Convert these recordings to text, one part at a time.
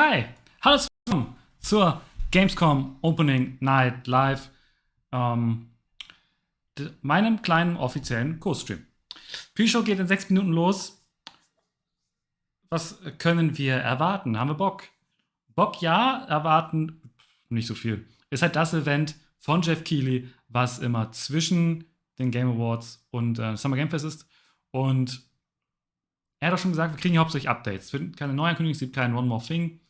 Hi, hallo zusammen zur Gamescom Opening Night Live, meinem kleinen offiziellen Kursstream. Pre-Show geht in 6 Minuten los. Was können wir erwarten? Haben wir Bock? Bock ja, erwarten nicht so viel. Ist halt das Event von Jeff Keighley, was immer zwischen den Game Awards und Summer Game Fest ist. Und er hat auch schon gesagt, wir kriegen hier hauptsächlich Updates. Es wird keine Neuankündigung, es gibt kein One More Thing.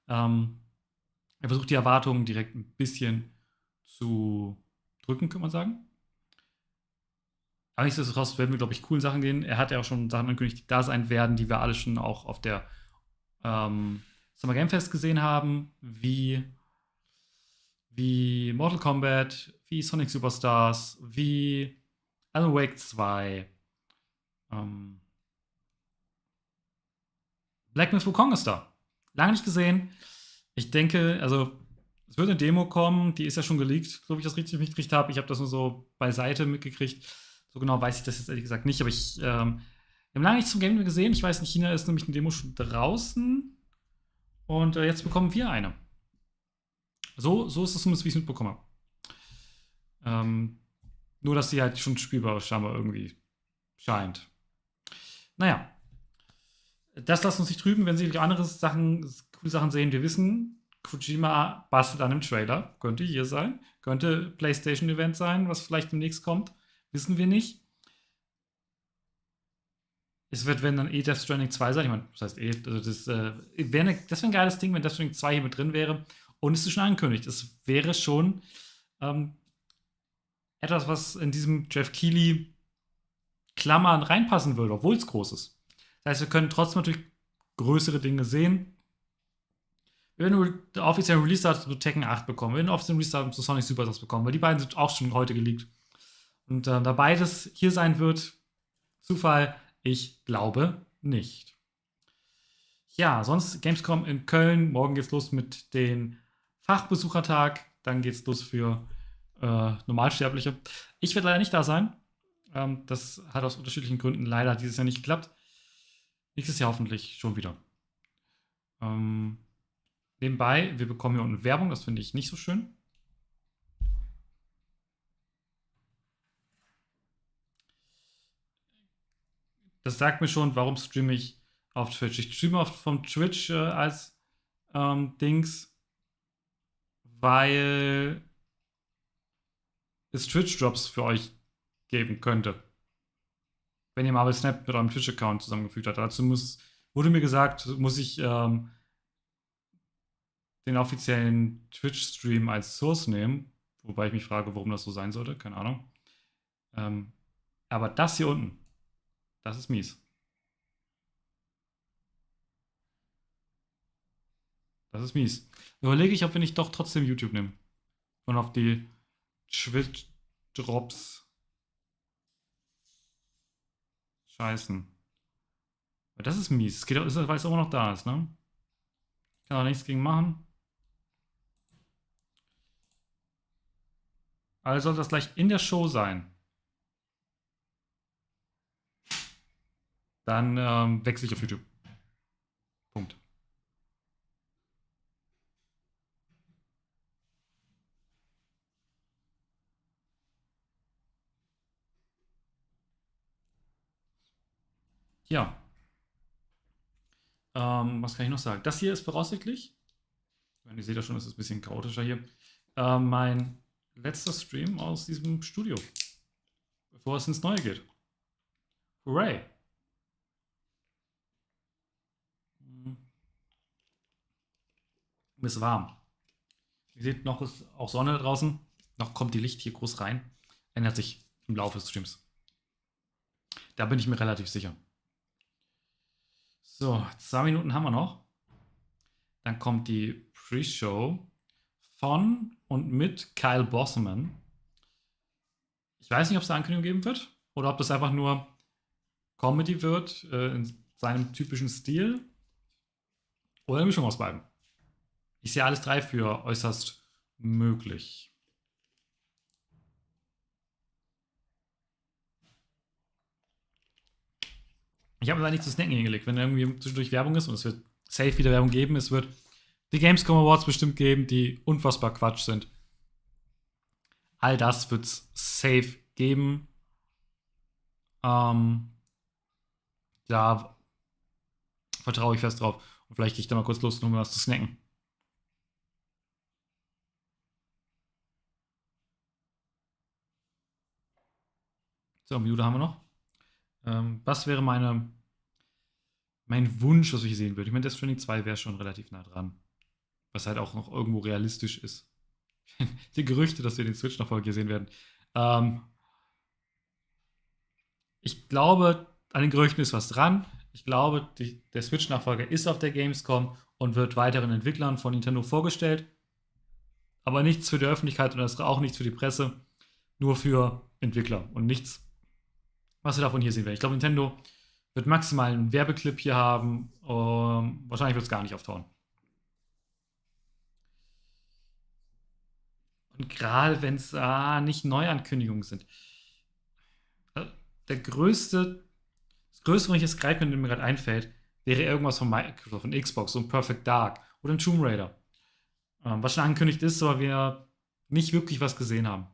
Er versucht die Erwartungen direkt ein bisschen zu drücken, könnte man sagen. Aber nichtsdestotrotz werden wir, glaube ich, coole Sachen gehen. Er hat ja auch schon Sachen angekündigt, die da sein werden, die wir alle schon auch auf der Summer Game Fest gesehen haben, wie Mortal Kombat, wie Sonic Superstars, wie Alan Wake 2, Black Myth Wukong ist da. Lange nicht gesehen. Ich denke, also es wird eine Demo kommen, die ist ja schon geleakt, so wie ich das richtig mitgekriegt habe. Ich habe das nur so beiseite mitgekriegt. So genau weiß ich das jetzt ehrlich gesagt nicht, aber wir haben lange nichts zum Game gesehen. Ich weiß nicht, China ist nämlich eine Demo schon draußen. Und jetzt bekommen wir eine. So ist es zumindest, wie ich es mitbekommen habe. Nur, dass sie halt schon spielbar scheinbar irgendwie scheint. Naja. Das lässt uns nicht trüben, wenn Sie andere Sachen, coole Sachen sehen. Wir wissen, Kojima bastelt an einem Trailer. Könnte hier sein. Könnte PlayStation-Event sein, was vielleicht demnächst kommt. Wissen wir nicht. Es wird, wenn dann Death Stranding 2 sein. Ich meine, das heißt also das wäre ein geiles Ding, wenn Death Stranding 2 hier mit drin wäre. Und es ist schon angekündigt. Es wäre schon etwas, was in diesem Jeff Keighley Klammern reinpassen würde, obwohl es groß ist. Das heißt, wir können trotzdem natürlich größere Dinge sehen. Wir werden den offiziellen Release-Datum zu Tekken 8 bekommen. Wir werden den offiziellen Release-Datum zu Sonic Superstars bekommen, weil die beiden sind auch schon heute geleakt. Und da beides hier sein wird, Zufall, ich glaube nicht. Ja, sonst Gamescom in Köln. Morgen geht's los mit dem Fachbesuchertag. Dann geht's los für Normalsterbliche. Ich werde leider nicht da sein. Das hat aus unterschiedlichen Gründen leider dieses Jahr nicht geklappt. Nächstes Jahr hoffentlich schon wieder. Nebenbei, wir bekommen hier unten Werbung, das finde ich nicht so schön. Das sagt mir schon, warum streame ich auf Twitch. Ich streame vom Twitch als Dings, weil es Twitch-Drops für euch geben könnte. Wenn ihr Marvel Snap mit eurem Twitch-Account zusammengefügt habt. Dazu wurde mir gesagt, muss ich den offiziellen Twitch-Stream als Source nehmen. Wobei ich mich frage, warum das so sein sollte. Keine Ahnung. Aber das hier unten, das ist mies. Das ist mies. Überlege ich, ob wir nicht doch trotzdem YouTube nehmen. Und auf die Twitch-Drops scheißen. Das ist mies. Es geht auch, weil es immer noch da ist, ne? Ich kann auch nichts gegen machen. Also soll das gleich in der Show sein. Dann wechsle ich auf YouTube. Punkt. Ja. Was kann ich noch sagen? Das hier ist voraussichtlich, ihr seht ja schon, es ist ein bisschen chaotischer hier, mein letzter Stream aus diesem Studio, bevor es ins Neue geht. Hooray! Ist warm. Ihr seht, noch ist auch Sonne draußen. Noch kommt die Licht hier groß rein. Ändert sich im Laufe des Streams. Da bin ich mir relativ sicher. So, 2 Minuten haben wir noch. Dann kommt die Pre-Show von und mit Kyle Bosman. Ich weiß nicht, ob es eine Ankündigung geben wird oder ob das einfach nur Comedy wird in seinem typischen Stil oder eine Mischung aus beiden. Ich sehe alles drei für äußerst möglich. Ich habe mir da nicht zu snacken hingelegt. Wenn irgendwie zwischendurch Werbung ist und es wird safe wieder Werbung geben, es wird die Gamescom Awards bestimmt geben, die unfassbar Quatsch sind. All das wird's safe geben. Da vertraue ich fest drauf. Und vielleicht gehe ich da mal kurz los, um was zu snacken. So, eine Minute haben wir noch. Was wäre mein Wunsch, was ich sehen würde? Ich meine, Death Stranding 2 wäre schon relativ nah dran. Was halt auch noch irgendwo realistisch ist. Die Gerüchte, dass wir den Switch-Nachfolger hier sehen werden. Ich glaube, an den Gerüchten ist was dran. Ich glaube, der Switch-Nachfolger ist auf der Gamescom und wird weiteren Entwicklern von Nintendo vorgestellt. Aber nichts für die Öffentlichkeit und auch nichts für die Presse. Nur für Entwickler und nichts, was wir davon hier sehen werden. Ich glaube, Nintendo wird maximal einen Werbeclip hier haben. Wahrscheinlich wird es gar nicht auftauchen. Und gerade wenn es nicht Neuankündigungen sind. Das Größte, wenn ich jetzt greifen könnte, mir gerade einfällt, wäre irgendwas von Microsoft, von Xbox, so ein Perfect Dark oder ein Tomb Raider. Was schon angekündigt ist, aber wir nicht wirklich was gesehen haben.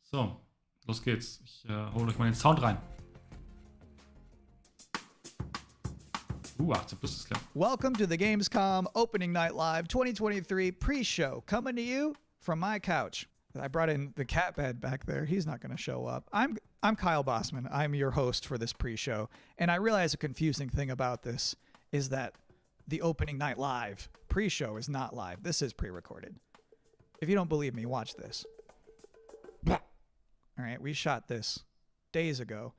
So, los geht's. Ich hole euch mal den Sound rein. 18 plus ist klar. Welcome to the Gamescom Opening Night Live 2023 pre-show, coming to you from my couch. I brought in the cat bed back there. He's not going to show up. I'm Kyle Bossman. I'm your host for this pre-show. And I realize a confusing thing about this is that the Opening Night Live pre-show is not live. This is pre-recorded. If you don't believe me, watch this. All right, we shot this days ago.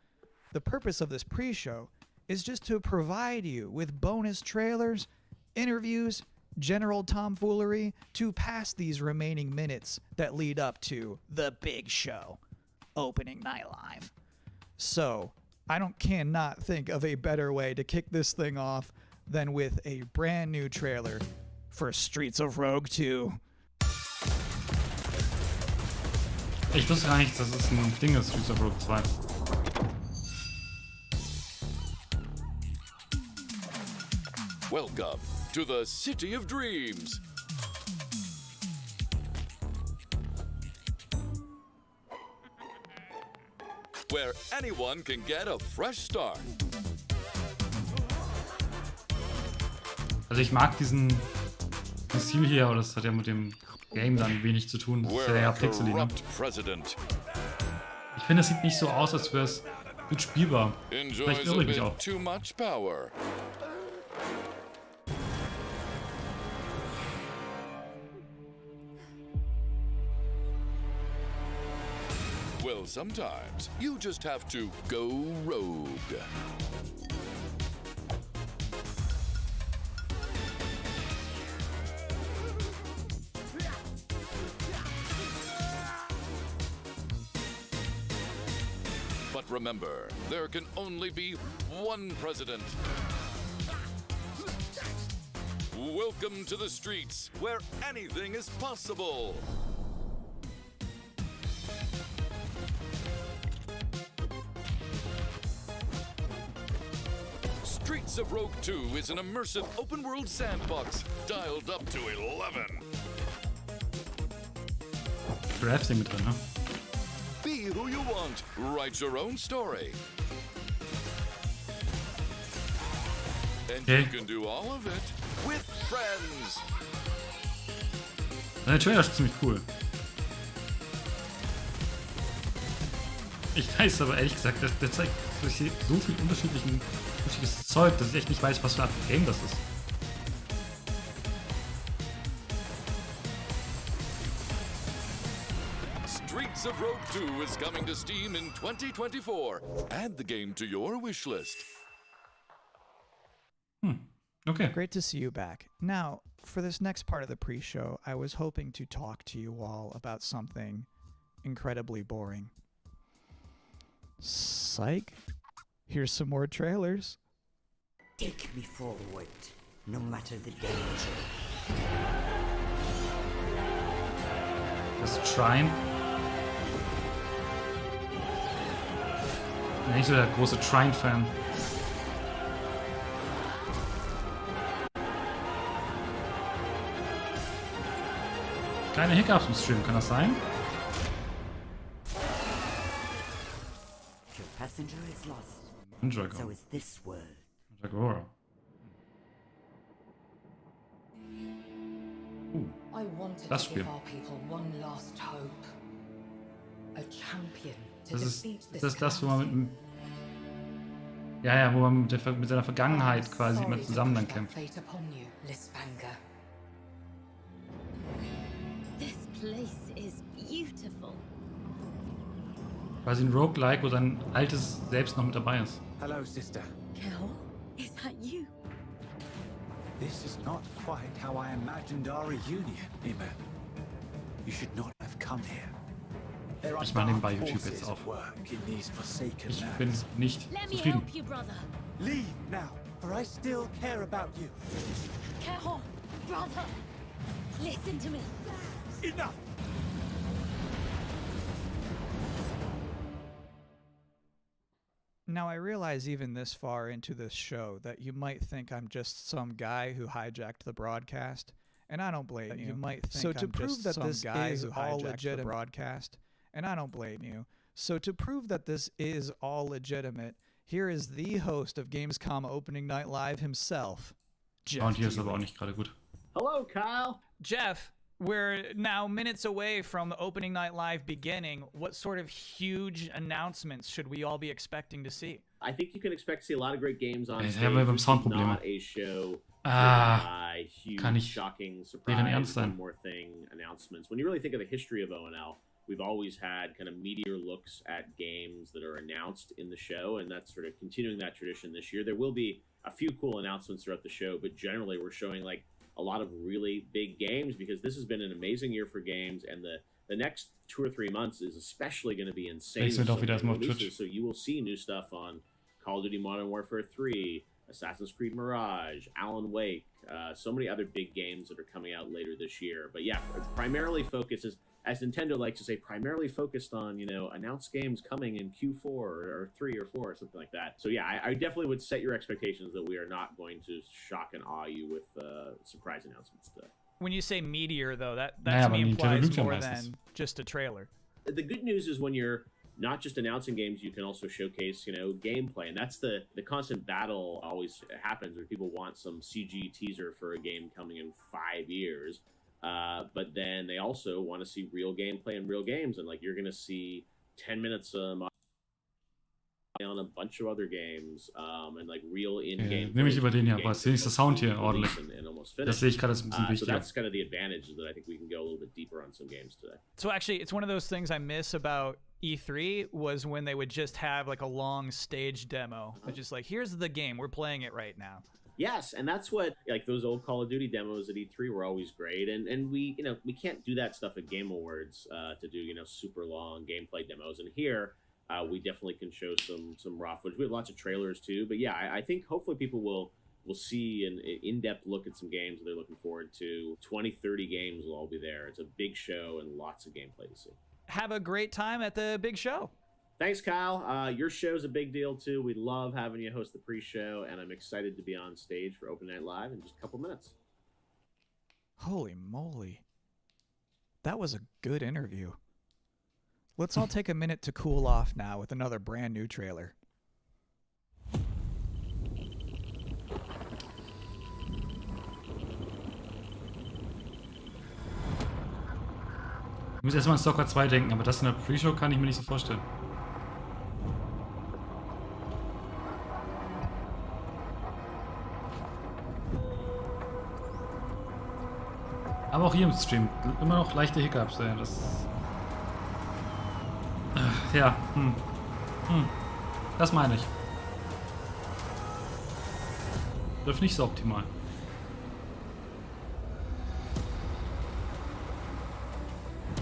The purpose of this pre-show is just to provide you with bonus trailers, interviews, general tomfoolery to pass these remaining minutes that lead up to the big show, Opening Night Live. So, cannot think of a better way to kick this thing off than with a brand new trailer for Streets of Rogue 2. Ich wusste gar nicht, dass es ein Ding ist, Streets of Rogue 2. Welcome to the City of Dreams. Where anyone can get a fresh start. Also ich mag diesen Stil hier, aber das hat ja mit dem Game dann wenig zu tun. Das ist ja pixelig, ne? Ich finde, das sieht nicht so aus, als wäre es gut spielbar. Vielleicht irre ich mich auch. Too much power. Well, sometimes you just have to go rogue. But remember, there can only be one president. Welcome to the streets, where anything is possible. Streets of Rogue 2 is an immersive open-world sandbox dialed up to 11. Drafting mit drin, ne? Be who you want. Write your own story. And you can do all of it with friends. Der Trailer ist ziemlich cool. Ich weiß aber ehrlich gesagt, der zeigt so viel unterschiedliches Zeug, dass ich echt nicht weiß, was für eine Art Game das ist. Streets of Rogue 2 is coming to Steam in 2024. Add the game to your wish list. Okay. Great to see you back. Now, for this next part of the pre-show, I was hoping to talk to you all about something incredibly boring. Psych. Here's some more trailers. Take me forward, no matter the danger. Das Shrine. Bin nicht so der große Shrine-Fan. Kleine Hiccups im Stream, kann das sein? Your passenger is lost. So Mandragora. is this world. Mandragora. I wanted Das to Spiel. give our people one last hope. A champion to Das ist defeat this das, wo man mit calamity. dem. Ja, wo man mit seiner Vergangenheit quasi Sorry immer to zusammen dann push that kämpft. fate upon you, Lisvanger. This place is beautiful. Quasi ein Roguelike, wo sein altes Selbst noch mit dabei ist. Hello, sister. Kel, is that you? This is not quite how I imagined our reunion, Nima. You should not have come here. There are Ich mache nebenbei dark YouTube forces jetzt auf. at work in these forsaken Ich bin lands. nicht Let me zufrieden. help you, brother. Leave now, for I still care about you. Kel, brother, listen to me. Enough! Now, I realize even this far into this show that you might think I'm just some guy who hijacked the broadcast, and I don't blame you. You might think So to I'm prove just that some this guy is who all hijacked the legitimate- broadcast, and I don't blame you. So to prove that this is all legitimate, here is the host of Gamescom Opening Night Live himself, Jeff. Und hier ist aber Keighley. auch nicht gerade gut. Hello, Kyle. Jeff, we're now minutes away from the Opening Night Live beginning. What sort of huge announcements should we all be expecting to see? I think you can expect to see a lot of great games on Jetzt stage. haben wir beim This is Sound Probleme. not a show huge, kann nicht shocking deren Ernst surprise, sein. one more thing announcements. When you really think of the history of ONL, we've always had kind of meteor looks at games that are announced in the show, and that's sort of continuing that tradition this year. There will be a few cool announcements throughout the show, but generally we're showing like a lot of really big games because this has been an amazing year for games, and the next 2 or 3 months is especially going to be insane. Nächstes with wird auch some wieder big erstmal auf releases. Twitch. So you will see new stuff on Call of Duty Modern Warfare 3, Assassin's Creed Mirage, Alan Wake, so many other big games that are coming out later this year. But yeah, primarily focuses, as Nintendo likes to say, primarily focused on, you know, announced games coming in Q4 or 3 or 4 or something like that. So yeah, I definitely would set your expectations that we are not going to shock and awe you with surprise announcements today. When you say meteor, though, that Naja, to aber me Nintendo implies lügt ja more meistens. than just a trailer. The good news is when you're not just announcing games, you can also showcase, you know, gameplay, and that's the constant battle always happens where people want some CG teaser for a game coming in 5 years, but then they also want to see real gameplay and real games, and like you're gonna see 10 minutes on a bunch of other games, and like real in-game. Nehme ich lieber den hier, games aber ist wenigstens that Sound hier release ordentlich. and almost Das finished. sehe ich gerade, das ist ein bisschen So wichtiger. that's kind of the advantage, is that I think we can go a little bit deeper on some games today. So actually, it's one of those things I miss about E3 was when they would just have like a long stage demo. It's just like, here's the game, we're playing it right now. Yes, and that's what, like, those old Call of Duty demos at E3 were always great, and we, you know, we can't do that stuff at Game Awards to do, you know, super long gameplay demos, and here we definitely can show some raw footage. We have lots of trailers too, but yeah, I think hopefully people will see an in-depth look at some games that they're looking forward to. 20-30 games will all be there. It's a big show and lots of gameplay to see. Have a great time at the big show. Thanks, Kyle. Your show's a big deal too. We love having you host the pre-show, and I'm excited to be on stage for Open Night Live in just a couple minutes. Holy moly. That was a good interview. Let's all take a minute to cool off now with another brand new trailer. Ich muss erstmal an Stalker 2 denken, aber das in der Pre-Show kann ich mir nicht so vorstellen. Aber auch hier im Stream immer noch leichte Hiccups. Ey. Das. Ja, das meine ich. Läuft nicht so optimal.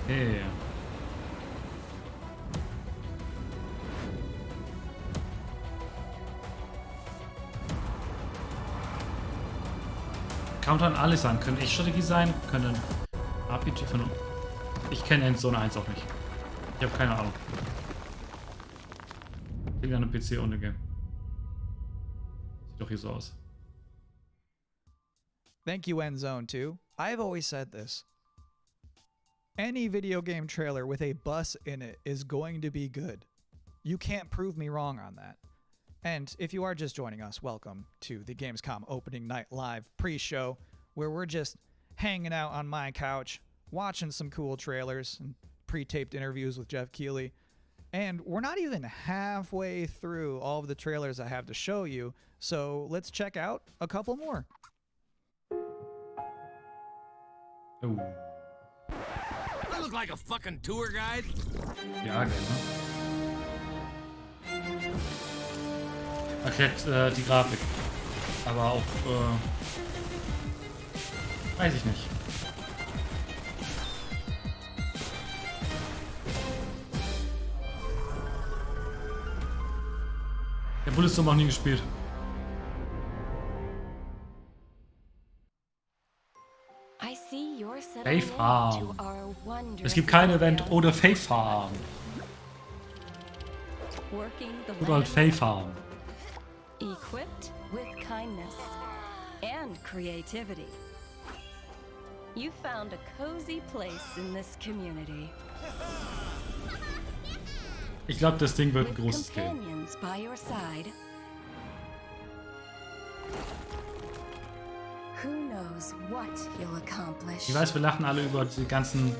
Okay. Countern alles sein. Können echt Strategie sein, können RPG von. Ich kenne Endzone 1 auch nicht. Ich habe keine Ahnung. Klingt an einem PC ohne Game. Sieht doch hier so aus. Thank you, Endzone 2. I've always said this. Any video game trailer with a bus in it is going to be good. You can't prove me wrong on that. And if you are just joining us, welcome to the Gamescom Opening Night Live pre-show, where we're just hanging out on my couch, watching some cool trailers and pre-taped interviews with Jeff Keighley. And we're not even halfway through all of the trailers I have to show you, so let's check out a couple more. Oh. I look like a fucking tour guide. Ja, genau. Erklärt die Grafik. Aber auch, weiß ich nicht. Der Bulletstorm noch nie gespielt. I see you're Faith settling Farm. into our wondrous Es gibt kein Event area. ohne Faith Farm. Working the Good old land, Faith Farm. equipped with kindness and creativity. You found a cozy place in this community. Ich glaube, das Ding wird ein With großes Game. companions by your side. Who knows what you'll accomplish? Ich weiß, wir lachen alle über die ganzen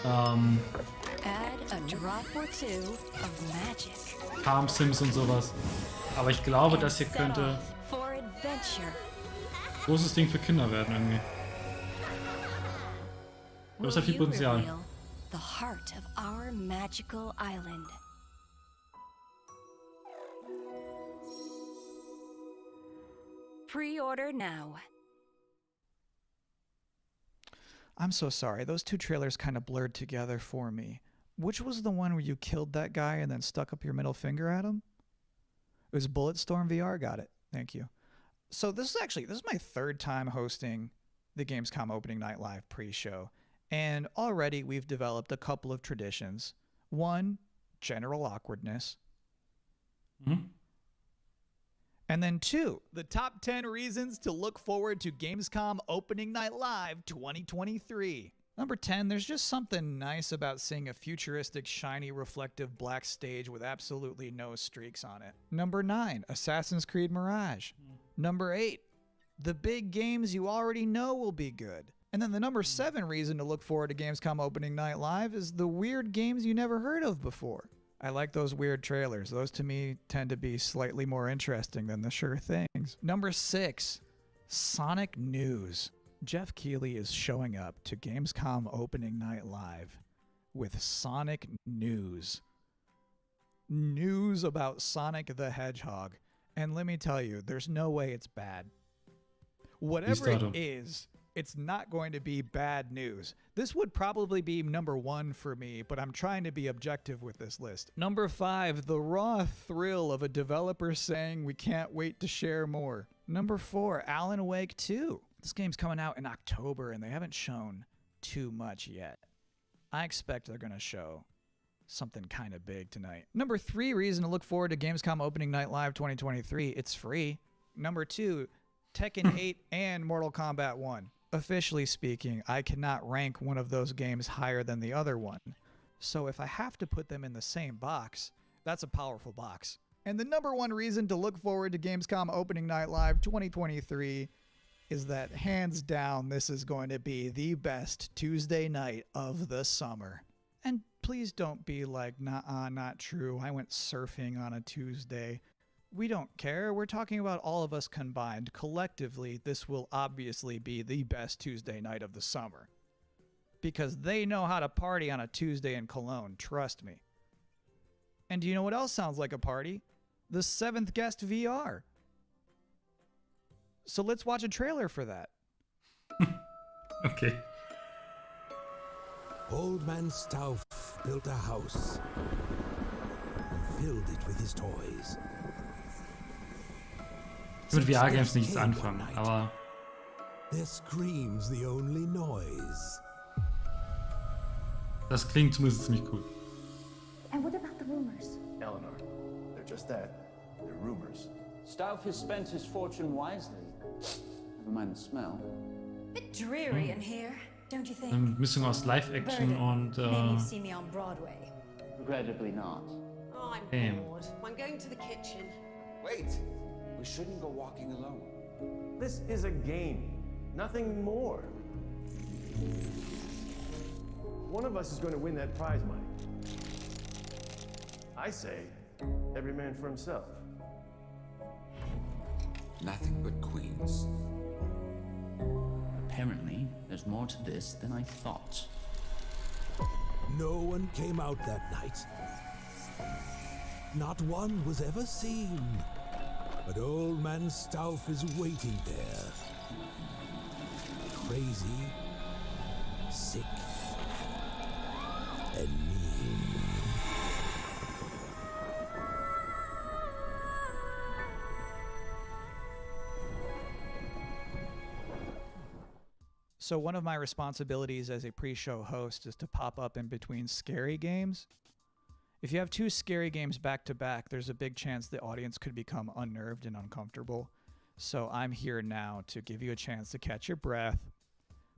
Add a drop or two of magic. Farm Sims und sowas. Aber ich glaube, das hier And set könnte off for adventure. ein großes Ding für Kinder werden irgendwie. Will Das hat viel you Potenzial. reveal the heart of our magical island? Pre-order now. I'm so sorry. Those two trailers kind of blurred together for me. Which was the one where you killed that guy and then stuck up your middle finger at him? It was Bulletstorm VR. Got it. Thank you. So this is my third time hosting the Gamescom Opening Night Live pre-show. And already we've developed a couple of traditions. One, general awkwardness. Mhm. And then two, the top 10 reasons to look forward to Gamescom Opening Night Live 2023. Number 10, there's just something nice about seeing a futuristic, shiny, reflective black stage with absolutely no streaks on it. Number 9, Assassin's Creed Mirage. Number 8, the big games you already know will be good. And then the number 7 reason to look forward to Gamescom Opening Night Live is the weird games you never heard of before. I like those weird trailers. Those to me tend to be slightly more interesting than the sure things. Number 6, Sonic News. Jeff Keighley is showing up to Gamescom Opening Night Live with Sonic News. News about Sonic the Hedgehog. And let me tell you, there's no way it's bad. Whatever it is, it's not going to be bad news. This would probably be number 1 for me, but I'm trying to be objective with this list. Number 5, the raw thrill of a developer saying we can't wait to share more. Number 4, Alan Wake 2. This game's coming out in October and they haven't shown too much yet. I expect they're going to show something kind of big tonight. Number 3 reason to look forward to Gamescom Opening Night Live 2023. It's free. Number 2, Tekken 8 and Mortal Kombat 1. Officially speaking, I cannot rank one of those games higher than the other one. So if I have to put them in the same box, that's a powerful box. And the number 1 reason to look forward to Gamescom Opening Night Live 2023 is that hands down this is going to be the best Tuesday night of the summer. And please don't be like, nah, not true. I went surfing on a Tuesday. We don't care. We're talking about all of us combined. Collectively, this will obviously be the best Tuesday night of the summer. Because they know how to party on a Tuesday in Cologne, trust me. And do you know what else sounds like a party? The 7th Guest VR. So let's watch a trailer for that. Okay. Old man Stauff built a house and filled it with his toys. Ich will mit VR-Games nichts anfangen, aber Their scream's the only noise. das klingt zumindest ziemlich cool. And what about the rumors? Eleanor, they're just that. They're rumors. Stauff has spent his fortune wisely. Never mind the smell. Bit dreary in here. Don't you think? Eine Mischung aus Live-Action und Maybe you've seen me on Broadway. Regrettably not. Oh, I'm Damn. bored. I'm going to the kitchen. Wait! We shouldn't go walking alone. This is a game, nothing more. One of us is going to win that prize money. I say, every man for himself. Nothing but queens. Apparently, there's more to this than I thought. No one came out that night. Not one was ever seen. But Old Man Stauff is waiting there. Crazy, sick, and mean. So one of my responsibilities as a pre-show host is to pop up in between scary games. If you have two scary games back to back, there's a big chance the audience could become unnerved and uncomfortable. So I'm here now to give you a chance to catch your breath,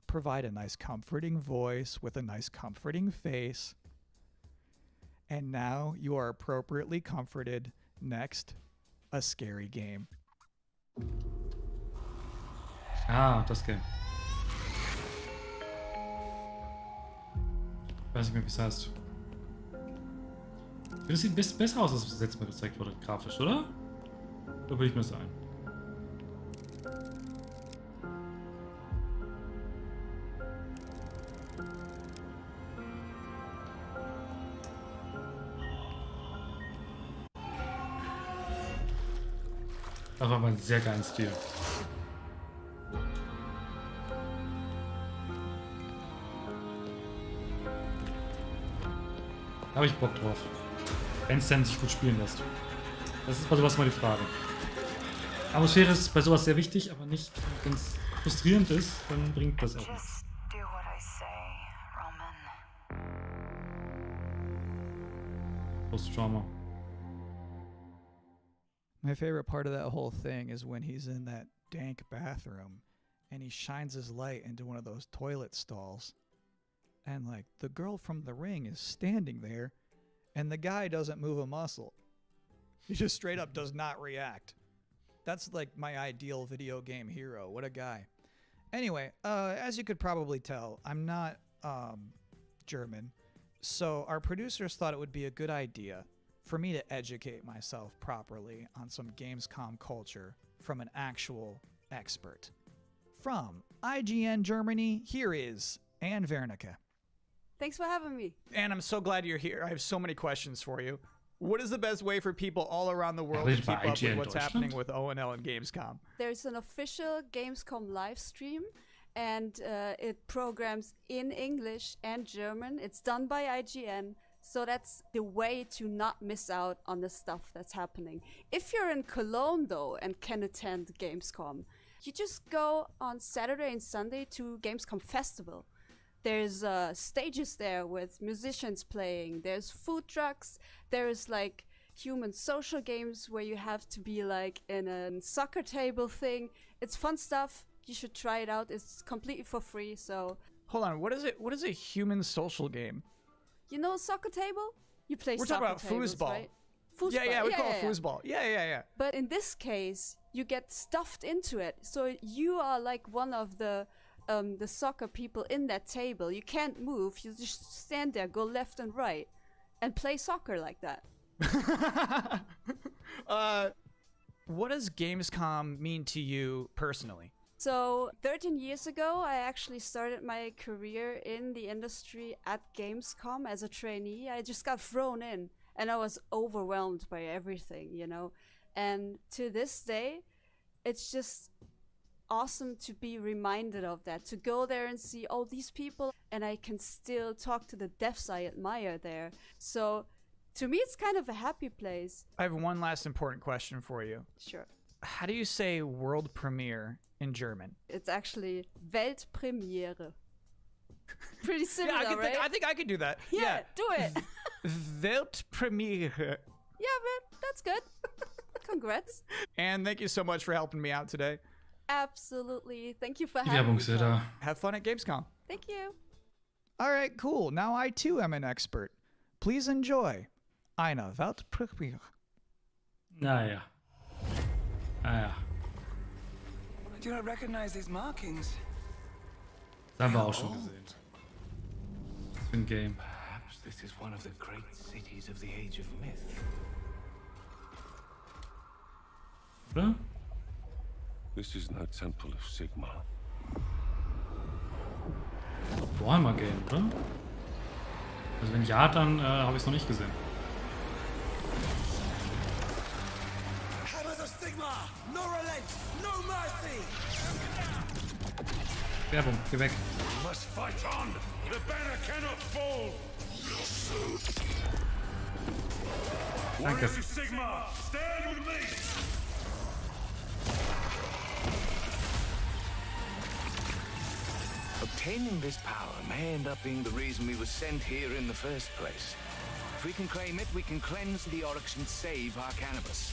provide a nice comforting voice with a nice comforting face. And now you are appropriately comforted. Next, a scary game. Ah, das Game. Ich weiß nicht mehr, wie es heißt. Das sieht besser aus, als es letztes Mal gezeigt wurde, grafisch, oder? Da würde ich mir sagen. Aber mal einen sehr geilen Stil. Da habe ich Bock drauf. Wenn es dann sich gut spielen lässt. Das ist bei sowas mal die Frage. Atmosphäre ist bei sowas sehr wichtig, aber nicht, wenn es frustrierend ist, dann bringt das auch nichts. Post-Trauma. My favorite part of that whole thing is when he's in that dank bathroom and he shines his light into one of those toilet stalls. And like the girl from The Ring is standing there and the guy doesn't move a muscle. He just straight up does not react. That's like my ideal video game hero. What a guy. Anyway, as you could probably tell, I'm not German. So our producers thought it would be a good idea for me to educate myself properly on some Gamescom culture from an actual expert. From IGN Germany, here is Anne Wernicke. Thanks for having me. Anne, I'm so glad you're here. I have so many questions for you. What is the best way for people all around the world to keep up with what's happening with ONL and Gamescom? There's an official Gamescom live stream, and it programs in English and German. It's done by IGN, so that's the way to not miss out on the stuff that's happening. If you're in Cologne, though, and can attend Gamescom, you just go on Saturday and Sunday to Gamescom Festival. There's stages there with musicians playing. There's food trucks. There's like human social games where you have to be like in a soccer table thing. It's fun stuff. You should try it out. It's completely for free. So hold on, what is it? What is a human social game? You know, soccer table? You play. We're soccer talking about tables, foosball. Right? Foosball. Yeah, we call it foosball. Yeah. But in this case, you get stuffed into it. So you are like one of the soccer people in that table. You can't move. You just stand there, go left and right, and play soccer like that. What does Gamescom mean to you personally? So 13 years ago, I actually started my career in the industry at Gamescom as a trainee. I just got thrown in, and I was overwhelmed by everything, you know. And to this day, it's just awesome to be reminded of that, to go there and see all these people, and I can still talk to the devs I admire there. So to me, it's kind of a happy place. I have one last important question for you. Sure. How do you say world premiere in German? It's actually Weltpremiere. Pretty similar, yeah, right? I think I could do that. Yeah, do it. Weltpremiere. Yeah, man, that's good. Congrats. And thank you so much for helping me out today. Absolutely. Thank you for having me. Have fun at Gamescom. Thank you. All right, cool. Now I too am an expert. Please enjoy. Eine Weltprüfung. Naja. Naja. I do not recognize these markings. Das haben wir auch schon gesehen. Was für ein Game. Perhaps this is one of the great cities of the Age of Myth. Oder? This is no temple of Sigmar. Warhammer Game, oder? Also wenn ja, dann habe ich es noch nicht gesehen. Hammers of Sigmar! No relent! No mercy! Werbung, geh weg. We must fight on! The banner cannot fall! Danke. Warriors of Sigmar, stand with me! Obtaining this power may end up being the reason we were sent here in the first place. If we can claim it, we can cleanse the Oryx and save our cannabis.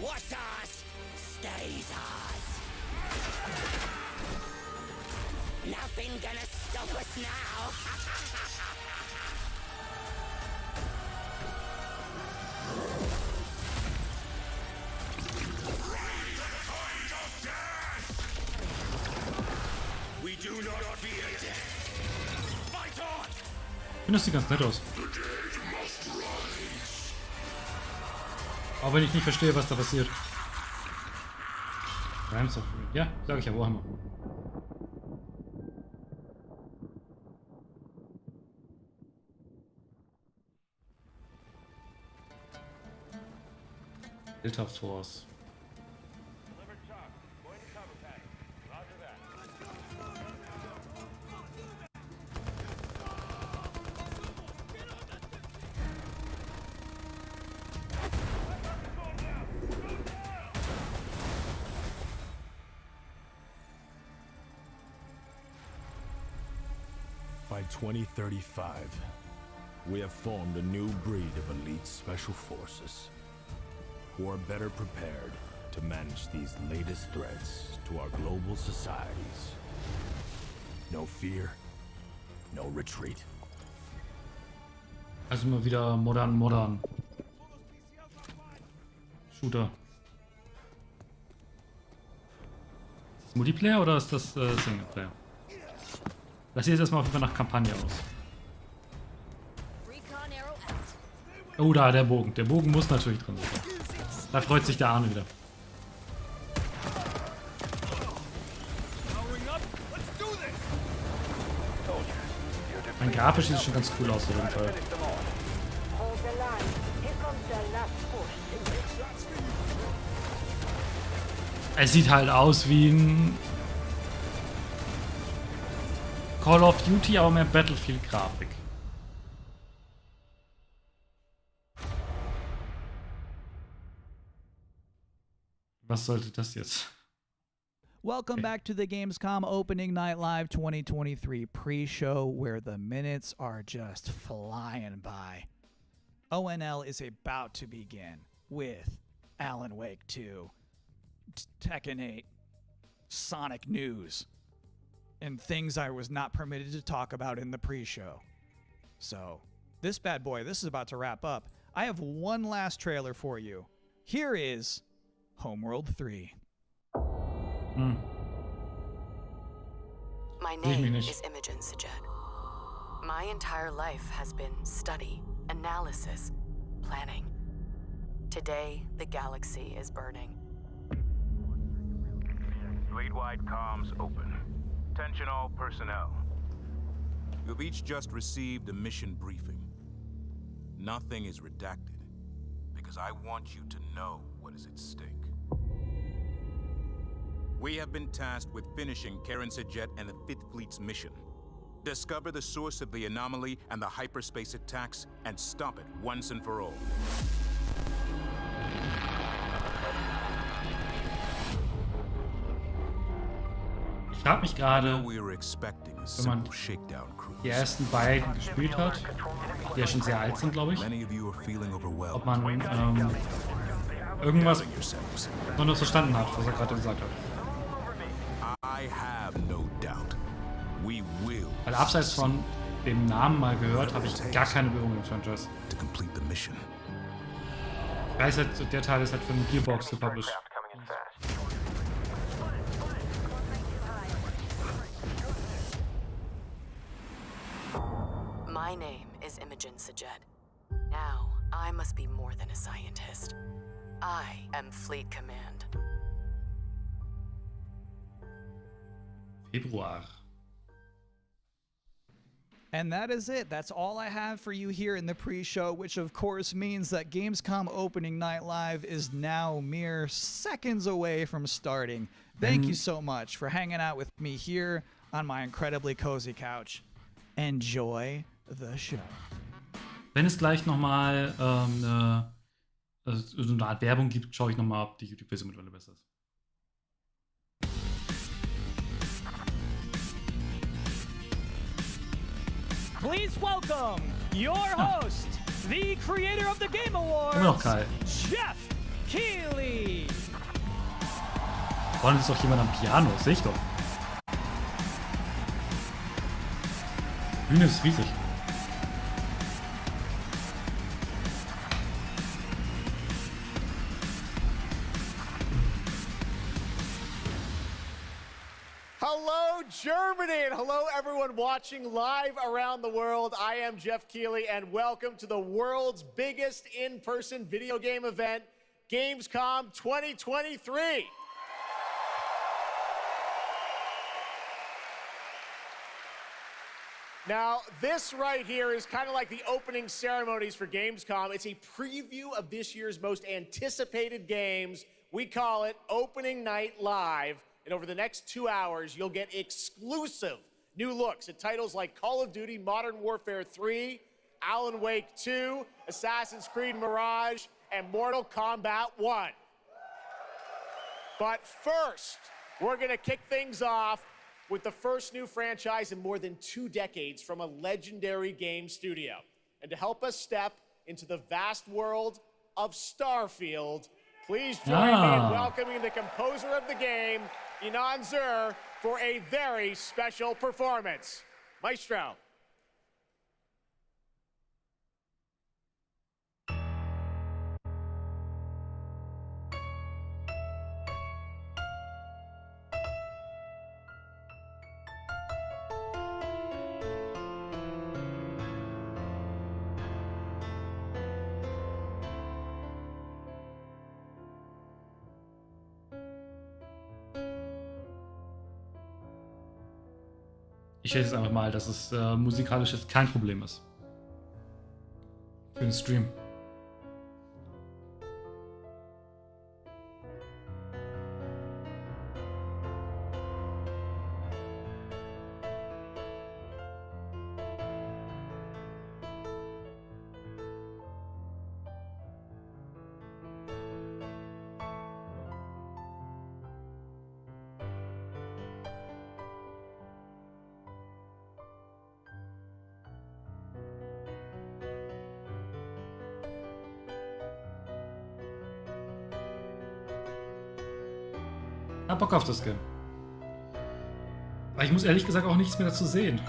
What's ours stays ours. Nothing gonna stop us now. We do not fear death. Fight on! Ich finde, das sieht ganz nett aus. Auch wenn ich nicht verstehe, was da passiert. Rhymes of... Ja, sag ich ja, Warhammer. Delta Force. By 2035, we have formed a new breed of elite special forces who are better prepared to manage these latest threats to our global societies. No fear, no retreat. Also mal wieder modern. Shooter. Ist das Multiplayer oder ist das Singleplayer? Das sieht jetzt erstmal auf jeden Fall nach Kampagne aus. Oh, da der Bogen. Der Bogen muss natürlich drin sein. Da freut sich der Arne wieder. Mein grafisch sieht schon ganz cool aus auf jeden Fall. Es sieht halt aus wie ein Call of Duty, aber mehr Battlefield-Grafik. Was sollte das jetzt? Welcome back to the Gamescom Opening Night Live 2023 pre-show, where the minutes are just flying by. ONL is about to begin with Alan Wake 2, Tekken 8, Sonic news, and things I was not permitted to talk about in the pre-show. So, this bad boy, this is about to wrap up. I have one last trailer for you. Here is Homeworld 3. My name is Imogen Sajet. My entire life has been study, analysis, planning. Today, the galaxy is burning. Fleet-wide comms open. Attention all personnel. You've each just received a mission briefing. Nothing is redacted, because I want you to know what is at stake. We have been tasked with finishing Karen Sajet and the 5th Fleet's mission. Discover the source of the anomaly and the hyperspace attacks, and stop it once and for all. Ich frage mich gerade, wenn man die ersten beiden gespielt hat, die ja schon sehr alt sind, glaube ich, ob man irgendwas besonders verstanden hat, was er gerade gesagt hat. I have no doubt. We will. Weil abseits von dem Namen mal gehört, habe ich gar keine Berührung im Franchise. To complete the mission. Ich weiß halt, der Teil ist halt von Gearbox gepublished. My name is Imogen Sajet. Now, I must be more than a scientist. I am Fleet Command. Februar. And that is it. That's all I have for you here in the pre-show, which of course means that Gamescom Opening Night Live is now mere seconds away from starting. Thank you so much for hanging out with me here on my incredibly cozy couch. Enjoy the show. Wenn es gleich nochmal eine Art Werbung gibt, schaue ich nochmal, ob die YouTube-Version mittlerweile besser ist. Please welcome your host, the creator of the Game Awards, Immer noch Kai. Jeff Keighley. Vorne ist doch jemand am Piano, sehe ich doch. Die Bühne ist riesig. Hello, Germany, and hello, everyone watching live around the world. I am Jeff Keighley, and welcome to the world's biggest in-person video game event, Gamescom 2023. Now, this right here is kind of like the opening ceremonies for Gamescom. It's a preview of this year's most anticipated games. We call it Opening Night Live. And over the next 2 hours, you'll get exclusive new looks at titles like Call of Duty Modern Warfare 3, Alan Wake 2, Assassin's Creed Mirage, and Mortal Kombat 1. But first, we're going to kick things off with the first new franchise in more than 2 decades from a legendary game studio. And to help us step into the vast world of Starfield, please join me in welcoming the composer of the game, Inan Zur, for a very special performance. Maestro. Ich schätze jetzt einfach mal, dass es musikalisch jetzt kein Problem ist. Für den Stream. Ich hab Bock auf das Game. Aber ich muss ehrlich gesagt auch nichts mehr dazu sehen.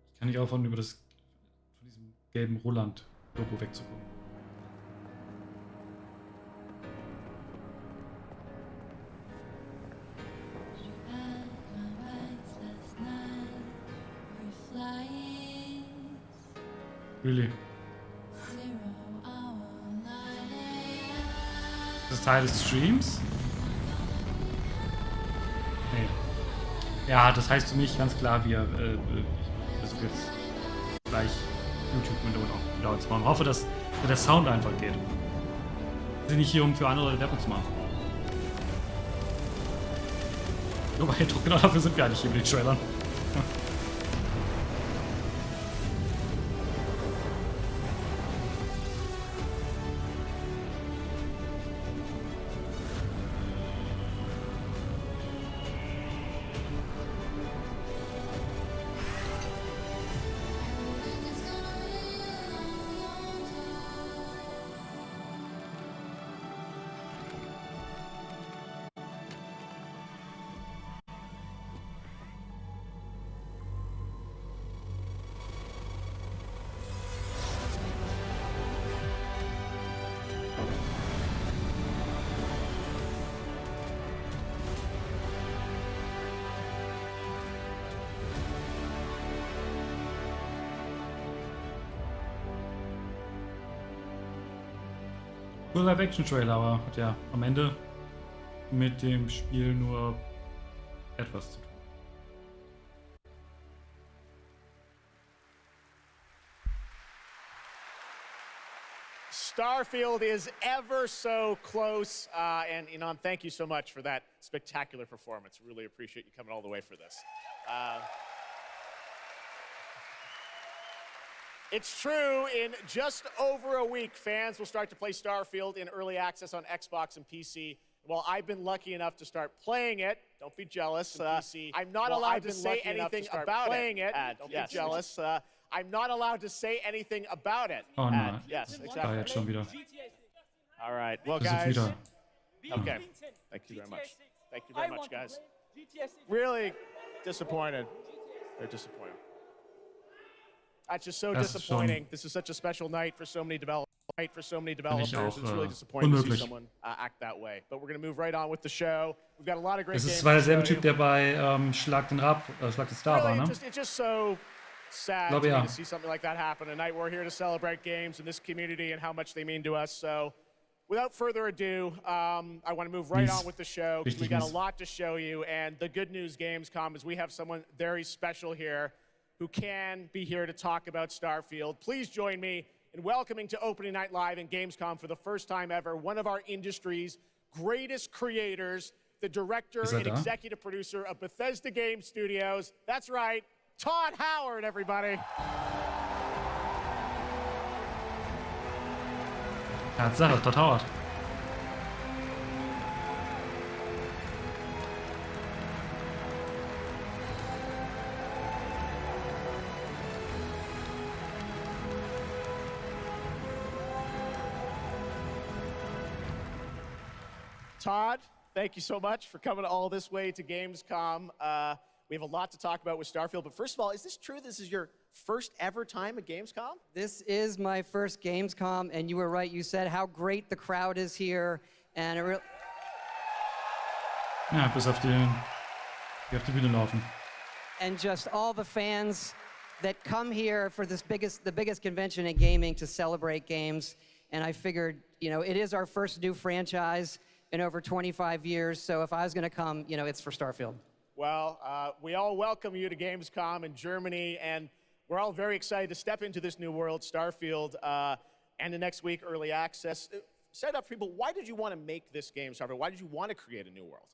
Ich kann nicht aufhören, von diesem gelben Roland-Logo wegzugucken. Really? Das ist Teil des Streams? Nee. Ja, das heißt für mich ganz klar, ich versuche jetzt gleich YouTube-Window noch laut zu machen. Hoffe, dass der Sound einfach geht. Wir sind nicht hier, um für andere Leute Werbung zu machen. Wobei, genau dafür sind wir eigentlich hier mit den Trailern. Cooler Live-Action-Trailer, aber hat ja am Ende mit dem Spiel nur etwas zu tun. Starfield is ever so close, and Inan, thank you so much for that spectacular performance. Really appreciate you coming all the way for this. It's true, in just over a week, fans will start to play Starfield in early access on Xbox and PC. Well, I've been lucky enough to start playing it. Don't be jealous. I'm not allowed to say anything about it. Don't be jealous. I'm not allowed to say anything about it. Oh nein. Yes, Da exactly. jetzt schon wieder. All right. Well, Das ist guys. wieder. Okay. Thank you very much. Thank you very much, guys. Really disappointed. They're disappointed. That's just so disappointing. This is such a special night for so many developers. It's really disappointing to see someone act that way. But we're going to move right on with the show. We've got a lot of great games. Das war derselbe Typ, der bei Schlag den Star war, ne? It's just so sad to, me to see something like that happen tonight. We're here to celebrate games in this community and how much they mean to us. So, without further ado, I want to move right on with the show because we got a lot to show you. And the good news, Gamescom, is we have someone very special here who can be here to talk about Starfield. Please join me in welcoming to Opening Night Live and Gamescom for the first time ever, one of our industry's greatest creators, the director and executive producer of Bethesda Game Studios. That's right, Todd Howard, everybody. Tatsache, Todd Howard. Todd, thank you so much for coming all this way to Gamescom. We have a lot to talk about with Starfield, but first of all, is this true? This is your first ever time at Gamescom? This is my first Gamescom, and you were right. You said how great the crowd is here, and it Ja, bis auf die Bühne laufen. And just all the fans that come here for the biggest convention in gaming to celebrate games. And I figured, you know, it is our first new franchise in over 25 years. So if I was going to come, you know, it's for Starfield. Well, we all welcome you to Gamescom in Germany, and we're all very excited to step into this new world, Starfield, and the next week, early access. Set up for people, why did you want to make this game, Starfield? Why did you want to create a new world?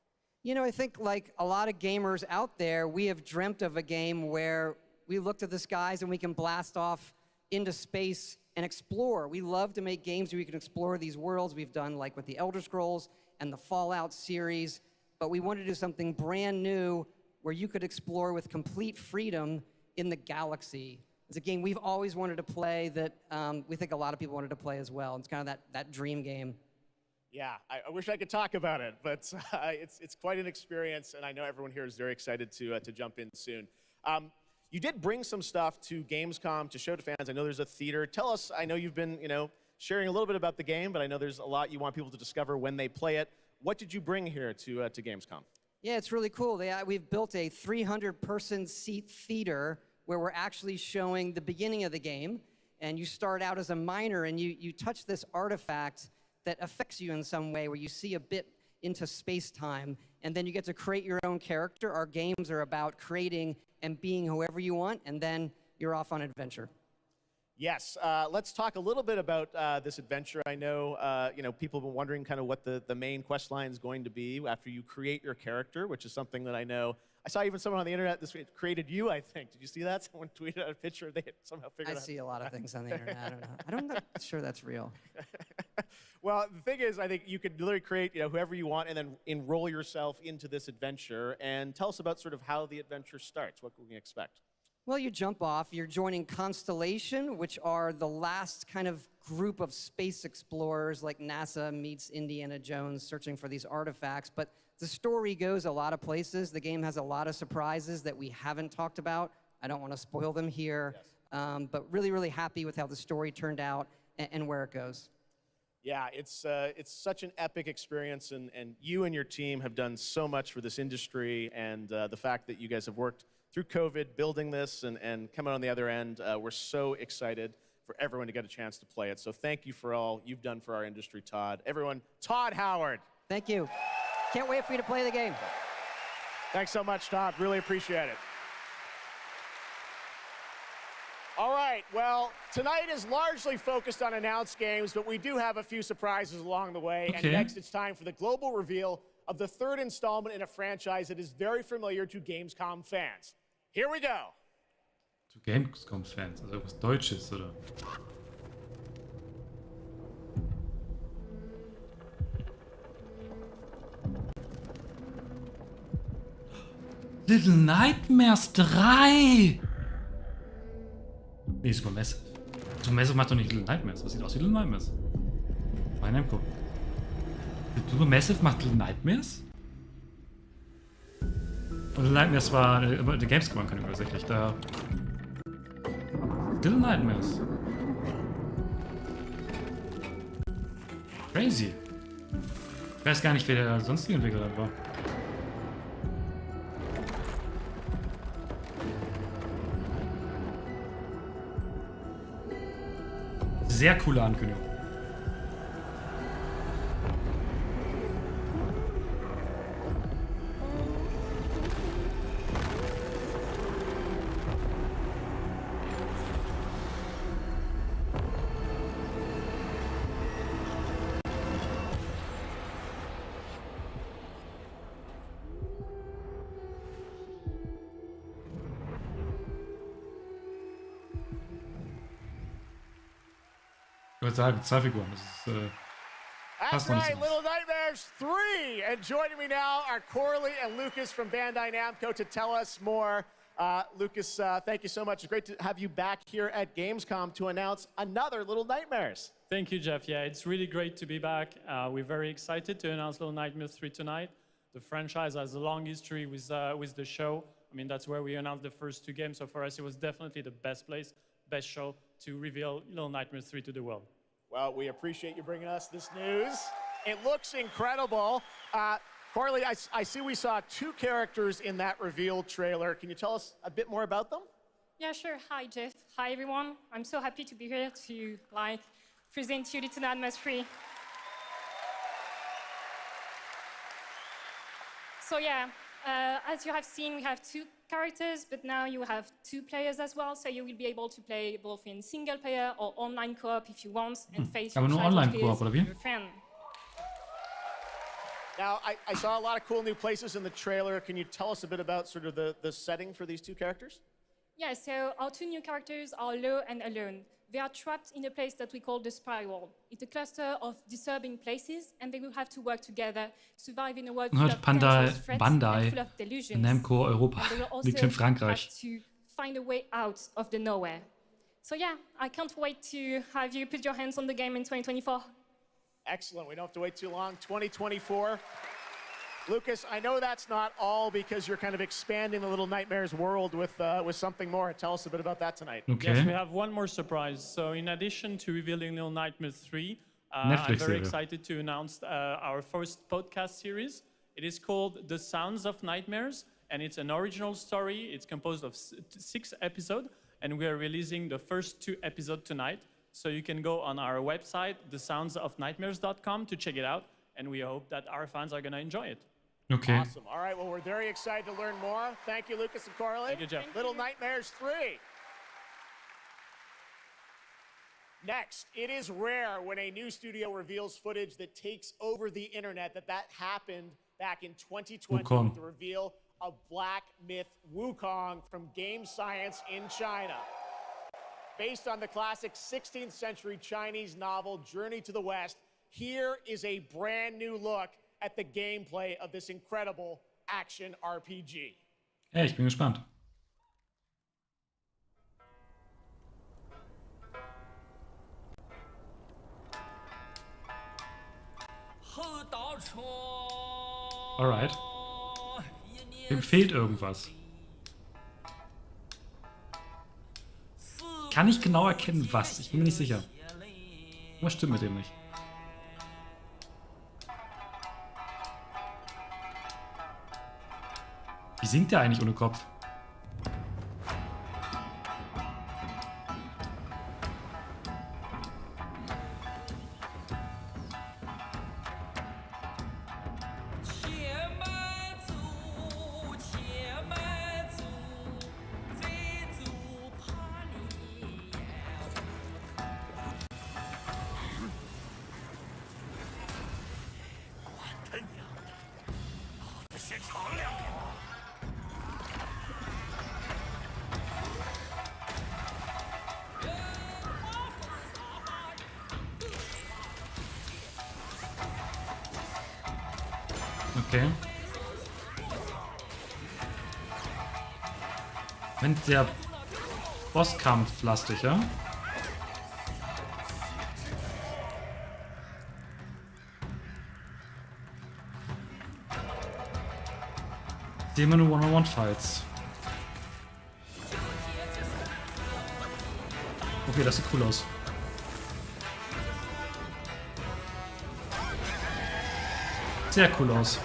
You know, I think like a lot of gamers out there, we have dreamt of a game where we look to the skies and we can blast off into space and explore. We love to make games where we can explore these worlds. We've done like with the Elder Scrolls and the Fallout series, but we wanted to do something brand new where you could explore with complete freedom in the galaxy. It's a game we've always wanted to play that we think a lot of people wanted to play as well. It's kind of that dream game. Yeah, I wish I could talk about it, but it's quite an experience, and I know everyone here is very excited to jump in soon. You did bring some stuff to Gamescom to show to fans. I know there's a theater. Tell us, I know you've been, sharing a little bit about the game, but I know there's a lot you want people to discover when they play it. What did you bring here to Gamescom? Yeah, it's really cool. We've built a 300-person seat theater where we're actually showing the beginning of the game, and you start out as a miner, and you touch this artifact that affects you in some way, where you see a bit into space-time, and then you get to create your own character. Our games are about creating and being whoever you want, and then you're off on adventure. Yes, let's talk a little bit about this adventure. I know, people have been wondering kind of what the main quest line is going to be after you create your character, which is something that I know. I saw even someone on the internet this week created you, I think. Did you see that? Someone tweeted out a picture. They had somehow figured out. I see a lot of things on the internet. I don't know. I'm not sure that's real. Well, the thing is, I think you could literally create, whoever you want and then enroll yourself into this adventure. And tell us about sort of how the adventure starts. What can we expect? Well, you jump off. You're joining Constellation, which are the last kind of group of space explorers like NASA meets Indiana Jones searching for these artifacts. But the story goes a lot of places. The game has a lot of surprises that we haven't talked about. I don't want to spoil them here, yes. But really, really happy with how the story turned out and where it goes. Yeah, it's such an epic experience, and you and your team have done so much for this industry, and the fact that you guys have worked through COVID, building this and coming on the other end, we're so excited for everyone to get a chance to play it. So thank you for all you've done for our industry, Todd. Everyone, Todd Howard. Thank you. Can't wait for you to play the game. Thanks so much, Todd. Really appreciate it. All right, well, tonight is largely focused on announced games, but we do have a few surprises along the way. Okay. And next, it's time for the global reveal of the third installment in a franchise that is very familiar to Gamescom fans. Here we go. Zu Gamescom-Fans, also was Deutsches, oder? Little Nightmares 3! Nee, Super Massive. Super Massive macht doch nicht Little Nightmares. Das sieht aus wie Little Nightmares. Mal hingucken. Super Massive macht Little Nightmares? Und Little Nightmares war die Gamescom-Ankündigung tatsächlich. Da. Little Nightmares. Crazy. Ich weiß gar nicht, wer der sonstige Entwickler war. Sehr coole Ankündigung. Ich würde sagen, 2 Figuren. Das ist, That's right, Little Nightmares 3. And joining me now are Corley and Lucas from Bandai Namco to tell us more. Lucas, thank you so much. It's great to have you back here at Gamescom to announce another Little Nightmares. Thank you, Jeff. Yeah, it's really great to be back. We're very excited to announce Little Nightmares 3 tonight. The franchise has a long history with the show. I mean, that's where we announced the first 2 games. So for us, it was definitely the best place, best show to reveal Little Nightmares 3 to the world. Well, we appreciate you bringing us this news. It looks incredible. Corley, I see we saw 2 characters in that reveal trailer. Can you tell us a bit more about them? Yeah, sure. Hi, Jeff. Hi, everyone. I'm so happy to be here to present you Little Nightmares 3. So yeah, as you have seen, we have 2 characters, but now you have 2 players as well, so you will be able to play both in single player or online co-op if you want, and face your friend. Now, I saw a lot of cool new places in the trailer. Can you tell us a bit about sort of the setting for these 2 characters? Yeah, so our 2 new characters are Low and Alone. They are trapped in a place that we call the Spiral. It's a cluster of disturbing places, and they will have to work together, survive in a world full of dangerous threats and full of delusions. Namco Europa And they will also liegt in Frankreich. have to find a way out of the nowhere. So yeah, I can't wait to have you put your hands on the game in 2024. Excellent. We don't have to wait too long. 2024. Lucas, I know that's not all because you're kind of expanding the Little Nightmares world with something more. Tell us a bit about that tonight. Okay. Yes, we have one more surprise. So in addition to revealing Little Nightmares 3, I'm very excited to announce our first podcast series. It is called The Sounds of Nightmares, and it's an original story. It's composed of 6 episodes, and we are releasing the first 2 episodes tonight. So you can go on our website, thesoundsofnightmares.com, to check it out. and we hope that our fans are going to enjoy it. Okay. Awesome. All right, well, we're very excited to learn more. Thank you, Lucas and Corley. Thank you, Jeff. Little Nightmares 3. Next, it is rare when a new studio reveals footage that takes over the internet. That happened back in 2020 Wukong. with the reveal of Black Myth Wukong from Game Science in China. Based on the classic 16th century Chinese novel Journey to the West, here is a brand new look at the gameplay of this incredible action RPG. Ja, ich bin gespannt. Alright. Dem fehlt irgendwas. Kann ich genau erkennen, was? Ich bin mir nicht sicher. Was stimmt mit dem nicht? Wie singt der eigentlich ohne Kopf? Okay. Wenn der Bosskampf lastig, ja? Demon 101 Fights. Okay, das sieht cool aus. Sehr cool aus.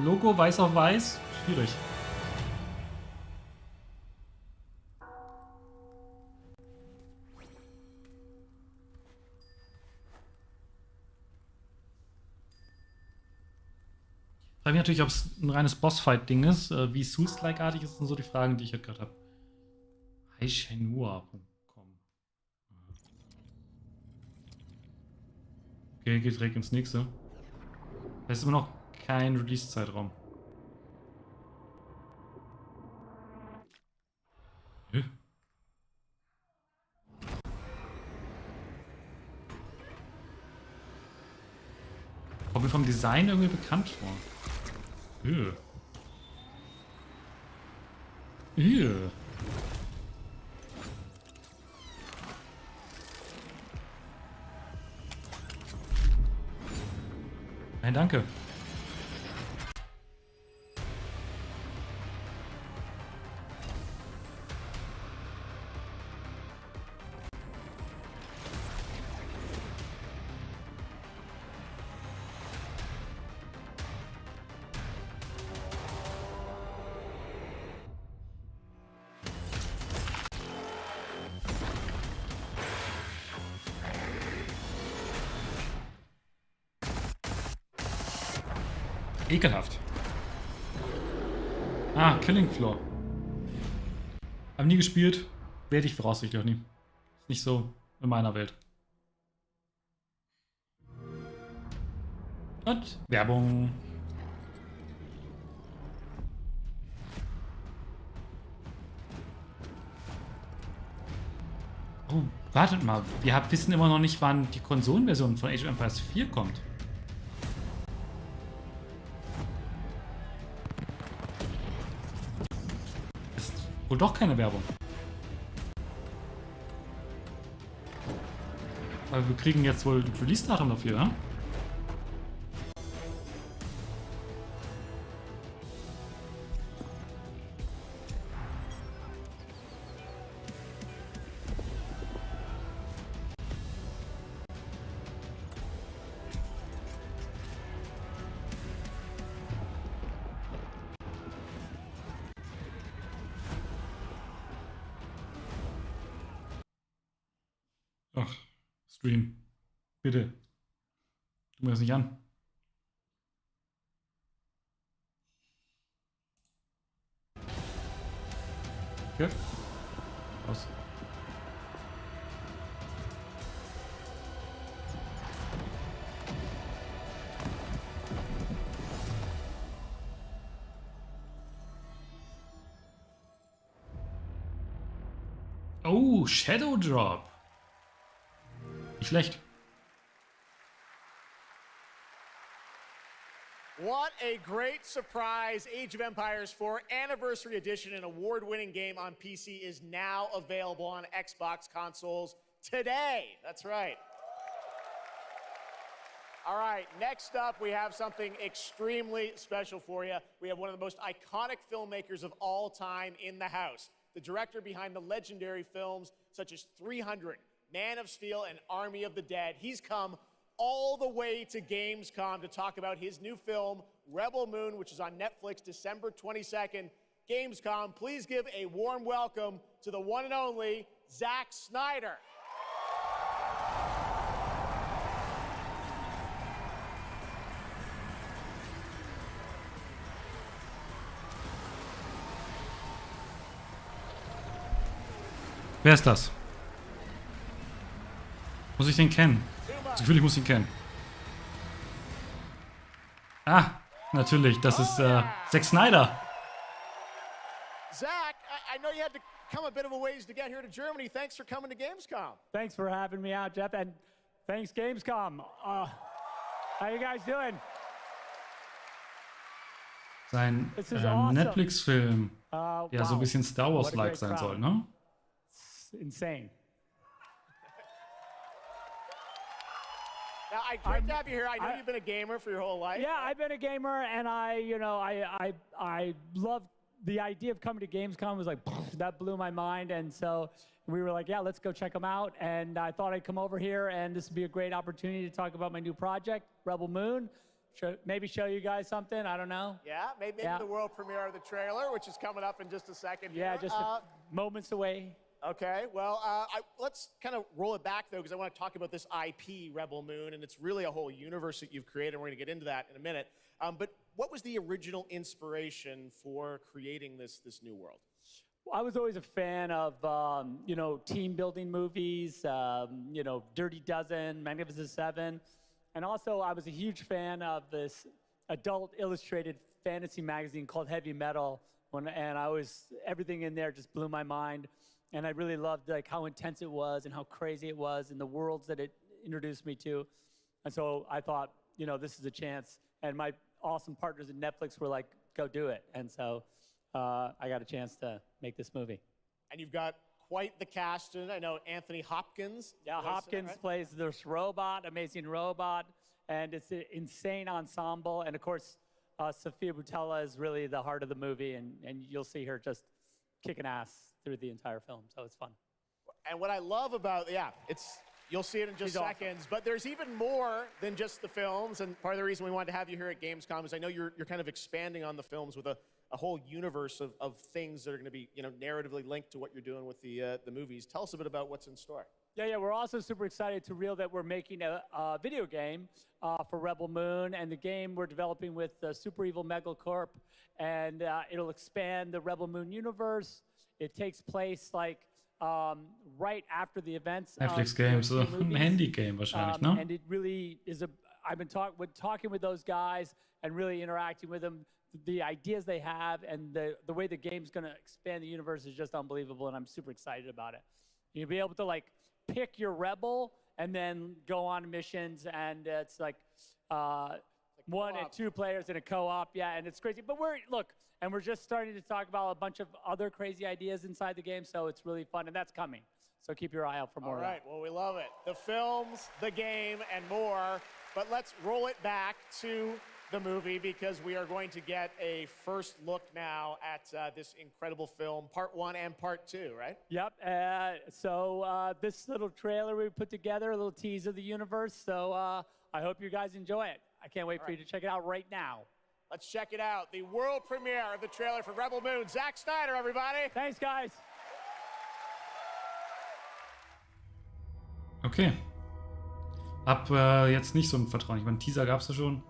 Logo weiß auf weiß. Schwierig. Ich frage mich natürlich, ob es ein reines Bossfight-Ding ist, wie Souls-like-artig ist, sind so die Fragen, die ich halt gerade habe. Heishenua.com. Okay, geht direkt ins nächste. Da ist immer noch kein Release-Zeitraum. Kommt mir vom Design irgendwie bekannt vor. Nein, danke. Ekelhaft. Ah, GeeklyFlow. Hab nie gespielt. Werde ich voraussichtlich auch nie. Ist nicht so in meiner Welt. Und Werbung. Oh, wartet mal. Wir wissen immer noch nicht, wann die Konsolenversion von Age of Empires 4 kommt. Wohl doch keine Werbung. Aber wir kriegen jetzt wohl ein Release-Datum dafür, ja? Ach, Stream. Bitte. Tu mir das nicht an. Okay. Aus. Oh, Shadow Drop. Nicht schlecht. What a great surprise. Age of Empires 4 Anniversary Edition, an award-winning game on PC, is now available on Xbox consoles today. That's right. All right, next up, we have something extremely special for you. We have one of the most iconic filmmakers of all time in the house. The director behind the legendary films such as 300, Man of Steel, and Army of the Dead. He's come all the way to Gamescom to talk about his new film, Rebel Moon, which is on Netflix December 22nd. Gamescom, please give a warm welcome to the one and only Zack Snyder. Wer ist das? Muss ich den kennen? Das Gefühl, ich muss ihn kennen. Ah, natürlich, das ist Zack Snyder. Zack, I know you had to come a bit of a ways to get here to Germany. Thanks for coming to Gamescom. Thanks for having me out, Jeff, and thanks Gamescom. How you guys doing? Sein awesome. Netflix-Film, der so ein Wow. bisschen Star What a Wars-like great sein crowd. soll, ne? It's insane. Now, great to have you here. I know you've been a gamer for your whole life. Yeah, I've been a gamer, and I love the idea of coming to Gamescom. Was like that blew my mind, and so we were like, yeah, let's go check them out. And I thought I'd come over here, and this would be a great opportunity to talk about my new project, Rebel Moon. Maybe show you guys something. I don't know. Yeah, maybe the world premiere of the trailer, which is coming up in just a second. Yeah, here. just moments away. Okay, well, let's kind of roll it back, though, because I want to talk about this IP, Rebel Moon, and it's really a whole universe that you've created, and we're going to get into that in a minute. But what was the original inspiration for creating this new world? I was always a fan of, team building movies, Dirty Dozen, Magnificent Seven. And also I was a huge fan of this adult illustrated fantasy magazine called Heavy Metal. And everything in there just blew my mind. And I really loved like how intense it was and how crazy it was and the worlds that it introduced me to. And so I thought, this is a chance. And my awesome partners at Netflix were like, go do it. And so I got a chance to make this movie. And you've got quite the cast in it. I know Anthony Hopkins. Yeah, Hopkins plays this robot, amazing robot, and it's an insane ensemble. And of course, Sofia Boutella is really the heart of the movie, and you'll see her just kicking ass through the entire film. So it's fun. And what I love about, you'll see it in just seconds, but there's even more than just the films. And part of the reason we wanted to have you here at Gamescom is I know you're kind of expanding on the films with a whole universe of things that are going to be, narratively linked to what you're doing with the movies. Tell us a bit about what's in store. Yeah, we're also super excited to reveal that we're making a video game for Rebel Moon, and the game we're developing with Super Evil Megacorp, and it'll expand the Rebel Moon universe. It takes place like right after the events. Netflix Game, so ein Handy-Game wahrscheinlich, ne? And it really is I've been talking with those guys and really interacting with them. The ideas they have and the way the game's going to expand the universe is just unbelievable, and I'm super excited about it. You'll be able to like pick your rebel and then go on missions, and it's like 1 and 2 players in a co-op, and it's crazy. But we're just starting to talk about a bunch of other crazy ideas inside the game, so it's really fun, and that's coming. So keep your eye out for more. All right, well, we love it. The films, the game, and more. But let's roll it back to the movie, because we are going to get a first look now at this incredible film, part 1 and part 2, right? Yep. So this little trailer we put together, a little tease of the universe. So I hope you guys enjoy it. I can't wait for you to check it out right now. Let's check it out. The world premiere of the trailer for Rebel Moon. Zack Snyder, everybody. Thanks, guys. Okay. Hab jetzt nicht so ein Vertrauen. Ich meine, Teaser gab's ja schon.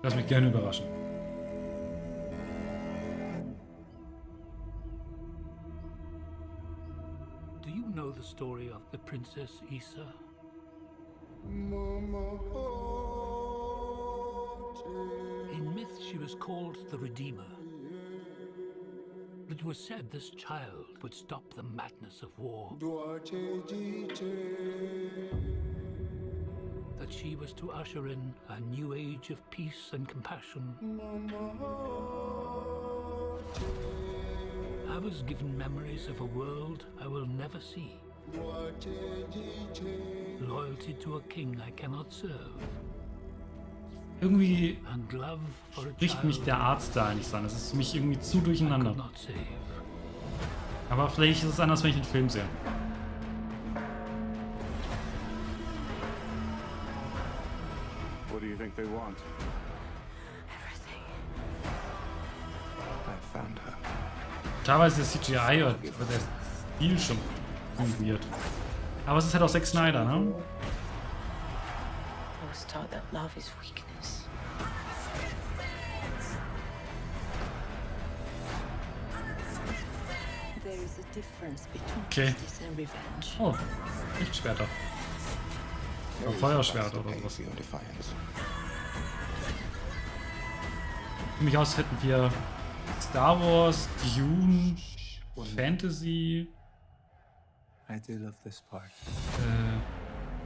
Lass mich gerne überraschen. Do you know the story of the Princess Issa? In myth, she was called the Redeemer. It was said this child would stop the madness of war. That she was to usher in a new age of peace and compassion. I was given memories of a world I will never see. Loyalty to a king I cannot serve. Irgendwie spricht mich der Artstyle nicht an. Das ist für mich irgendwie zu durcheinander. Aber vielleicht ist es anders, wenn ich den Film sehe. What do you think they want? Everything. I found her. Teilweise ist CGI oder der Stil schon weird. Aber es ist halt auch Zack Snyder, ne? I was taught that love is weakness. There is a difference between justice and revenge. Oh, Lichtschwerter. Oder Feuerschwert oder sowas. Für mich aus hätten wir Star Wars, Dune, Fantasy. I do love this part.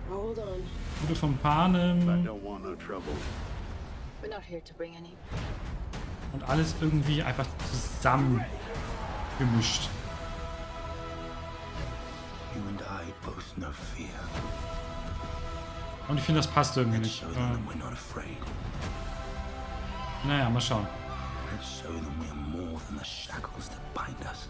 Hold on. Bude von Panem. We're not here to bring any. Und alles irgendwie einfach zusammen gemischt. You and I both know fear. Und ich finde, das passt irgendwie nicht. Naja, mal schauen. Let's show them we are more than the shackles that bind us.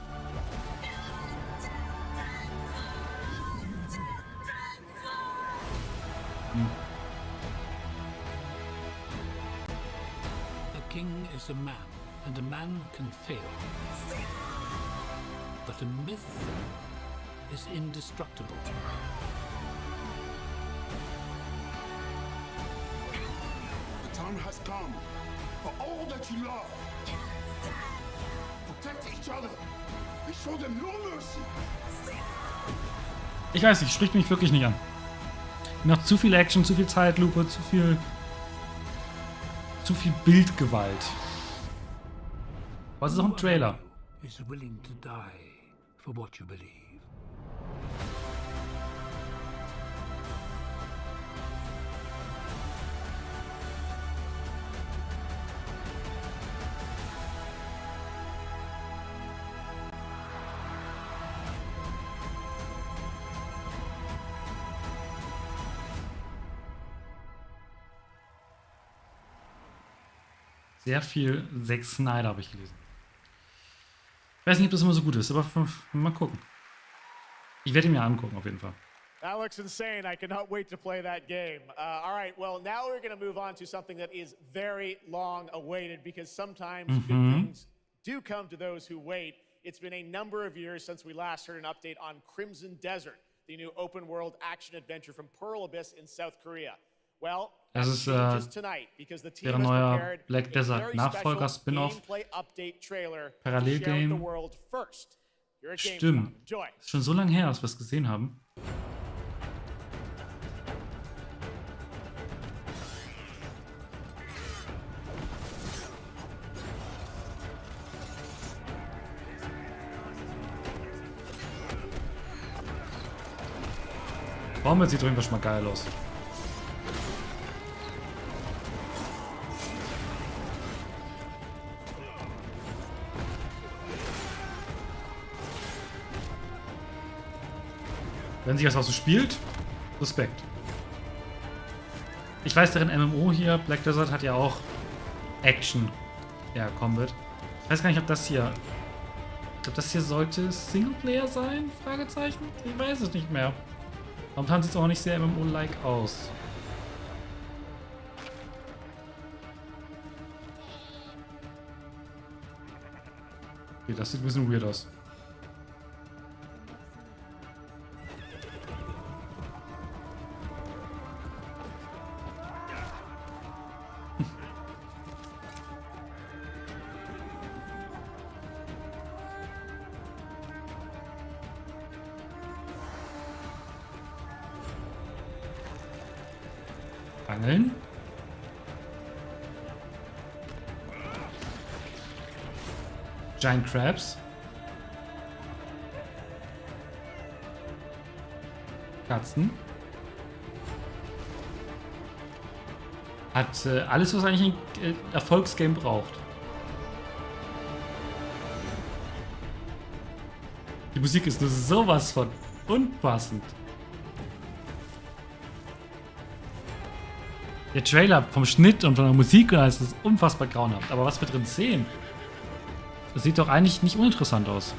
A king is a man, and a man can fail. But a myth is indestructible. The time has come for all that you love. Protect each other and show them no mercy. Ich weiß nicht, spricht mich wirklich nicht an. Noch zu viel Action, zu viel Zeitlupe, zu viel Bildgewalt. Was ist auch ein Trailer? Is willing to die for what you believe. Sehr viel Zack Snyder habe ich gelesen. Ich weiß nicht, ob das immer so gut ist, aber mal gucken. Ich werde ihn mir angucken, auf jeden Fall. That looks insane. I cannot wait to play that game. All right, well, now we're going to move on to something that is very long awaited because sometimes good things do come to those who wait. It's been a number of years since we last heard an update on Crimson Desert, the new open world action adventure from Pearl Abyss in South Korea. Well, das ist deren neuer Black Desert Nachfolger Spin-off Parallelgame. Stimmt. Ist schon so lange her, dass wir es gesehen haben. Baumel sieht irgendwas schon mal geil aus. Wenn sich das auch so spielt, Respekt. Ich weiß, deren MMO hier, Black Desert, hat ja auch Action. Ja, Combat. Ich weiß gar nicht, ob das hier... Ich glaube, das hier sollte Singleplayer sein? Fragezeichen? Ich weiß es nicht mehr. Momentan sieht es auch nicht sehr MMO-like aus. Okay, das sieht ein bisschen weird aus. Angeln. Giant Crabs. Katzen. Hat alles, was eigentlich ein Erfolgsgame braucht. Die Musik ist nur sowas von unpassend. Der Trailer vom Schnitt und von der Musik ist unfassbar grauenhaft. Aber was wir drin sehen, das sieht doch eigentlich nicht uninteressant aus.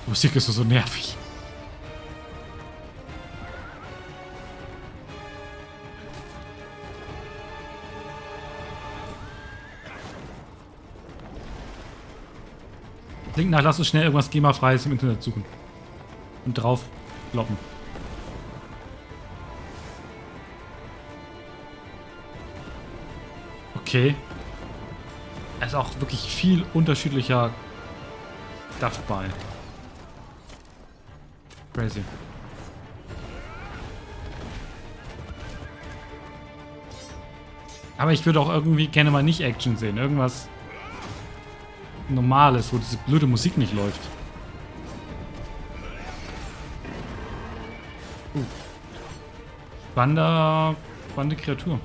Die Musik ist so nervig. Klingt nach, lass uns schnell irgendwas GEMA-freies im Internet suchen. Und drauf kloppen. Okay. Es ist auch wirklich viel unterschiedlicher Stuff bei. Crazy. Aber ich würde auch irgendwie gerne mal nicht Action sehen. Irgendwas Normales, wo diese blöde Musik nicht läuft. Spannende Kreatur.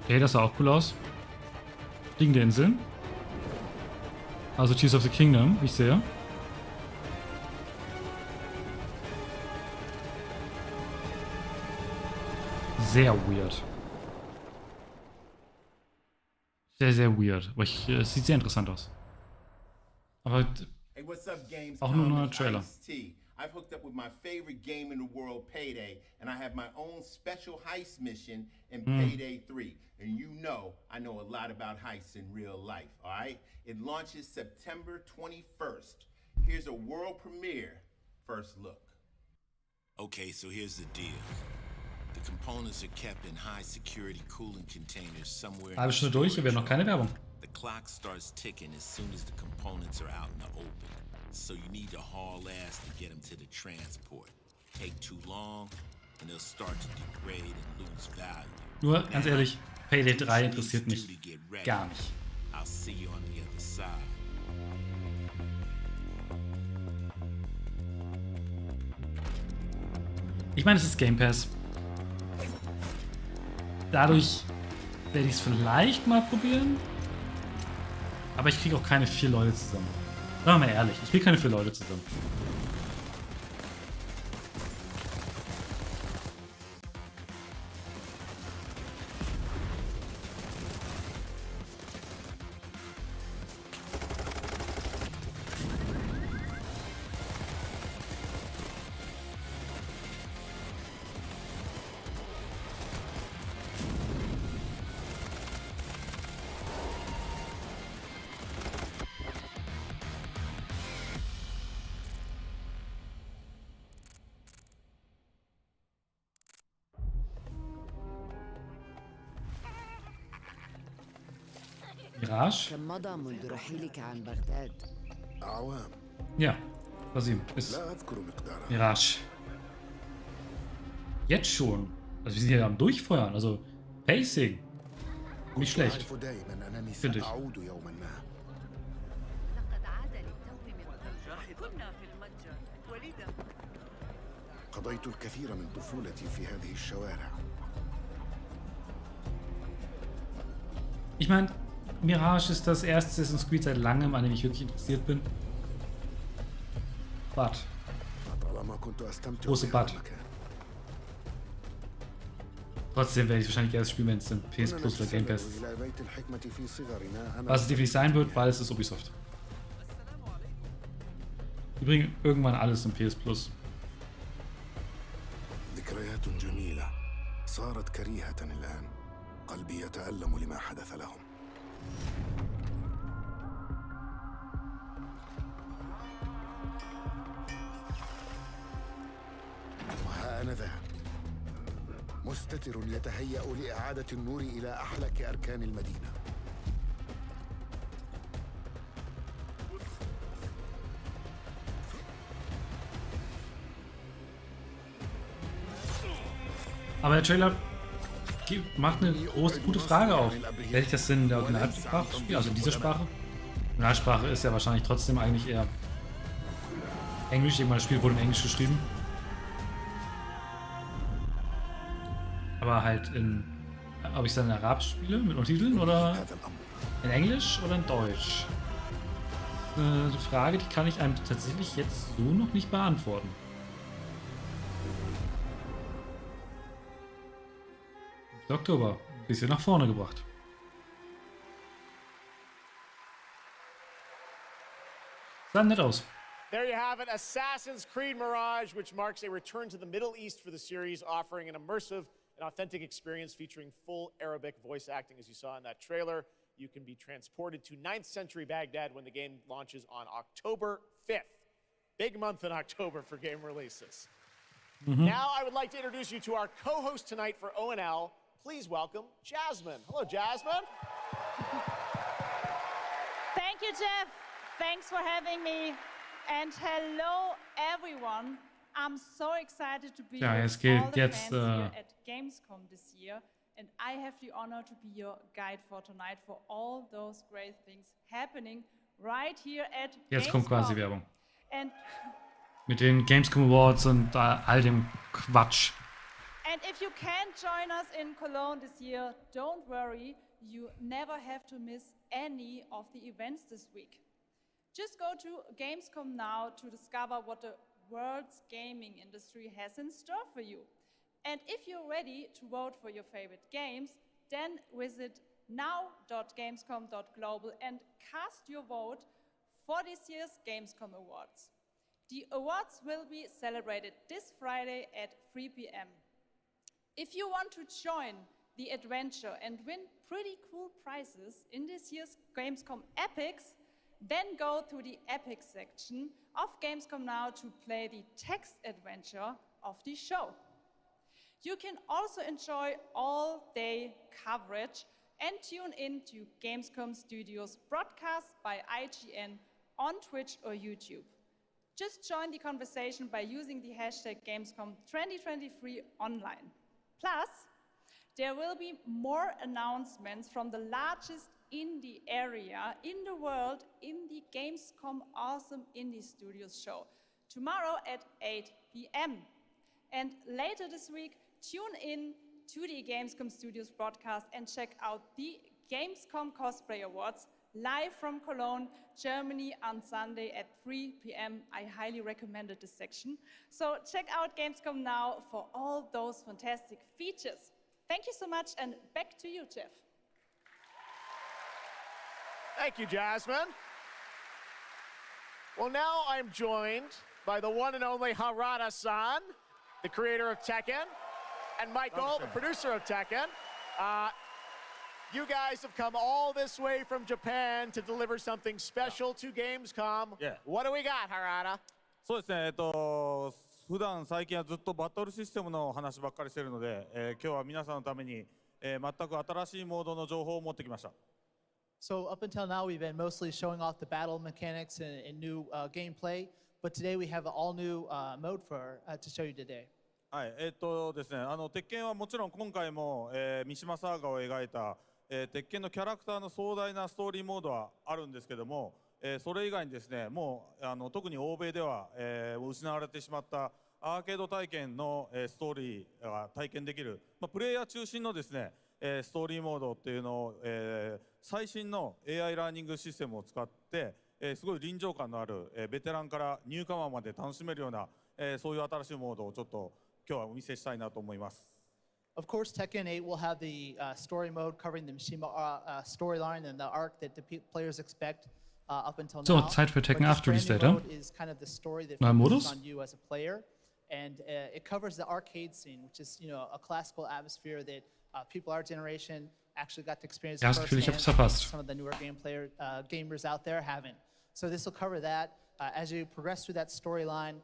Okay, das sah auch cool aus. Fliegende Inseln. Also Tears of the Kingdom, wie ich sehe. Sehr weird. Sehr, sehr weird. Aber es sieht sehr interessant aus. Aber hey, what's up, Games? Auch nur ein Trailer. I've hooked up with my favorite game in the world, Payday, and I have my own special heist mission in Payday 3. And you know, I know a lot about heists in real life, all right? It launches September 21st. Here's a world premiere first look. Okay, so here's the deal. The components are kept in high security cooling containers somewhere. Halbe Stunde durch, hier wäre noch keine Werbung. The clock starts ticking as soon as the components are out in the open. So you need to haul ass to get them to the transport. Take too long and they'll start to degrade and lose value. Nur ganz ehrlich, Payday 3 interessiert mich gar nicht. I'll see you on the other side. Ich meine, es ist Game Pass. Dadurch werde ich es vielleicht mal probieren. Aber ich kriege auch keine 4 Leute zusammen. Sagen wir mal ehrlich, ich kriege keine 4 Leute zusammen. Mirage? كم مضى منذ رحيلك عن بغداد؟ أعوام. Ja, Basim, ist لا أذكر مقدارها. Mirage. Jetzt schon. Also wir sind hier am Durchfeuern, also Pacing. Nicht schlecht. Finde ich. قضيت الكثير من طفولتي في هذه الشوارع. Ich meine, Mirage ist das erste Assassin's Creed seit langem, an dem ich wirklich interessiert bin. But. Große But. Trotzdem werde ich wahrscheinlich erst spielen, wenn es im PS Plus oder Game Pass ist. Was es definitiv sein wird, weil es ist Ubisoft. Die bringen irgendwann alles im PS Plus. ذكريات جميلة صارت كريهة الآن. قلبي يتألم لما حدث لهم. وها أنا ذا مستتر يتهيأ لإعادة النور إلى أحلك أركان المدينة. Aber der Trailer macht eine große, gute Frage auf. Werde ich das in der Originalsprache spielen? Also in dieser Sprache? Die Originalsprache ist ja wahrscheinlich trotzdem eigentlich eher Englisch. Irgendwann das Spiel wurde in Englisch geschrieben. Aber halt ob ich es dann in Arabisch spiele mit Untertiteln oder in Englisch oder in Deutsch? Eine Frage, die kann ich einem tatsächlich jetzt so noch nicht beantworten. Oktober, ein bisschen nach vorne gebracht. Sah nett aus. There you have it, Assassin's Creed Mirage, which marks a return to the Middle East for the series, offering an immersive and authentic experience featuring full Arabic voice acting, as you saw in that trailer. You can be transported to 9th century Baghdad when the game launches on October 5th. Big month in October for game releases. Now I would like to introduce you to our co-host tonight for ONL. Please welcome Jasmine. Hello, Jasmine. Thank you, Jeff. Thanks for having me. And hello, everyone. I'm so excited to be with all the fans here at Gamescom this year. And I have the honor to be your guide for tonight for all those great things happening right here at Jetzt Gamescom. kommt quasi Werbung. And mit den Gamescom Awards und all dem Quatsch. And if you can't join us in Cologne this year, don't worry, you never have to miss any of the events this week. Just go to Gamescom now to discover what the world's gaming industry has in store for you. And if you're ready to vote for your favorite games, then visit now.gamescom.global and cast your vote for this year's Gamescom Awards. The awards will be celebrated this Friday at 3 p.m. If you want to join the adventure and win pretty cool prizes in this year's Gamescom Epics, then go to the Epic section of Gamescom now to play the text adventure of the show. You can also enjoy all-day coverage and tune in to Gamescom Studios broadcasts by IGN on Twitch or YouTube. Just join the conversation by using the hashtag Gamescom 2023 online. Plus, there will be more announcements from the largest indie area in the world in the Gamescom Awesome Indie Studios show tomorrow at 8 p.m. And later this week, tune in to the Gamescom Studios broadcast and check out the Gamescom Cosplay Awards live from Cologne, Germany on Sunday at 3 p.m. I highly recommended this section. So check out Gamescom now for all those fantastic features. Thank you so much, and back to you, Jeff. Thank you, Jasmine. Well, now I'm joined by the one and only Harada-san, the creator of Tekken, and Michael, the producer of Tekken. You guys have come all this way from Japan to deliver something special to Gamescom. Yeah. What do we got, Harada? そうですね、普段最近はずっとバトルシステムの話ばっかりしてるので、今日は皆さんのために、全く新しいモードの情報を持ってきました。So up until now, we've been mostly showing off the battle mechanics and new gameplay, but today we have an all-new mode to show you today. はい、ですね、鉄拳はもちろん今回も、三島サーガを描いた、鉄拳のキャラクターの壮大なストーリーモードはあるんですけども、それ以外にですね、もう特に欧米では、失われてしまったアーケード体験の、ストーリーが体験できる、プレイヤー中心のですね、ストーリーモードっていうのを、最新の AI ラーニングシステムを使って、すごい臨場感のある、ベテランからニューカマーまで楽しめるような、そういう新しいモードをちょっと今日はお見せしたいなと思います。Of course, Tekken 8 will have the story mode covering the Mishima storyline and the arc that the players expect up until now. So, Zeit für Tekken 8 Release Date, mode is kind of the story that focuses on you as a player, and it covers the arcade scene, which is a classical atmosphere that people our generation actually got to experience firsthand. Some of the newer gamers out there haven't. So this will cover that. As you progress through that storyline,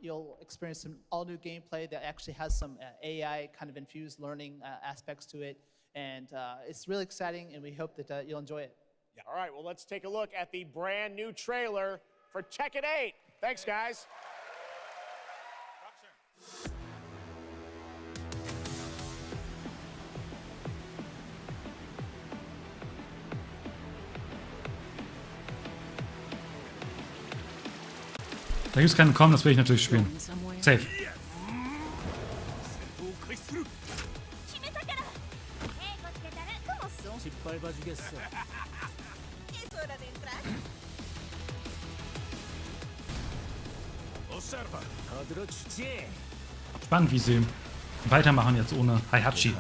you'll experience some all-new gameplay that actually has some AI kind of infused learning aspects to it, and it's really exciting, and we hope that you'll enjoy it. Yeah. All right, well, let's take a look at the brand new trailer for Tekken 8. Thanks, guys. Da gibt es keinen Kommen, das will ich natürlich spielen. Safe. Spannend, wie sie weitermachen jetzt ohne Heihachi.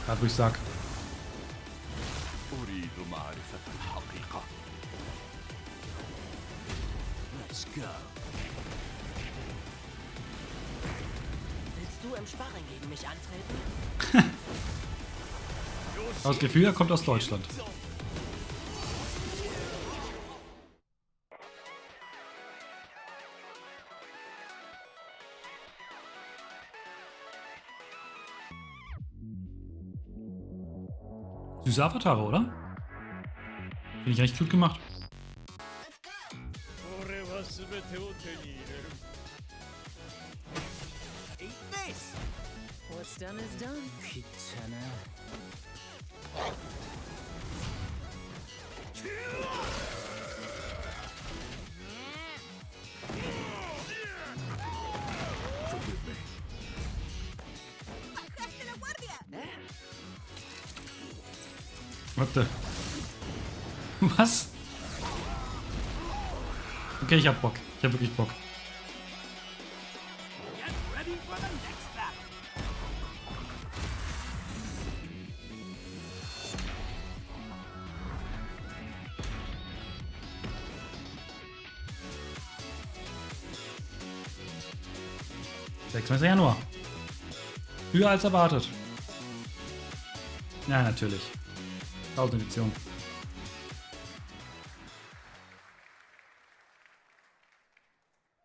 Gerade wo ich sag. Willst du im Sparring gegen mich antreten? Das Gefühl, er kommt aus Deutschland. Süße Avatare, oder? Finde ich echt gut gemacht. What's done is done. Warte. Was? Okay, ich hab Bock. Ich hab wirklich Bock. Januar. Früher als erwartet. Ja, natürlich. 1000 Edition.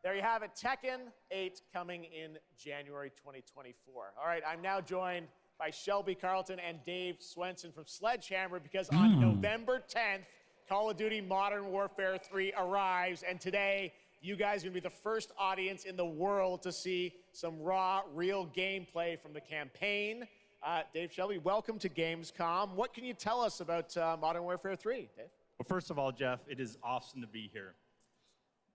There you have it, Tekken 8 coming in January 2024. All right, I'm now joined by Shelby Carlton and Dave Swenson from Sledgehammer because on November 10th, Call of Duty Modern Warfare 3 arrives, and today you guys are going to be the first audience in the world to see some raw, real gameplay from the campaign. Dave, Shelby, welcome to Gamescom. What can you tell us about Modern Warfare 3, Dave? Well, first of all, Jeff, it is awesome to be here.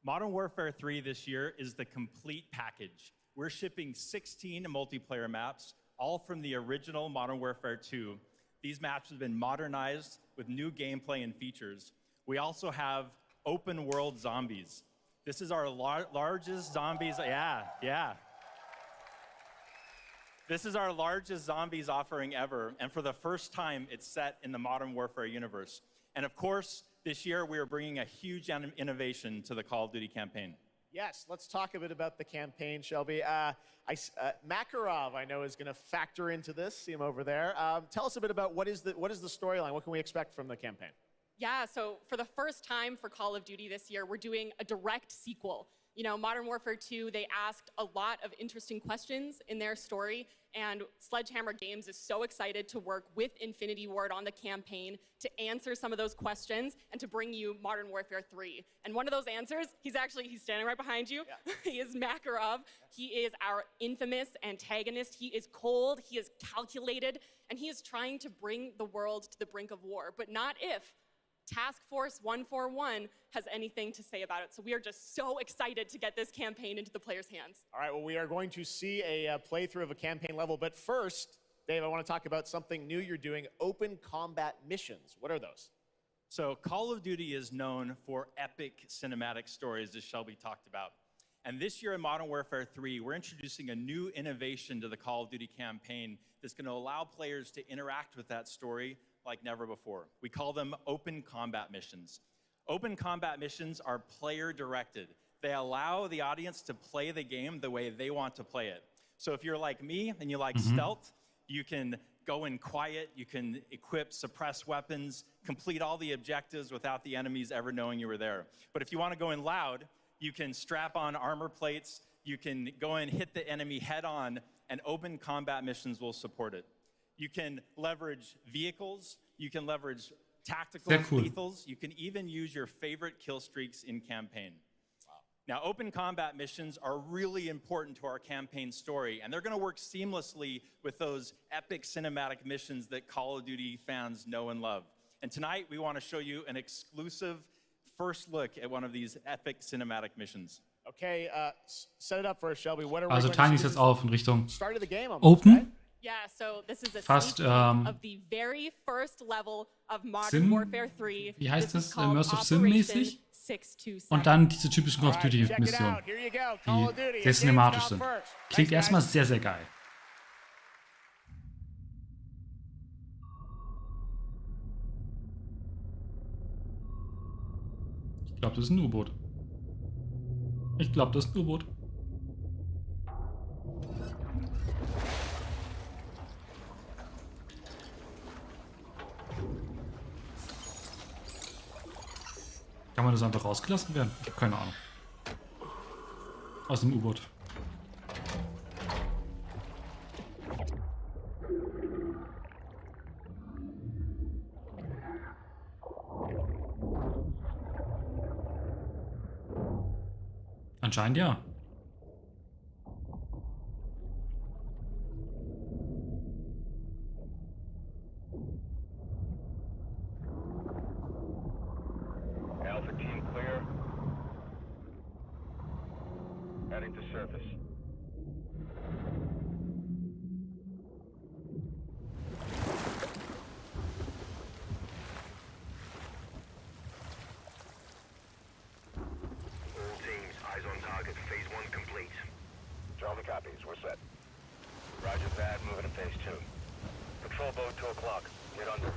Modern Warfare 3 this year is the complete package. We're shipping 16 multiplayer maps, all from the original Modern Warfare 2. These maps have been modernized with new gameplay and features. We also have open world zombies. This is our largest zombies, yeah. This is our largest zombies offering ever, and for the first time, it's set in the Modern Warfare universe. And of course, this year, we are bringing a huge innovation to the Call of Duty campaign. Yes, let's talk a bit about the campaign, Shelby. Makarov, I know, is going to factor into this. See him over there. Tell us a bit about what is the storyline? What can we expect from the campaign? Yeah, so for the first time for Call of Duty this year, we're doing a direct sequel. You know, Modern Warfare 2, they asked a lot of interesting questions in their story, and Sledgehammer Games is so excited to work with Infinity Ward on the campaign to answer some of those questions and to bring you Modern Warfare 3. And one of those answers, he's standing right behind you. Yeah. He is Makarov. He is our infamous antagonist. He is cold, he is calculated, and he is trying to bring the world to the brink of war, but not if Task Force 141 has anything to say about it. So we are just so excited to get this campaign into the players' hands. All right, well, we are going to see a playthrough of a campaign level. But first, Dave, I want to talk about something new you're doing, open combat missions. What are those? So Call of Duty is known for epic cinematic stories, as Shelby talked about. And this year in Modern Warfare 3, we're introducing a new innovation to the Call of Duty campaign that's going to allow players to interact with that story like never before. We call them open combat missions. Open combat missions are player-directed. They allow the audience to play the game the way they want to play it. So if you're like me and you like stealth, you can go in quiet, you can equip, suppress weapons, complete all the objectives without the enemies ever knowing you were there. But if you want to go in loud, you can strap on armor plates, you can go in, hit the enemy head on, and open combat missions will support it. You can leverage vehicles, you can leverage tactical lethals, you can even use your favorite kill streaks in campaign. Wow. Now, open combat missions are really important to our campaign story, and they're gonna work seamlessly with those epic cinematic missions that Call of Duty fans know and love. And tonight, we wanna show you an exclusive first look at one of these epic cinematic missions. Okay, set it up for us, Shelby. What are we Also teilen die es jetzt auf in Richtung Start of the game almost, Open. right? Yeah, so this is a Fast, sneak peek of the very first level of Modern Warfare 3. Wie heißt This is das? called Immersive Sim mäßig. 627. Und dann diese typischen Call of Duty Missionen, die sehr cinematisch sind. Klingt erstmal sehr, sehr geil. Ich glaube, das ist ein U-Boot. Ich glaube, das ist ein U-Boot. Kann man das einfach rausgelassen werden? Ich habe keine Ahnung. Aus dem U-Boot. Anscheinend ja. Alpha team clear. Heading to surface. All teams, eyes on target. Phase 1 complete. Charlie copies. We're set. Roger that. Moving to phase 2. Patrol boat 2 o'clock. Get under.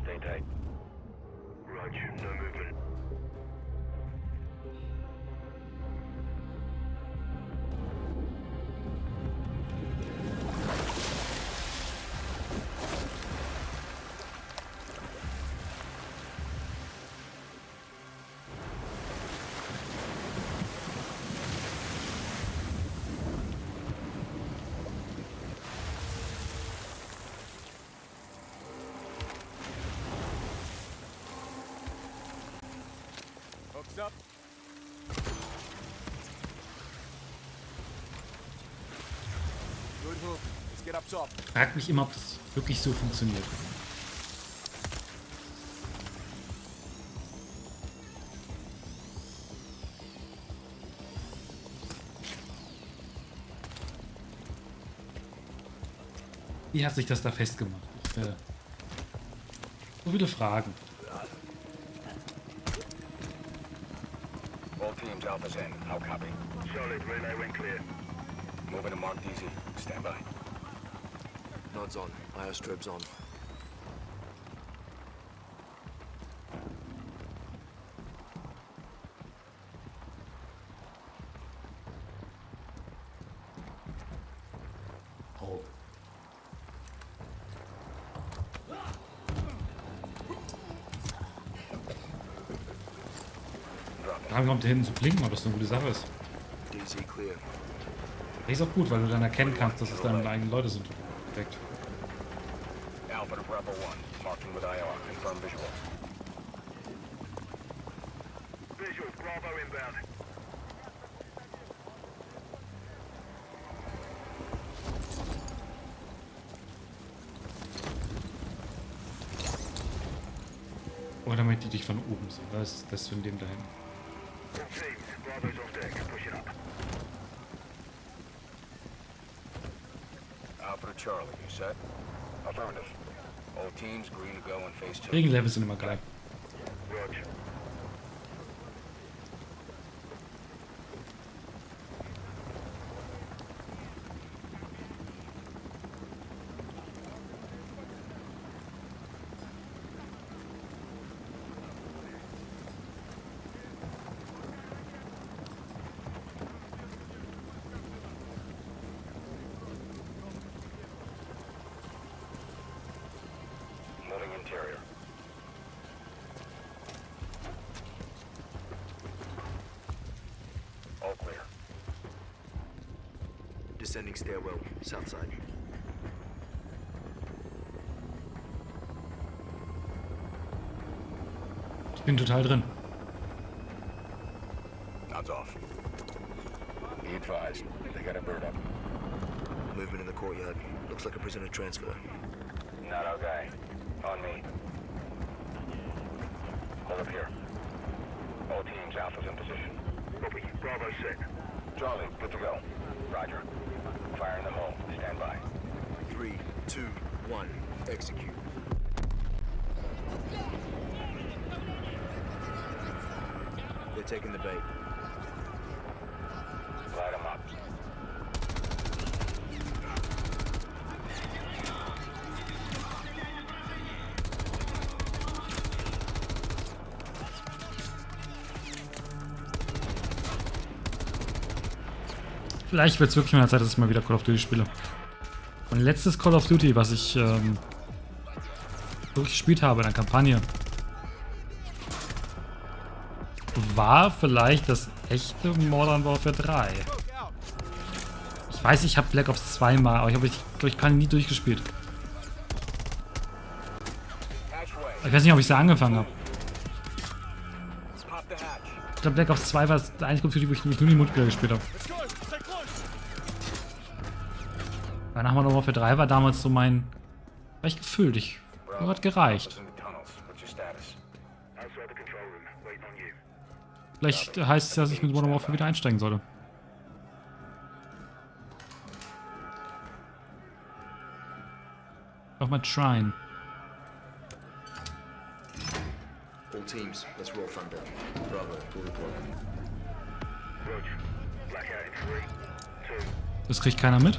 Stay tight. Roger. No movement. Hooks up. Good hook. Let's get up top. Frag mich immer, ob das wirklich so funktioniert. Wie hat sich das da festgemacht? So viele Fragen. All teams, Alpha's in. How copy? Solid. Relay went clear. Moving to Mark DZ. Stand by. Nods on. Iostrobes on. Hold. Dann kommt der hinten zu blinken, ob das eine gute Sache ist. DZ clear. Ist auch gut, weil du dann erkennen kannst, dass es deine eigenen Leute sind. Perfekt. Alpha to Bravo 1. Marking with IR. Confirm visual. Visual. Bravo inbound. Oder damit die dich von oben sehen. Das ist das von dem da hinten. All teams. Bravo's on deck. Pushing up. Alpha to Charlie. You set? Affirmative. All teams green to go in phase 2. Regenlevel sind immer geil. Roger. Loading interior. All clear. Descending stairwell, south side. Ich bin total drin. Nods off. Be advised, they got a bird up. Movement in the courtyard. Looks like a prisoner transfer. Not our guy. On me. Hold up here. All teams, Alpha's in position. Copy. Bravo set. Charlie, good to go. Roger. Fire in the hole. Stand by. 3, 2, 1. Execute. They're taking the bait. Light them up. Vielleicht wird es wirklich mal Zeit, dass ich mal wieder Call of Duty spiele. Mein letztes Call of Duty, was ich durchgespielt habe in der Kampagne, war vielleicht das echte Modern Warfare 3. Ich weiß, ich habe Black Ops 2 mal, aber ich habe, glaube ich, nie durchgespielt. Ich weiß nicht, ob ich da angefangen habe. Ich glaube, Black Ops 2 war das einzige Call of Duty, wo ich nur die Multiplayer gespielt habe. Weil nach Modern Warfare 3 war damals so mein... War ich gefüllt, hat gereicht. Vielleicht heißt es ja, dass ich mit Modern Warfare wieder einsteigen sollte. Auch mal tryen. All teams, let's roll thunder. Bravo, pull the plug. Das kriegt keiner mit.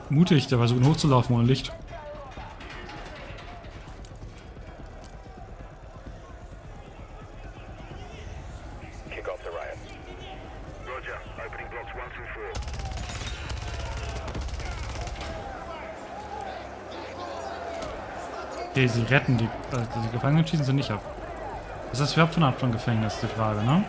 Mutig, der versucht hochzulaufen ohne Licht. Okay, sie retten die Gefangenen, schießen sie nicht ab. Was ist das überhaupt für eine Art von Gefängnis, die Frage, ne?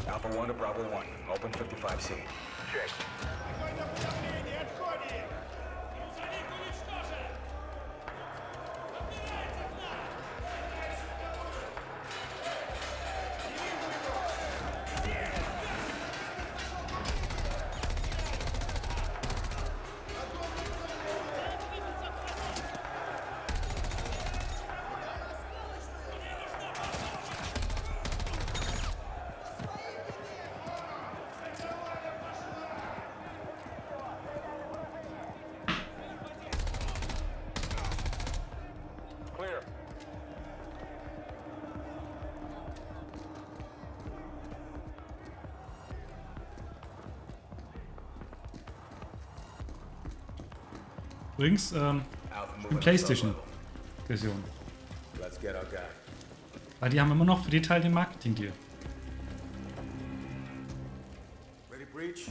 Alpha 1 to Bravo 1. Open 55C. Check. Übrigens, die PlayStation-Version. Weil die haben immer noch für den Teil den Marketing-Deal. Ready, breach?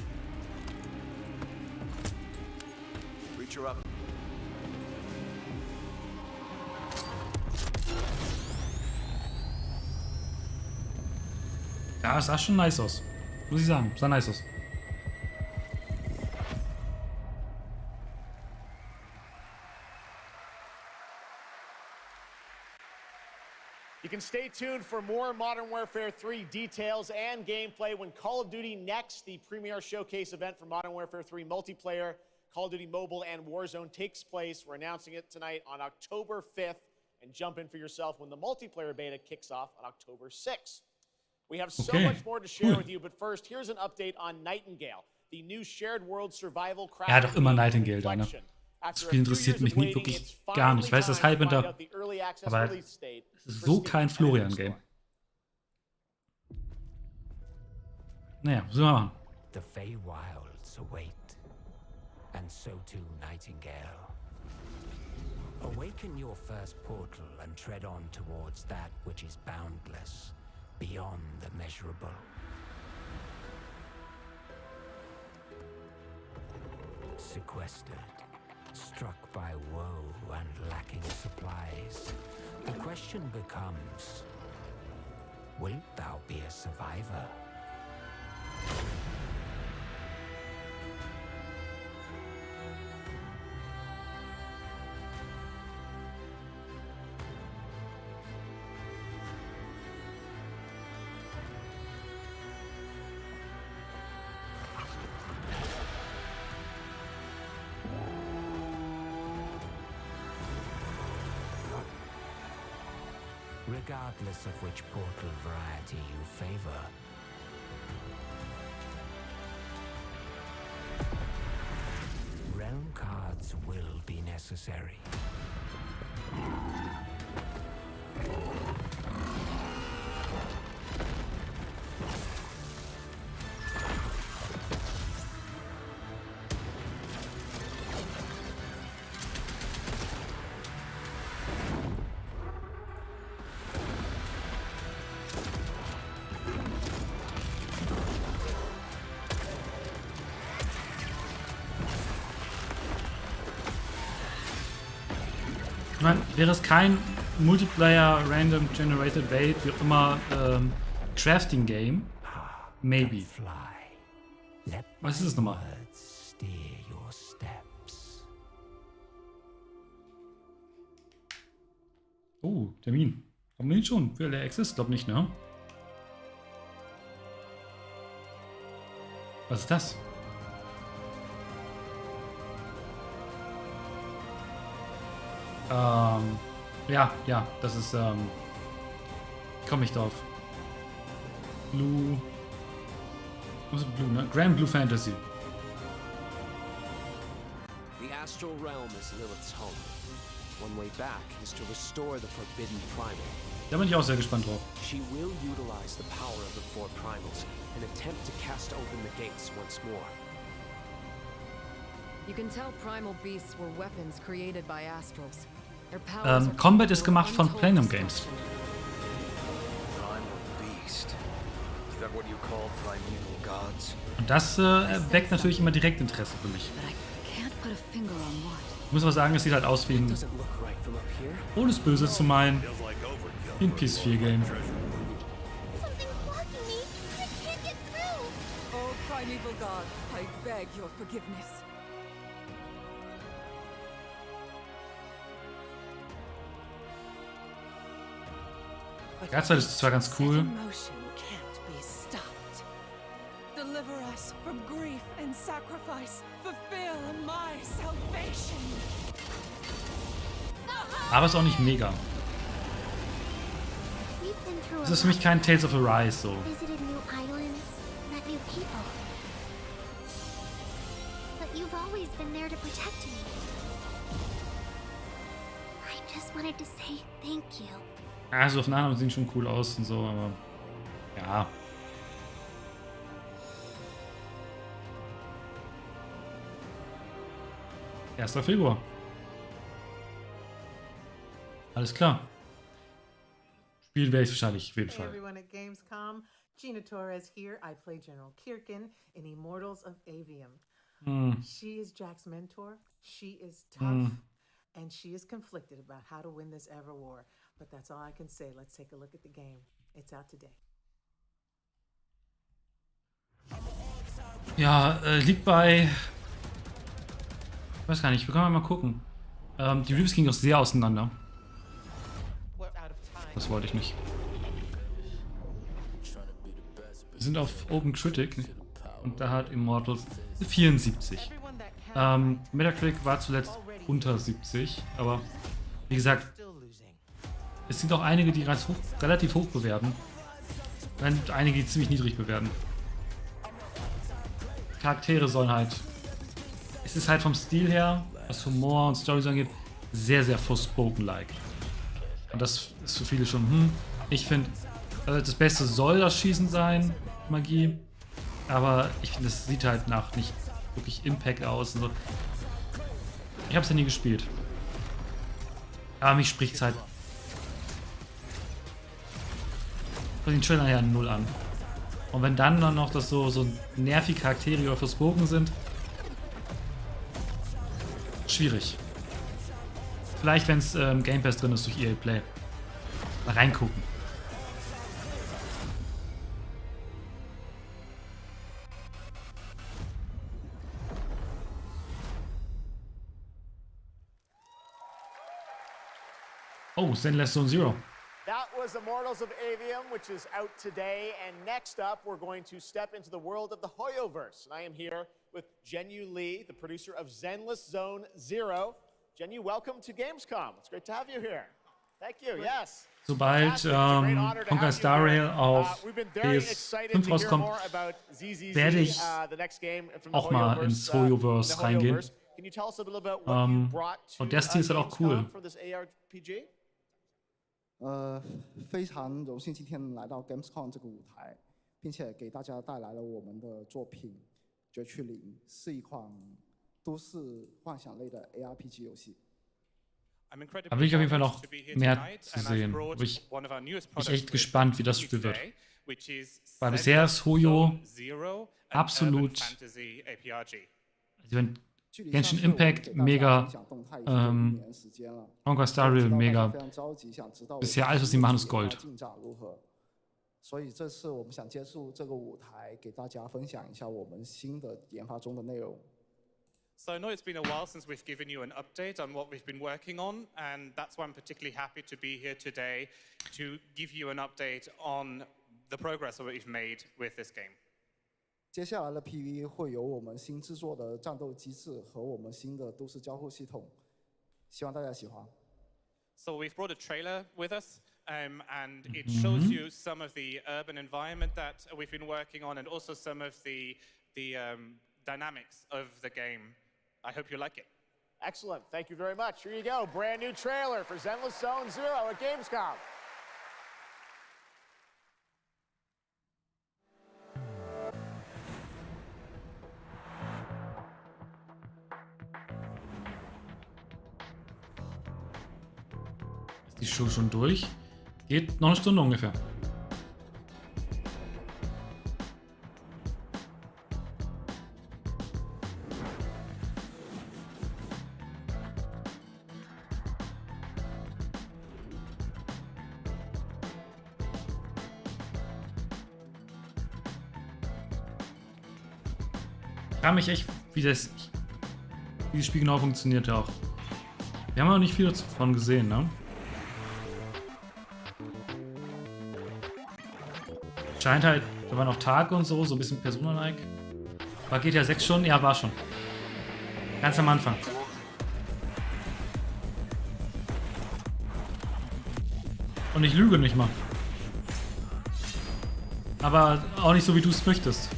Breacher up. Ja, es sah schon nice aus. Muss ich sagen, sah nice aus. You can stay tuned for more Modern Warfare 3 details and gameplay when Call of Duty Next, the premier showcase event for Modern Warfare 3 multiplayer, Call of Duty Mobile, and Warzone takes place. We're announcing it tonight on October 5th, and jump in for yourself when the multiplayer beta kicks off on October 6th. We have so much more to share with you, but first, here's an update on Nightingale, the new shared world survival craft. Er hat doch immer Nightingale da, ne? Das Spiel interessiert mich nie wirklich gar nicht. Ich weiß, das Hype hinter, aber es ist so kein Florian-Game. Naja, was soll man machen? The Feywilds await, and so too, Nightingale. Awaken your first portal and tread on towards that which is boundless, beyond the measurable. Sequestered, struck by woe and lacking supplies, the question becomes, wilt thou be a survivor? Regardless of which portal variety you favor. Realm cards will be necessary. Ich meine, wäre es kein Multiplayer Random Generated Welt, wie auch immer, Crafting Game, maybe. Was ist es nochmal? Oh, Termin. Haben wir ihn schon? Für der Access? Glaub nicht, ne? Was ist das? Ja, das ist, komme ich drauf. Blue. Was ist Blue, ne? Grand Blue Fantasy. The astral realm is Lilith's home. One way back is to restore the forbidden primal. Da bin ich auch sehr gespannt drauf. She will utilize the power of the four primals and attempt to cast open the gates once more. You can tell primal beasts were weapons created by astrals. Combat ist gemacht von Platinum Games. Und das weckt natürlich immer direkt Interesse für mich. Ich muss aber sagen, es sieht halt aus wie ein, ohne es Böse zu meinen, wie ein PS4-Game. Derzeit ist es zwar ganz cool. Aber es ist auch nicht mega. Es ist für mich kein Tales of Arise so. Also auf Namen sehen schon cool aus und so, aber ja. Erster Februar. Alles klar. Spiel werde ich wahrscheinlich auf jeden Fall. Hey everyone at Gamescom. Gina Torres here. I play General Kirkin in Immortals of Avium. She is Jack's mentor. She is tough. And she is conflicted about how to win this ever war. But that's all I can say. Let's take a look at the game. It's out today. Ja, liegt bei... Ich weiß gar nicht, wir können mal gucken. Die Reviews gingen doch sehr auseinander. Das wollte ich nicht. Wir sind auf Open Critic und da hat Immortals 74. Metacritic war zuletzt unter 70, aber wie gesagt, es sind auch einige, die relativ hoch bewerten, und einige, die ziemlich niedrig bewerten. Charaktere sollen halt, es ist halt vom Stil her, was Humor und Storys angeht, sehr, sehr Forspoken-like. Und das ist für viele schon, ich finde, das Beste soll das Schießen sein, Magie, aber ich finde, es sieht halt nach nicht wirklich Impact aus und so. Ich hab's ja nie gespielt. Aber mich spricht's halt von den Trailern her null an. Und wenn dann noch das so nervige Charaktere oder Verspoken sind, schwierig. Vielleicht, wenn es Game Pass drin ist durch EA Play. Mal reingucken. Oh, Zenless Zone Zero. That was Immortals of Avium, which is out today. And next up, we're going to step into the world of the Hoyoverse. And I am here with Jenyu Lee, the producer of Zenless Zone Zero. Jenyu, welcome to Gamescom. It's great to have you here. Thank you, yes. Sobald Honkai Star Rail auf PS5 rauskommt, werde ich auch mal ins Hoyoverse reingehen. Und der Stil ist halt auch cool. 非常荣幸今天来到 gamescom 这个舞台，并且给大家带来了我们的作品《绝区零》，是一款都市幻想类的 ARPG 游戏。Da bin ich auf jeden Fall noch mehr zu sehen. Bin ich echt gespannt, wie das Spiel wird. Weil bisher ist Hoyo absolut. Also Genshin Impact mega, Honkai Star Rail mega. Bisher alles, was sie machen, ist Gold. 所以这次我们想借助这个舞台，给大家分享一下我们新的研发中的内容。 So I know it's been a while since we've given you an update on what we've been working on, and that's why I'm particularly happy to be here today to give you an update on the progress that we've made with this game. 接下来的 PV 会有我们新制作的战斗机制和我们新的都市交互系统，希望大家喜欢。So we've brought a trailer with us, and it shows you some of the urban environment that we've been working on, and also some of the dynamics of the game. I hope you like it. Excellent. Thank you very much. Here you go. Brand new trailer for Zenless Zone Zero at Gamescom. Ist die Show schon durch? Geht noch eine Stunde ungefähr. Ich frage mich echt, wie das Spiel genau funktioniert auch. Wir haben noch nicht viel davon gesehen, ne? Scheint halt, da war noch Tag und so ein bisschen Persona-like. War geht ja 6 Stunden? Ja, war schon. Ganz am Anfang. Und ich lüge nicht mal. Aber auch nicht so, wie du es möchtest.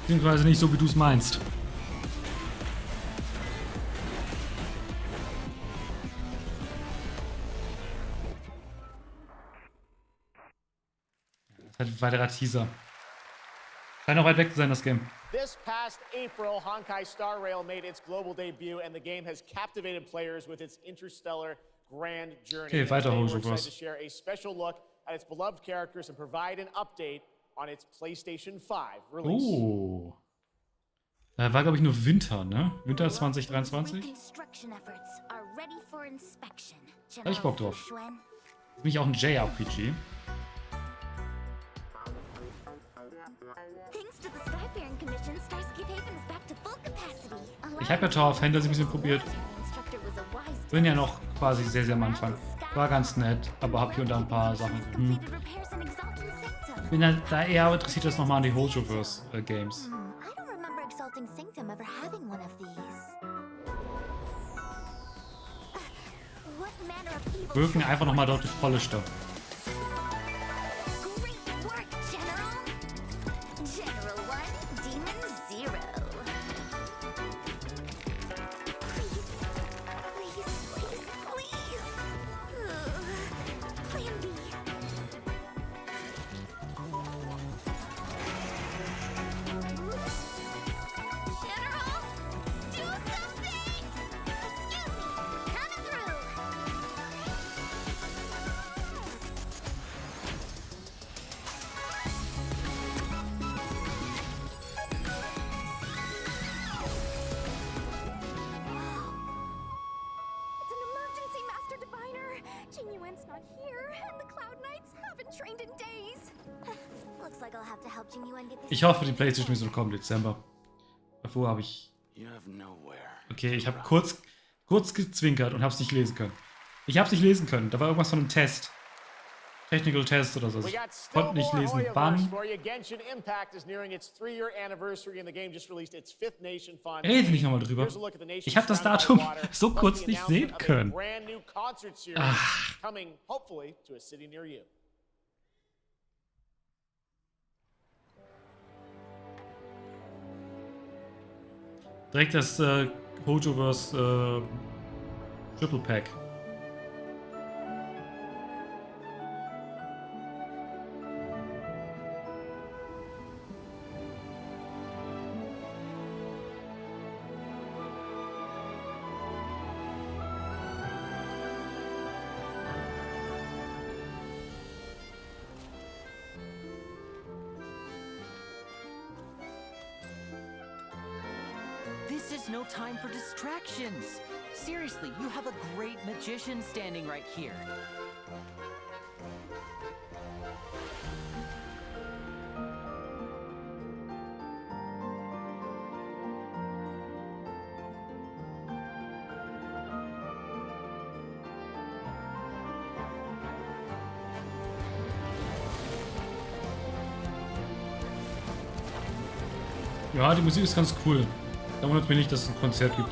Beziehungsweise nicht so, wie du es meinst. Das ist halt ein weiterer Teaser. Scheint noch weit weg zu sein, das Game. This past April, Honkai Star Rail made its global debut, and the game has captivated players with its interstellar grand journey. Okay, weiter We're Hojo excited to share a special look at its beloved characters and provide an update on its PlayStation 5 release. Oh. Da war, glaube ich, nur Winter, ne? Winter 2023? Hab ich Bock drauf. Ist nämlich auch ein JRPG. Ich habe ja Tower of Fantasy ein bisschen probiert. Bin ja noch quasi sehr, sehr am Anfang. War ganz nett, aber hab hier und da ein paar Sachen. Bin ja da eher interessiert, das nochmal an die Hojoverse Games. Wirken einfach nochmal deutlich polischter. Ich hoffe, die PlayStation-Version kommt im Dezember. Davor habe ich... Okay, ich habe kurz gezwinkert und habe es nicht lesen können. Ich habe es nicht lesen können. Da war irgendwas von einem Test. Technical Test oder so. Ich konnte nicht lesen, wann. Reden nicht nochmal drüber. Ich habe das Datum so kurz nicht sehen können. Ach. Direkt das Hojoverse Triple Pack. This is no time for distractions. Seriously, you have a great magician standing right here. Ja, die Musik ist ganz cool. Da wundert mich nicht, dass es ein Konzert gibt.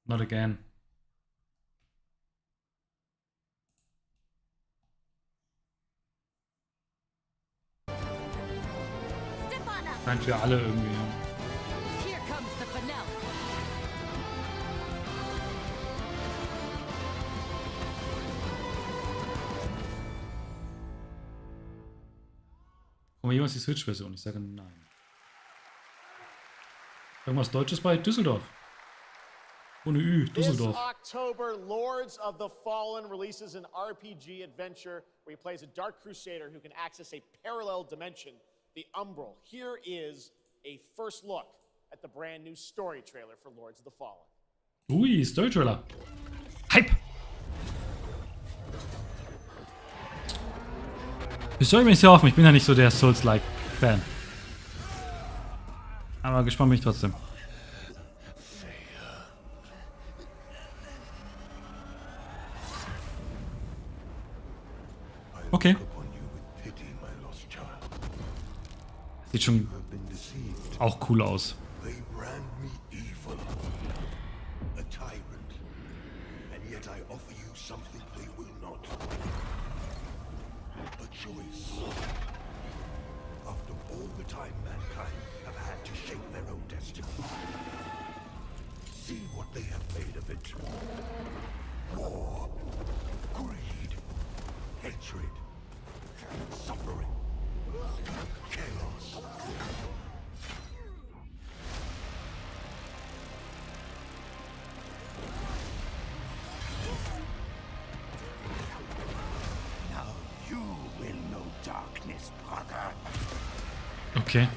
Not again. Scheint für alle irgendwie. Here comes the finale. Kommen jemals die Switch-Version? Ich sage nein. Irgendwas Deutsches bei Düsseldorf. Ohne Ü, Düsseldorf. This October, Lords of the Fallen releases an RPG adventure where he plays a dark crusader who can access a parallel dimension, the Umbral. Here is a first look at the brand new story trailer for Lords of the Fallen. Ui, Story Trailer. Hype! Ich soll mich sehr offen, ich bin ja nicht so der Souls-like-Fan. Aber gespannt bin ich trotzdem. Okay. Sieht schon auch cool aus. Okay.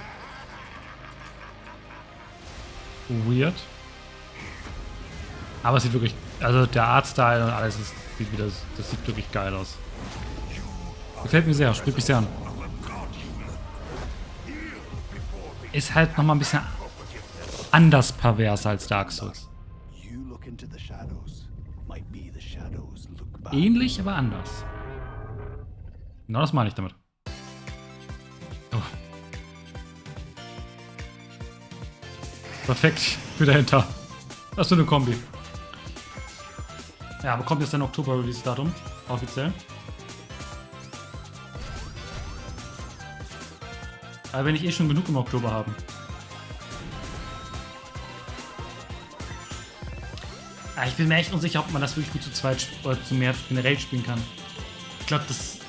Weird. Aber es sieht wirklich, also der Artstyle und alles, das sieht wirklich geil aus. Gefällt mir sehr, spricht mich sehr an. Ist halt nochmal ein bisschen anders pervers als Dark Souls. Ähnlich, aber anders. Genau das meine ich damit. Oh. Perfekt für dahinter. Das ist so eine Kombi. Ja, bekommt jetzt ein Oktober-Release-Datum. Offiziell. Aber wenn ich eh schon genug im Oktober haben. Ich bin mir echt unsicher, ob man das wirklich gut zu zweit oder zu mehr generell spielen kann. Ich glaube, das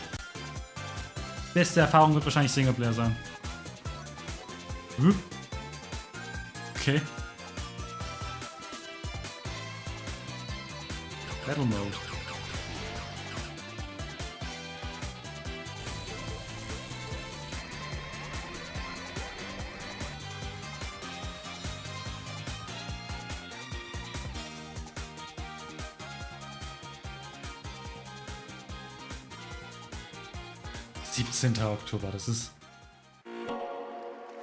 beste Erfahrung wird wahrscheinlich Singleplayer sein. Okay. Battle Mode. 17. Oktober, das ist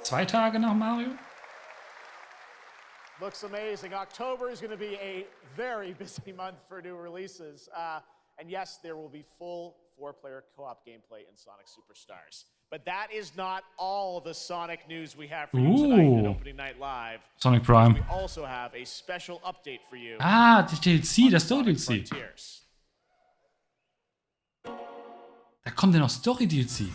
2 Tage nach Mario. Looks amazing. October is going to be a very busy month for new releases. And yes, there will be full 4-player co-op gameplay in Sonic Superstars. But that is not all the Sonic news we have for you tonight at Opening Night Live. Sonic Prime. We also have a special update for you. Ah, das DLC, das Story-DLC. Da kommt ja noch Story-DLC.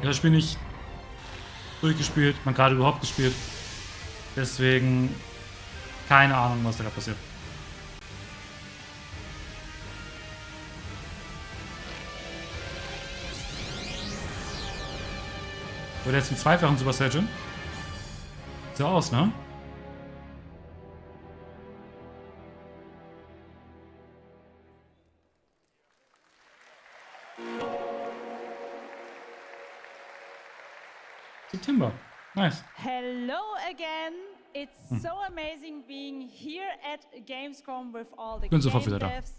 Das Spiel nicht durchgespielt, man gerade überhaupt gespielt. Deswegen keine Ahnung, was da gerade passiert. Oder jetzt mit zweifachen Super Saiyan? Sieht so aus, ne? September. Nice. Hello again. It's so amazing being here at Gamescom with all the Bin game sofort wieder da. devs,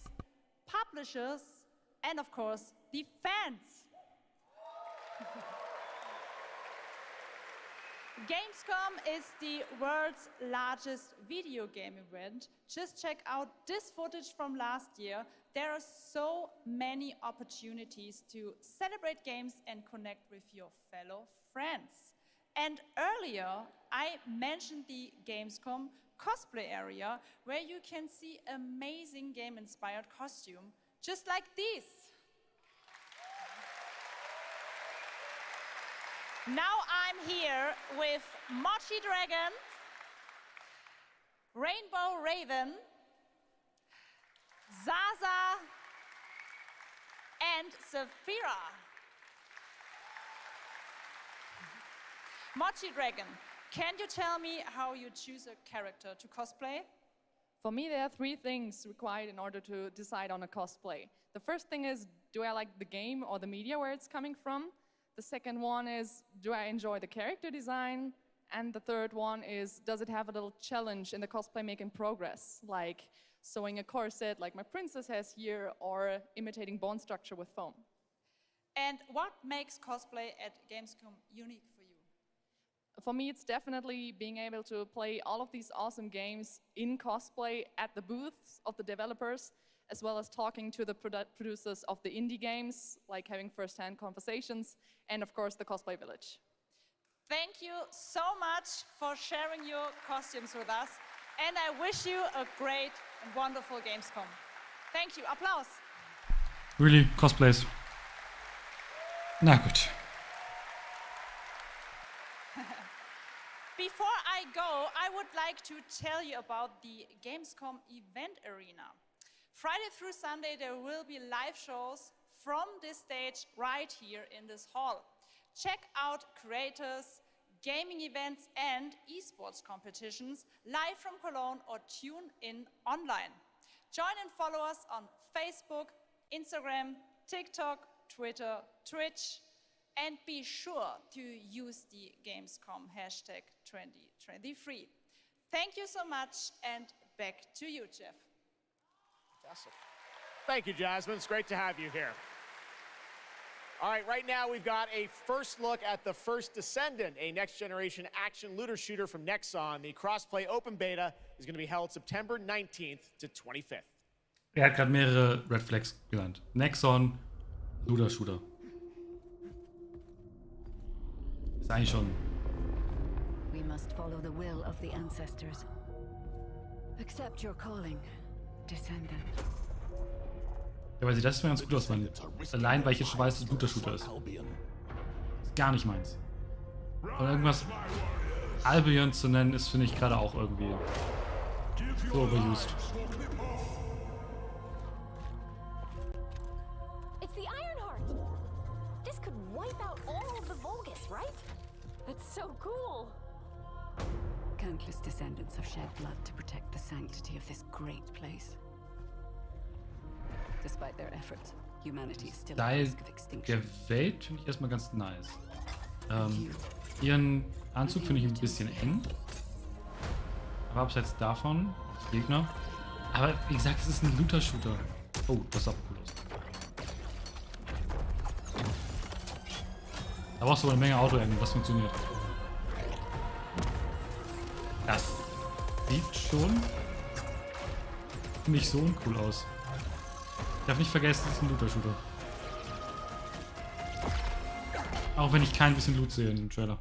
publishers, and of course the fans. Gamescom is the world's largest video game event. Just check out this footage from last year. There are so many opportunities to celebrate games and connect with your fellow friends. And earlier, I mentioned the Gamescom cosplay area, where you can see amazing game-inspired costume, just like this. Now I'm here with Mochi Dragon, Rainbow Raven, Zaza, and Saphira. Mochi Dragon, can you tell me how you choose a character to cosplay? For me, there are 3 things required in order to decide on a cosplay. The first thing is, do I like the game or the media where it's coming from? The second one is, do I enjoy the character design? And the third one is, does it have a little challenge in the cosplay making progress? Like sewing a corset like my princess has here, or imitating bone structure with foam. And what makes cosplay at Gamescom unique for you? For me, it's definitely being able to play all of these awesome games in cosplay at the booths of the developers, as well as talking to the producers of the indie games, like having first-hand conversations, and of course the cosplay village. Thank you so much for sharing your costumes with us, and I wish you a great and wonderful Gamescom. Thank you. Applaus. Really? Cosplays? Na gut. Before I go, I would like to tell you about the Gamescom event arena. Friday through Sunday, there will be live shows from this stage right here in this hall. Check out creators, gaming events, and esports competitions live from Cologne, or tune in online. Join and follow us on Facebook, Instagram, TikTok, Twitter, Twitch, and be sure to use the Gamescom hashtag 2023. Thank you so much, and back to you, Jeff. Fantastic. Thank you, Jasmine. It's great to have you here. All right, right now we've got a first look at the first Descendant, a next-generation action looter shooter from Nexon. The crossplay open beta is going to be held September 19th to 25th. Er hat gerade mehrere Red Flags genannt. Nexon, Looter Shooter. Ist eigentlich schon. We must follow the will of the ancestors. Accept your calling, Descendant. Ja, weil sieht das mal ganz gut aus, Mann. Allein, weil ich jetzt schon weiß, dass es Looter-Shooter ist. Ist gar nicht meins. Oder irgendwas Albion zu nennen, ist, finde ich, gerade auch irgendwie so overused. It's the Ironheart! This could wipe out all of the Vulgus, right? That's so cool! Countless descendants have shed blood to protect the sanctity of this great place. Despite their efforts, humanity is still at Style risk of extinction. der Welt finde ich erstmal ganz nice. Ihren Anzug finde ich ein bisschen eng. Aber abseits davon, Gegner. Aber wie gesagt, es ist ein Looter-Shooter. Oh, das sah cool aus. Da brauchst du aber eine Menge Auto-Eng, das funktioniert. Das sieht schon nicht so uncool aus. Ich darf nicht vergessen, es ist ein Looter-Shooter. Auch wenn ich kein bisschen Loot sehe im Trailer.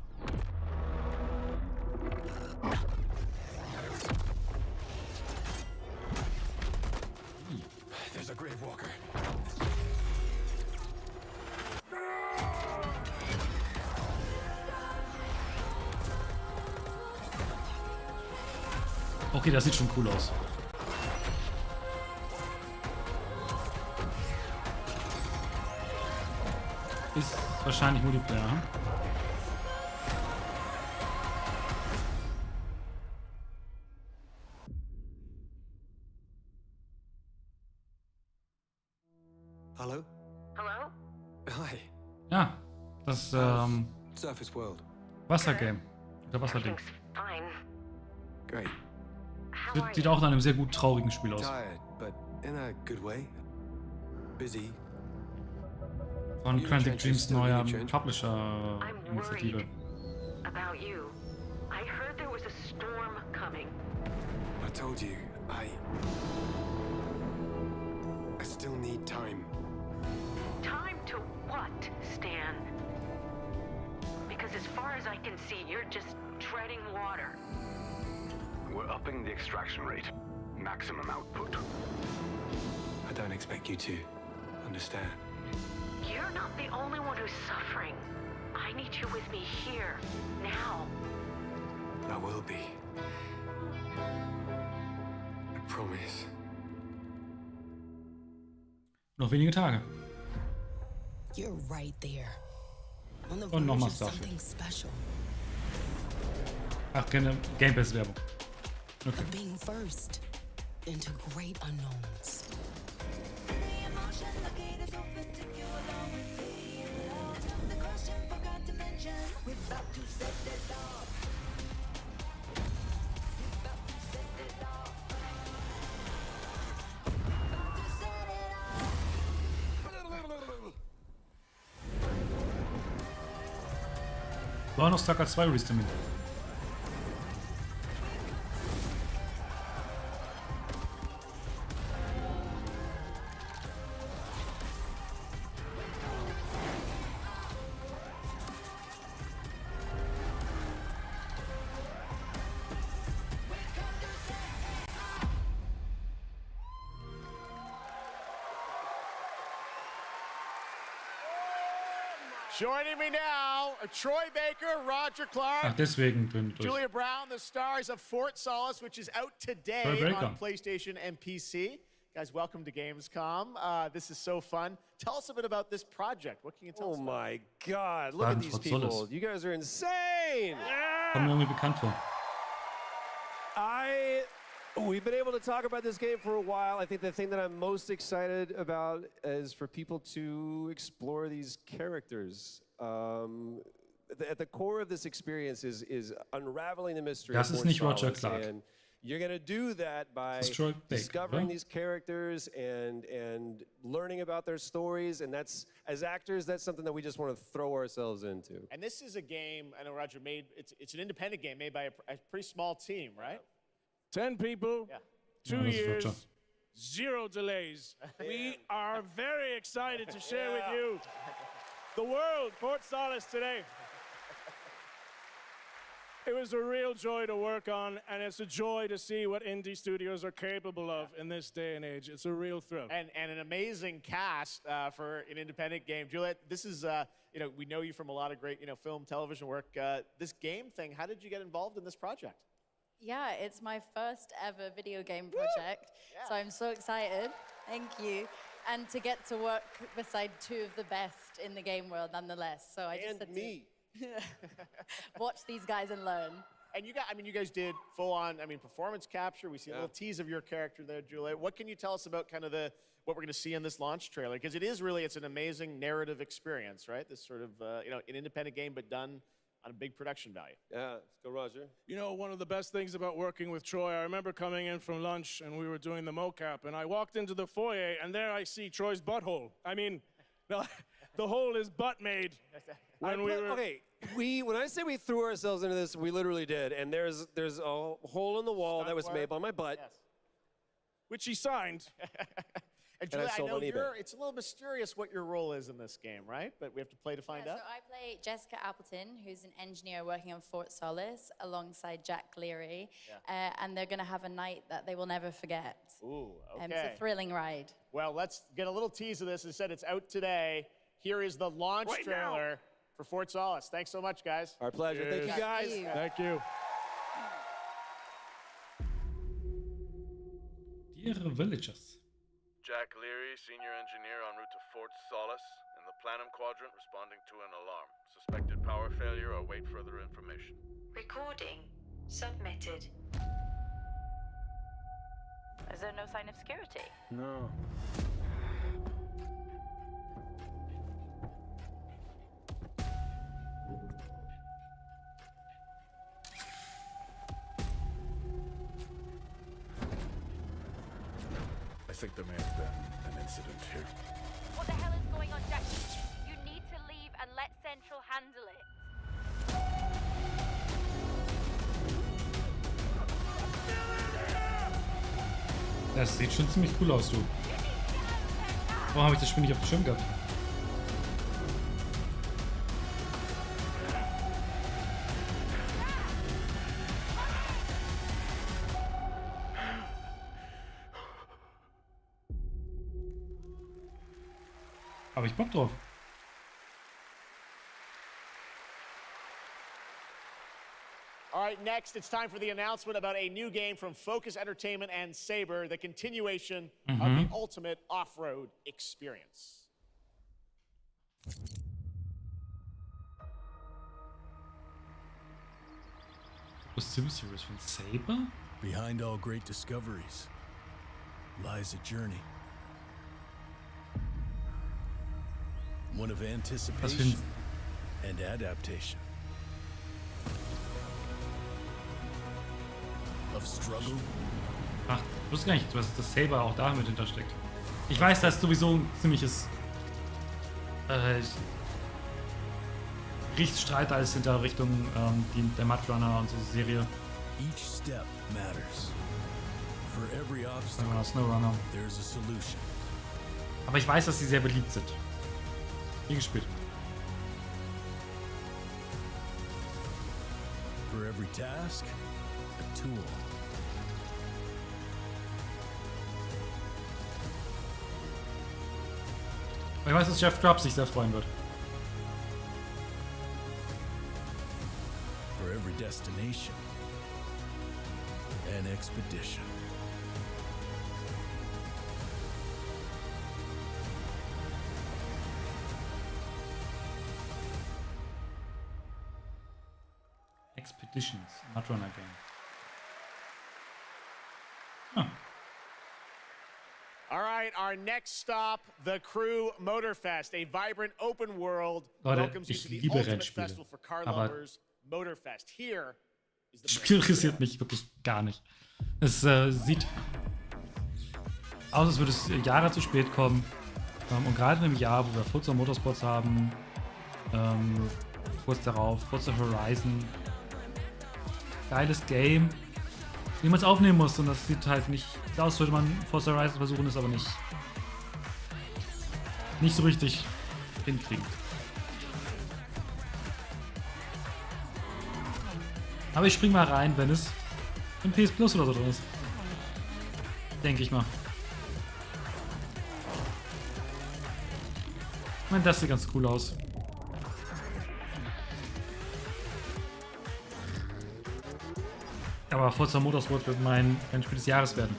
There's a grave walker. Okay, das sieht schon cool aus. Ist wahrscheinlich Multiplayer. Hm? Hello? Hello? Hi. Ja, das Surface World. Wassergame. Oder Wasserding. Fine. Great. Sieht auch nach einem sehr gut traurigen Spiel aus. Tired, but in a good way. Busy. Von Quantic Dreams neuer Publisher-Initiative. About you. I heard there was a storm coming. I told you, I still need time. Time to what, Stan? Because as far as I can see, you're just treading water. We're upping the extraction rate. Maximum output. I don't expect you to understand. You're not the only one who's suffering. I need you with me here, now. I will be. I promise. Noch wenige Tage. You're right there. On the Und verge nochmal of Starfield. something special. Ach, keine Game Pass Werbung. Okay. Being first into great unknowns. War noch Stalker 2 Release-Termin. Joining me now, Troy Baker, Roger Clark. Ach, deswegen drin durch. Julia Brown, the stars of Fort Solace, which is out today on PlayStation and PC. Guys, welcome to Gamescom. This is so fun. Tell us a bit about this project. What can you tell us about? Oh my God, look at these people. You guys are insane. Kommt mir irgendwie bekannt vor. We've been able to talk about this game for a while. I think the thing that I'm most excited about is for people to explore these characters. At the core of this experience is unraveling the mystery Das ist nicht Roger Clark. And you're going to do that by discovering these characters and learning about their stories. And that's, as actors, that's something that we just want to throw ourselves into. And this is a game, I know Roger made, it's an independent game made by a pretty small team, right? 10 people, 2 years, 0 delays. We are very excited to share with you the world, Fort Solace today. It was a real joy to work on, and it's a joy to see what indie studios are capable of in this day and age. It's a real thrill. And an amazing cast for an independent game. Juliet, this is, we know you from a lot of great, film, television work. This game thing, how did you get involved in this project? Yeah, it's my first ever video game project, so I'm so excited. Thank you. And to get to work beside 2 of the best in the game world nonetheless. So I just had to watch these guys and learn. And you guys did full on, performance capture. We see a little tease of your character there, Juliet. What can you tell us about kind of what we're going to see in this launch trailer, because it's an amazing narrative experience, right? This sort of, an independent game, but done on a big production value. Yeah, let's go, Roger. You know, one of the best things about working with Troy, I remember coming in from lunch and we were doing the mocap, and I walked into the foyer and there I see Troy's butthole. I mean, the hole is butt made. When I say we threw ourselves into this, we literally did. And there's a hole in the wall that was made by my butt. Yes. Which he signed. And Julia, I sold know on eBay. it's a little mysterious what your role is in this game, right? But we have to play to find out. So I play Jessica Appleton, who's an engineer working on Fort Solis alongside Jack Cleary. And they're going to have a night that they will never forget. Ooh, okay. It's a thrilling ride. Well, let's get a little tease of this. As I said, it's out today. Here is the launch trailer for Fort Solis. Thanks so much, guys. Our pleasure. Thank you, guys. Thank you. Dear villagers. Jack Leary, senior engineer en route to Fort Solis, in the Planum Quadrant, responding to an alarm. Suspected power failure, or await further information. Recording submitted. Is there no sign of security? No. I think there may have been an incident here. What the hell is going on, Jack? You need to leave and let Central handle it. Das sieht schon ziemlich cool aus, du. Warum habe ich das Spiel nicht auf dem Schirm gehabt? Habe ich Bock drauf. All right, next, it's time for the announcement about a new game from Focus Entertainment and Saber, the continuation of the ultimate off-road experience. Was Sim Series von Saber? Behind all great discoveries lies a journey. One of anticipation and adaptation. Of struggle. Ach, ich wusste gar nicht, dass das Saber auch da mit hintersteckt. Ich weiß, da ist sowieso ein ziemliches Gerichtsstreit alles hinter Richtung der Mudrunner und so Serie. Each step matters. For every obstacle, Snowrunner. there's a solution. Aber ich weiß, dass sie sehr beliebt sind. Nie gespielt. For every task, a tool. Ich weiß, dass Jeff Grubb sich sehr freuen wird. For every destination, an expedition. Expeditions, Mudrunner Game. All right, our next stop, the Crew Motorfest, a vibrant open world Leute, welcomes you ich to the liebe ultimate Rennspiele, festival for car aber lovers, Motorfest. Here is the das Spiel interessiert mich wirklich gar nicht. Es sieht aus, als würde es Jahre zu spät kommen. Und gerade in einem Jahr, wo wir Forza Motorsports haben, kurz darauf, Forza Horizon, geiles Game, wie man es aufnehmen muss. Und das sieht halt nicht aus, würde man Forza Horizon versuchen, ist aber nicht so richtig hinkriegen. Aber ich spring mal rein, wenn es im PS Plus oder so drin ist. Denke ich mal. Ich meine, das sieht ganz cool aus. Aber Forza Motorsport wird mein Spiel des Jahres werden.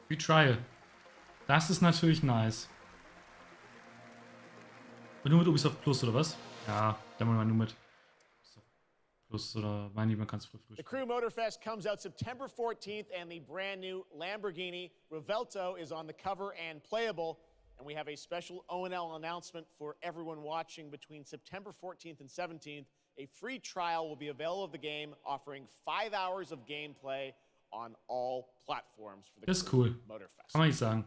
Free Trial. Das ist natürlich nice. Und nur mit Ubisoft Plus, oder was? Ja, dann mal nur mit Ubisoft Plus oder mein Lieber ganz früh. The Crew Motorfest comes out September 14th, and the brand new Lamborghini Revuelto is on the cover and playable. And we have a special O&L announcement for everyone watching. Between September 14th and 17th, a free trial will be available of the game, offering 5 hours of gameplay on all platforms for the Das ist Crew cool. Motorfest. Kann man nicht sagen.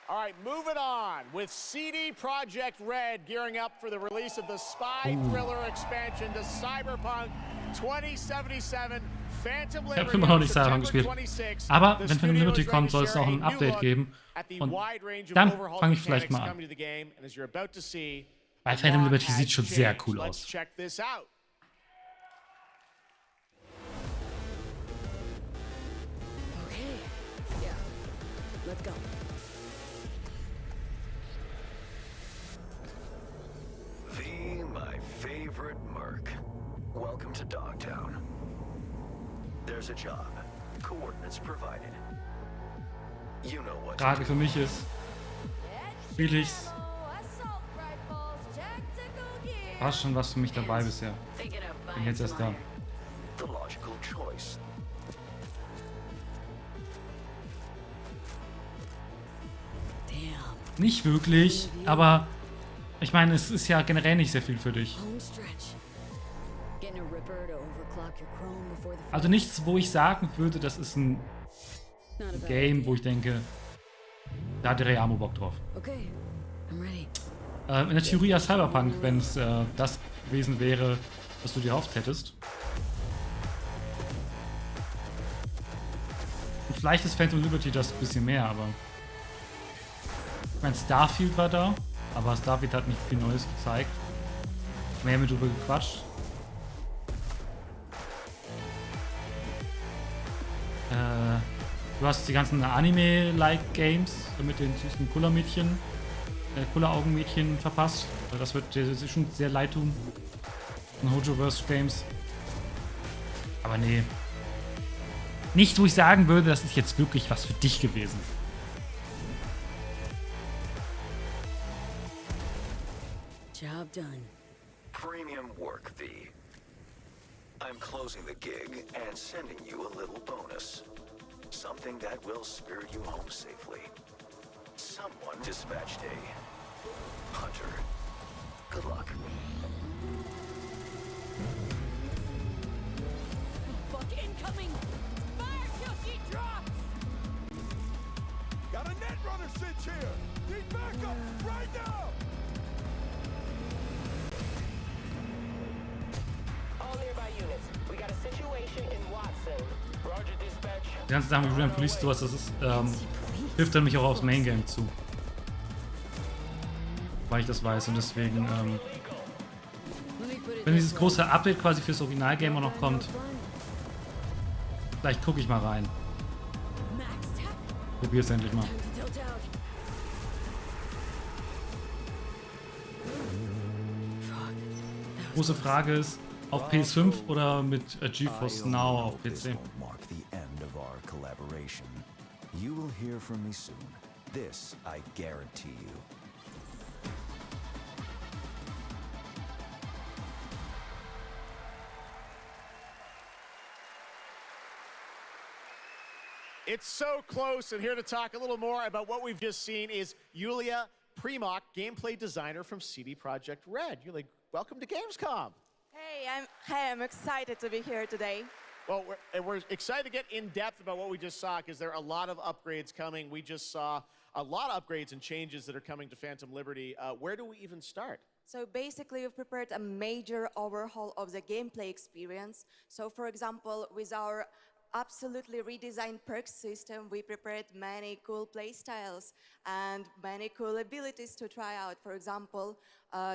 All right, moving on with CD Projekt Red gearing up for the release of the spy thriller expansion to Cyberpunk 2077. Phantom Ich habe Liberty immer noch on nicht Cyberpunk September gespielt. 26. Aber The wenn Phantom studio Liberty is ready kommt, to soll es share auch a ein new Update look geben. at the Und wide range of dann overhauled fange ich vielleicht mechanics mal an. coming to the game, and as you're about to see, Weil a Phantom lot Liberty has sieht schon sehr changed. cool Let's aus. check this out. Okay. Yeah. Let's go. V, my favorite merc. Welcome to Dogtown. There's a job. Coordinates provided. You know what to Frage do. für mich ist, spiele ich's? War schon was für mich dabei bisher. Bin jetzt erst da. The logical choice. Nicht wirklich, aber ich meine, es ist ja generell nicht sehr viel für dich. Getting a Ripper to overclock your Chrome before the Also nichts, wo ich sagen würde, das ist ein Game, wo ich denke, da hat der Reamo Bock drauf. Okay, I'm ready. In der Theorie ja Cyberpunk, wenn es das gewesen wäre, was du dir erhofft hättest. Und vielleicht ist Phantom Liberty das ein bisschen mehr, aber ich meine, Starfield war da, aber Starfield hat nicht viel Neues gezeigt. Mehr mit drüber gequatscht. Du hast die ganzen Anime-like Games mit den süßen Kullermädchen, Kulleraugenmädchen verpasst. Das wird dir schon sehr leid tun. Hojoverse Games. Aber nee. Nicht, wo ich sagen würde, das ist jetzt wirklich was für dich gewesen. Job done. Premium work, V. I'm closing the gig and sending you a little bonus. Something that will spirit you home safely. Someone dispatched a hunter. Good luck. Fuck incoming! Fire QC drops! Got a netrunner cinch here! Need backup right now! All nearby units. We got a situation in Watson. Roger, dispatch. Die ganzen Sachen wie Police sowas, das ist, hilft dann mich auch aufs Main Game zu. Weil ich das weiß und deswegen, wenn dieses große Update quasi fürs Originalgame auch noch kommt, vielleicht gucke ich mal rein. Probier's endlich mal. Große Frage ist, auf PS5 oder mit GeForce Now auf PC? Mark the end of our collaboration. You will hear from me soon. This I guarantee you. It's so close, and here to talk a little more about what we've just seen is Yulia Primok, gameplay designer from CD Projekt Red. Yulia, welcome to Gamescom. Hey, I'm excited to be here today. Well, we're excited to get in depth about what we just saw because there are a lot of upgrades coming. We just saw a lot of upgrades and changes that are coming to Phantom Liberty. Where do we even start? So basically, we've prepared a major overhaul of the gameplay experience. So for example, with our absolutely redesigned perks system, we prepared many cool playstyles and many cool abilities to try out. For example,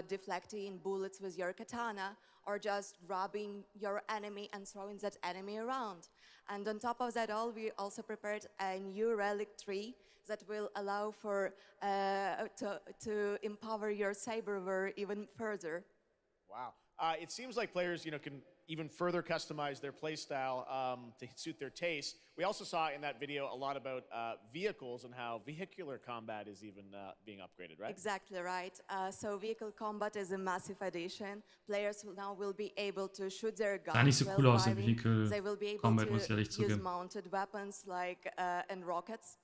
deflecting bullets with your katana, or just grabbing your enemy and throwing that enemy around. And on top of that all, we also prepared a new relic tree that will allow for to empower your cyberware even further. Wow. It seems like players, can even further customize their playstyle to suit their taste. We also saw in that video a lot about vehicles and how vehicular combat is even being upgraded, right? Exactly right. So vehicle combat is a massive addition. Players will be able to shoot their guns Sah nicht so while cool aus, der driving. Vehicle They will be able Combat, muss ich ehrlich to use zugeben. mounted weapons like and rockets.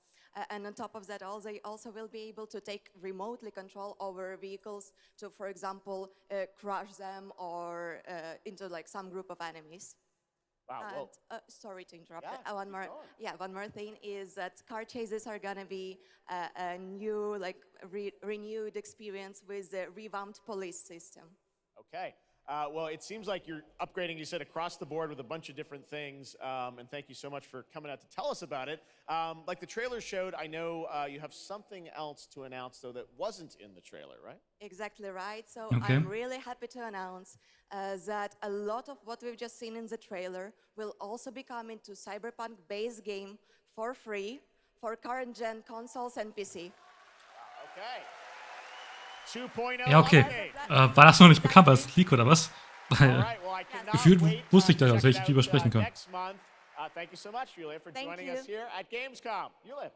And on top of that, they also will be able to take remotely control over vehicles to, for example, crush them or into like some group of enemies. Wow. And, sorry to interrupt. One more thing is that car chases are gonna be a new, like renewed experience with the revamped police system. Okay. Well, it seems like you're upgrading, you said, across the board with a bunch of different things. And thank you so much for coming out to tell us about it. Like the trailer showed, I know you have something else to announce, though, that wasn't in the trailer, right? Exactly right. So Okay. I'm really happy to announce that a lot of what we've just seen in the trailer will also be coming to Cyberpunk base game for free for current gen consoles and PC. Okay. 2.0 Ja, okay. update. War das noch nicht bekannt? War das Leak oder was? All right, well, I cannot Gefühlt wait, wusste ich da, to dass check ich it drüber out, sprechen kann. next month. Thank you so much, Yulia, for Thank joining you. us here at Gamescom. Yulia.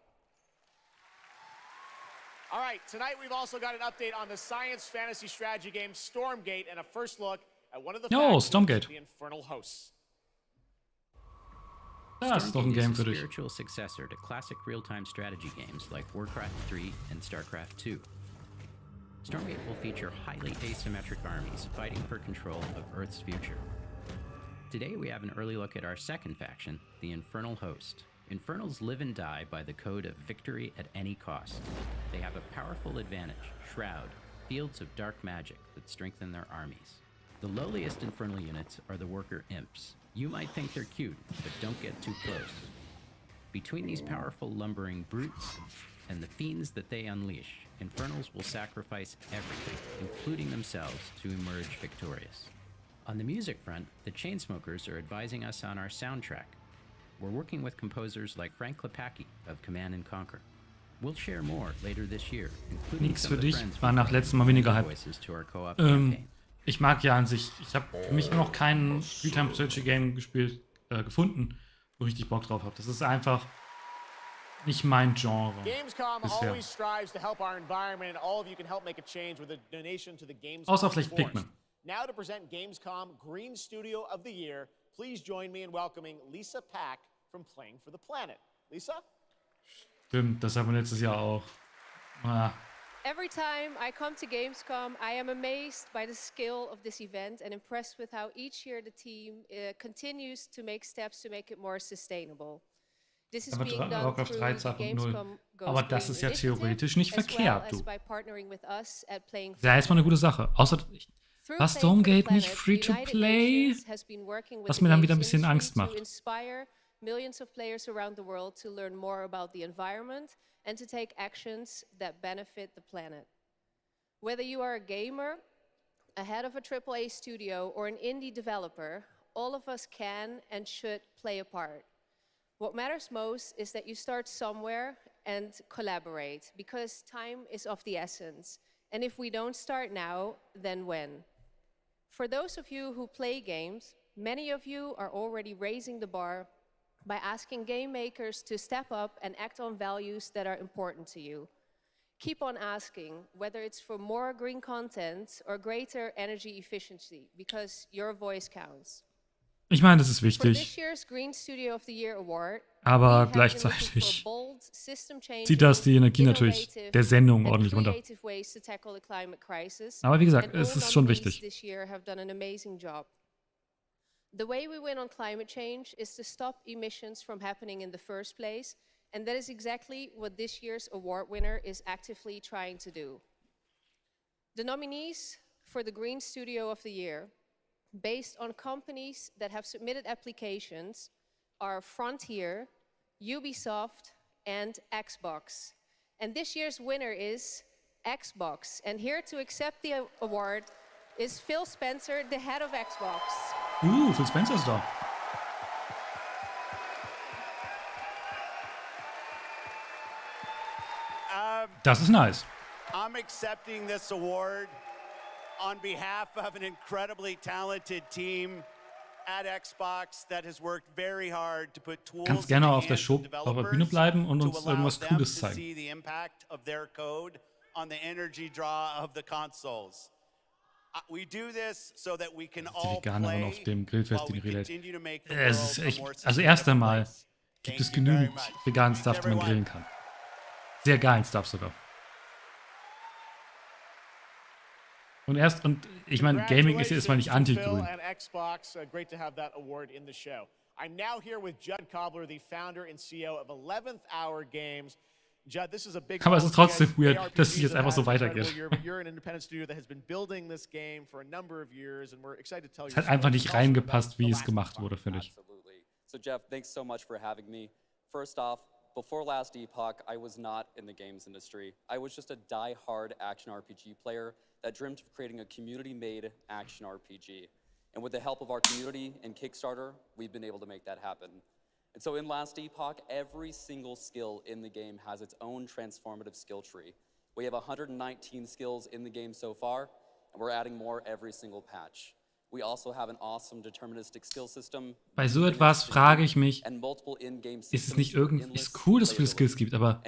All right, tonight we've also got an update on the science fantasy strategy game Stormgate and a first look at one of the Oh, factions, Stormgate. the Infernal Hosts. Das ist doch ein Stormgate Game is für a dich. spiritual successor to classic real-time strategy games like Warcraft 3 and StarCraft 2. Stormgate will feature highly asymmetric armies fighting for control of Earth's future. Today we have an early look at our second faction, the Infernal Host. Infernals live and die by the code of victory at any cost. They have a powerful advantage, Shroud, fields of dark magic that strengthen their armies. The lowliest Infernal units are the Worker Imps. You might think they're cute, but don't get too close. Between these powerful lumbering brutes and the fiends that they unleash, Infernals will sacrifice everything, including themselves, to emerge victorious. On the music front, the Chainsmokers are advising us on our soundtrack. We're working with composers like Frank Klepacki of Command & Conquer. We'll share more later this year, including Nix some für of the dich, friends war we've nach made letztem Mal weniger Hype. voices to our co-op campaign. Ich mag ja an sich, ich habe für mich noch kein Real-Time Strategy Game gespielt, gefunden, wo ich richtig Bock drauf habe. Das ist einfach nicht mein Genre Gamescom bisher. always strives to help our environment, and all of you can help make a change with a donation to the Gamescom Außer vielleicht Force. Pikmin. Now to present Gamescom Green Studio of the Year, please join me in welcoming Lisa Pack from Playing for the Planet. Lisa? Stimmt, das haben wir letztes Jahr auch. Ah. Every time I come to Gamescom, I am amazed by the scale of this event and impressed with how each year the team continues to make steps to make it more sustainable. This is Aber being done Warcraft through 3 the 2.0. Gamescom Goes Aber das Green ist ja initiative, theoretisch nicht as verkehrt, well du. as by partnering with us at Playing for Ja, erstmal eine gute Sache. Außer, Through war Playing for the Stormgate nicht Planet, free to United play? Nations has been working with Was the mir dann wieder ein games bisschen industry Angst to macht. inspire millions of players around the world to learn more about the environment and to take actions that benefit the planet. Whether you are a gamer, a head of a AAA studio, or an indie developer, all of us can and should play a part. What matters most is that you start somewhere and collaborate, because time is of the essence. And if we don't start now, then when? For those of you who play games, many of you are already raising the bar by asking game makers to step up and act on values that are important to you. Keep on asking, whether it's for more green content or greater energy efficiency, because your voice counts. Ich meine, das ist For this wichtig, year's Green Studio of the Year Award, aber we have been gleichzeitig looking for bold, system-changing, zieht das die Energie natürlich innovative der Sendung and ordentlich runter. creative ways to tackle the climate crisis. Aber wie gesagt, And es all ist schon nominees wichtig. This year have done an amazing job. The way we win on climate change is to stop emissions from happening in the first place, and that is exactly what this year's award winner is actively trying to do. The nominees for the Green Studio of the Year, based on companies that have submitted applications, are Frontier, Ubisoft, and Xbox. And this year's winner is Xbox. And here to accept the award is Phil Spencer, the head of Xbox. Phil Spencer ist da. Das ist nice. I'm accepting this award on behalf of an incredibly talented team at Xbox that has worked very hard to put tools Kannst in gerne the auf der hands Show of auf der Bühne developers bleiben und to uns allow irgendwas them Cooles to zeigen. see the impact of their code on the energy draw of the consoles. We do this so that we can Die all Veganerin auf play dem Grillfest, while die we redet. continue to make the Es world ist a echt, more also erst sustainable einmal place. gibt Thank es you very genügend much. veganen Thanks, Stuff, den man everyone. grillen kann. Sehr geilen Stuff sogar. Und ich meine, Gaming ist ja erstmal nicht anti-grün. And Xbox, great to have that award in the show. I'm now here with Judd Cobbler, the founder and CEO of 11th Hour Games. Judd, this is a big Aber es ist trotzdem weird, dass es jetzt einfach so weitergeht. You're an independent studio that has been building this game for a number of years, and we're excited to tell you. Es hat einfach nicht reingepasst, wie es gemacht wurde, finde ich. Absolutely. So Jeff, thanks so much for having me. First off, before Last Epoch, I was not in the games industry. I was just a die-hard action RPG player that dreamt of creating a community-made action RPG. And with the help of our community and Kickstarter, we've been able to make that happen. And so in Last Epoch, every single skill in the game has its own transformative skill tree. We have 119 skills in the game so far, and we're adding more every single patch. We also have an awesome deterministic skill system. Bei so etwas frage ich mich, ist es nicht ist cool, dass es viele Skills gibt, aber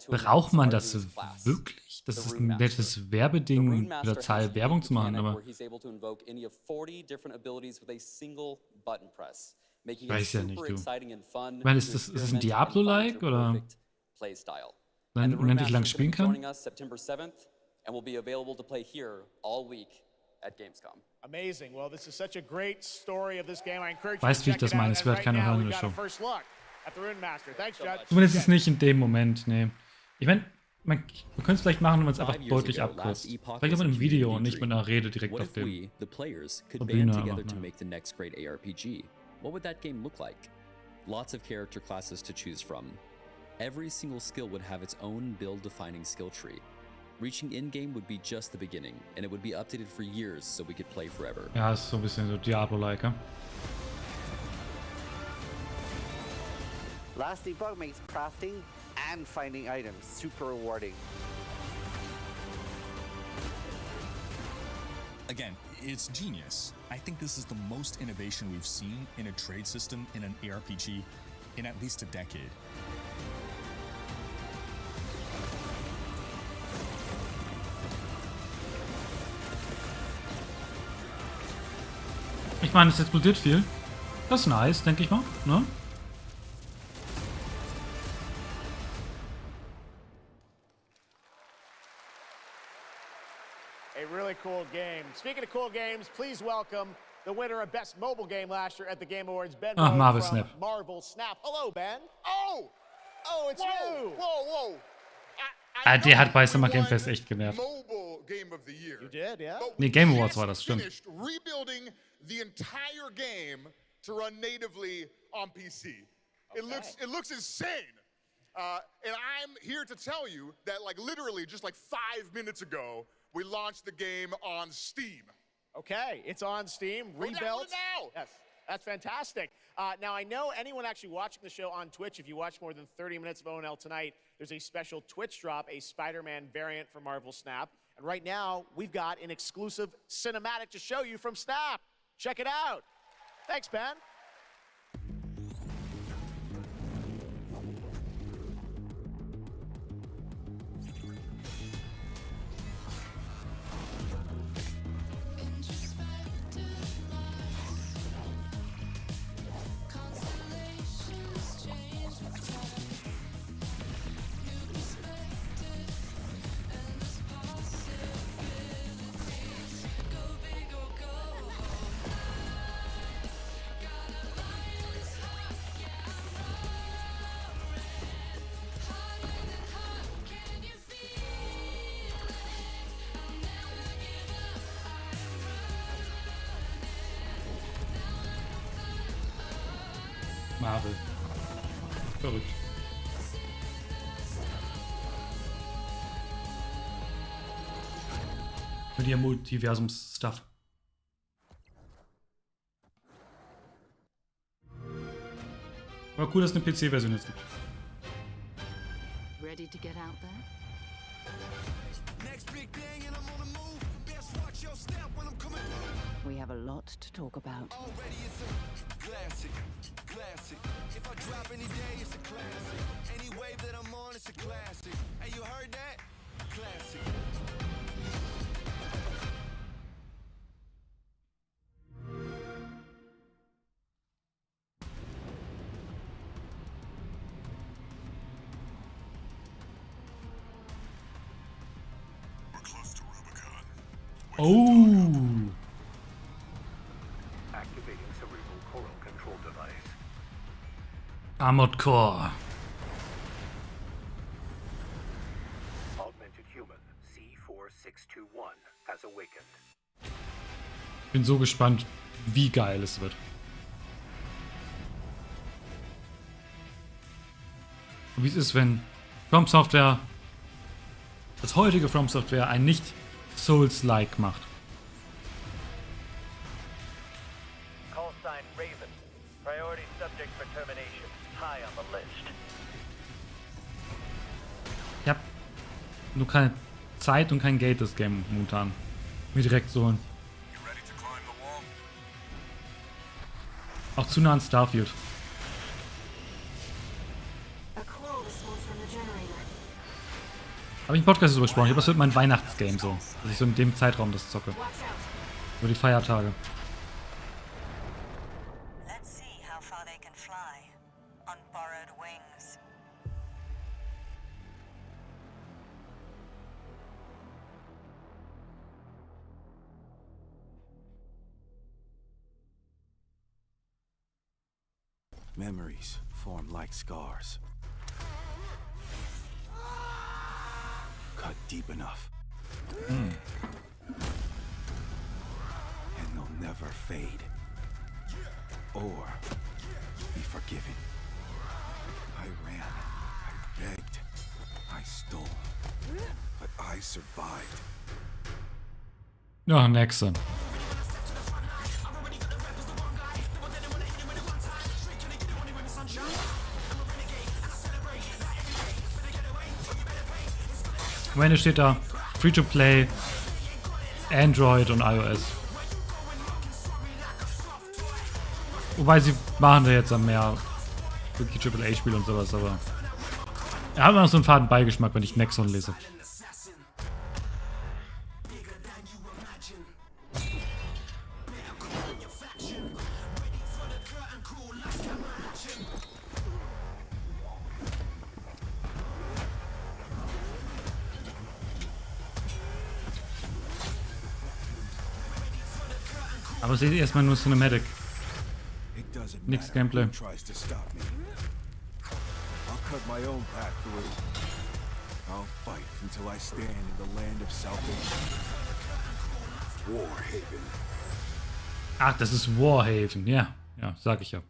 braucht man das wirklich? Das ist ein nettes Werbeding, mit der Zahl Werbung zu machen, aber weiß ja nicht, du. Ich meine, ist es ein Diablo-like, oder wenn man endlich lang spielen kann? At Gamescom. Amazing. Well, this is such a great story of this game. I encourage you to Weißt, wie ich check das it out. meine? Es And wird right keiner now, hören in we've der got a Show. first look at the Rune Master. Thanks, Judd. Zumindest ist es nicht in dem Moment, nee. Ich meine, man könnte es vielleicht machen, wenn man es einfach deutlich abkürzt. Vielleicht aber in einem Video und nicht mit einer Rede direkt auf dem the players could der band Bühne. together Aber, to naja. make the next great ARPG? What would that game look like? Lots of character classes to choose from. Every single skill would have its own build-defining skill tree. Reaching in-game would be just the beginning, and it would be updated for years so we could play forever. Ja, ist so ein bisschen so Diablo-like, ja? Last Epoch makes crafting and finding items super rewarding. Again, it's genius. I think this is the most innovation we've seen in a trade system in an ARPG in at least a decade. Ich meine, es explodiert viel. Das ist nice, denke ich mal, ne? A really cool game. Speaking of cool games, please welcome the winner of Best Mobile Game last year at the Game Awards, Ben Ah, Rhodes Marvel from Snap. Marvel Snap. Hello, Ben. Oh, it's you. Whoa. Ah, der hat bei Summer Game Fest echt genervt. Mobile Game of the Year. You did, yeah? But Nee, we Game Awards just war das, stimmt. finished rebuilding the entire game to run natively on PC. It looks insane. And I'm here to tell you that, like, literally just like 5 minutes ago, we launched the game on Steam. Okay, it's on Steam, rebuilt. Now. Yes, that's fantastic. Now, I know anyone actually watching the show on Twitch, if you watch more than 30 minutes of ONL tonight, there's a special Twitch drop, a Spider-Man variant for Marvel Snap. And right now, we've got an exclusive cinematic to show you from Snap. Check it out. Thanks, Ben. Marvel. Verrückt. Mit ihrem Multiversums-Stuff. Aber cool, dass es eine PC-Version jetzt gibt. Ready to get out there? We have a lot to talk about. Classic. If I drop any day, it's a classic. Any wave that I'm on, it's a classic. Hey, you heard that? Classic. Oh. Activating cerebral coral control device. Armored Core. Augmented human C4621 has awakened. Ich bin so gespannt, wie geil es wird. Und wie es ist, wenn From Software, das heutige From Software, ein nicht Souls-like macht. Call sign Raven. Priority subject for termination. High on the list. Ich hab nur keine Zeit und kein Geld, das Game momentan mir direkt zu holen. Auch zu nah an Starfield. Habe ich im Podcast drüber gesprochen. Ich glaube, das wird mein Weihnachtsgame so. Dass ich so in dem Zeitraum das zocke. Über die Feiertage. Let's see how far they can fly on borrowed wings. Memories form like scars. Cut deep enough. And they'll never fade. Or be forgiven. I ran. I begged. I stole. But I survived. Ja, Nexe. Am Ende steht da Free-to-Play, Android und iOS. Wobei sie machen da jetzt dann mehr wirklich AAA-Spiele und sowas, aber er hat noch so einen faden Beigeschmack, wenn ich Nexon lese. Aber seht ihr erstmal nur Cinematic. Nix Gameplay. I'll cut my own path through. I'll fight until I stand in the land of salvation. Warhaven. Ach, das ist Warhaven. Ja, ja, sag ich ja.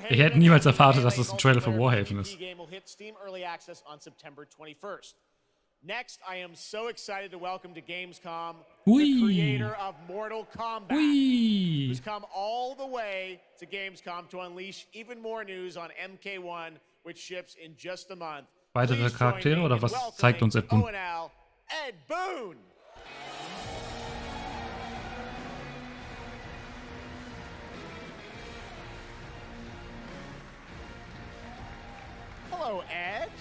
Ich hätte niemals erwartet, dass das ein Trailer für Warhaven ist. Next, I am so excited to welcome to Gamescom Ui. the creator of Mortal Kombat, Ui. who's come all the way to Gamescom to unleash even more news on MK1, which ships in just a month. Weitere Charaktere oder was zeigt uns Ed Boon? Ed Boon! Hello, Ed.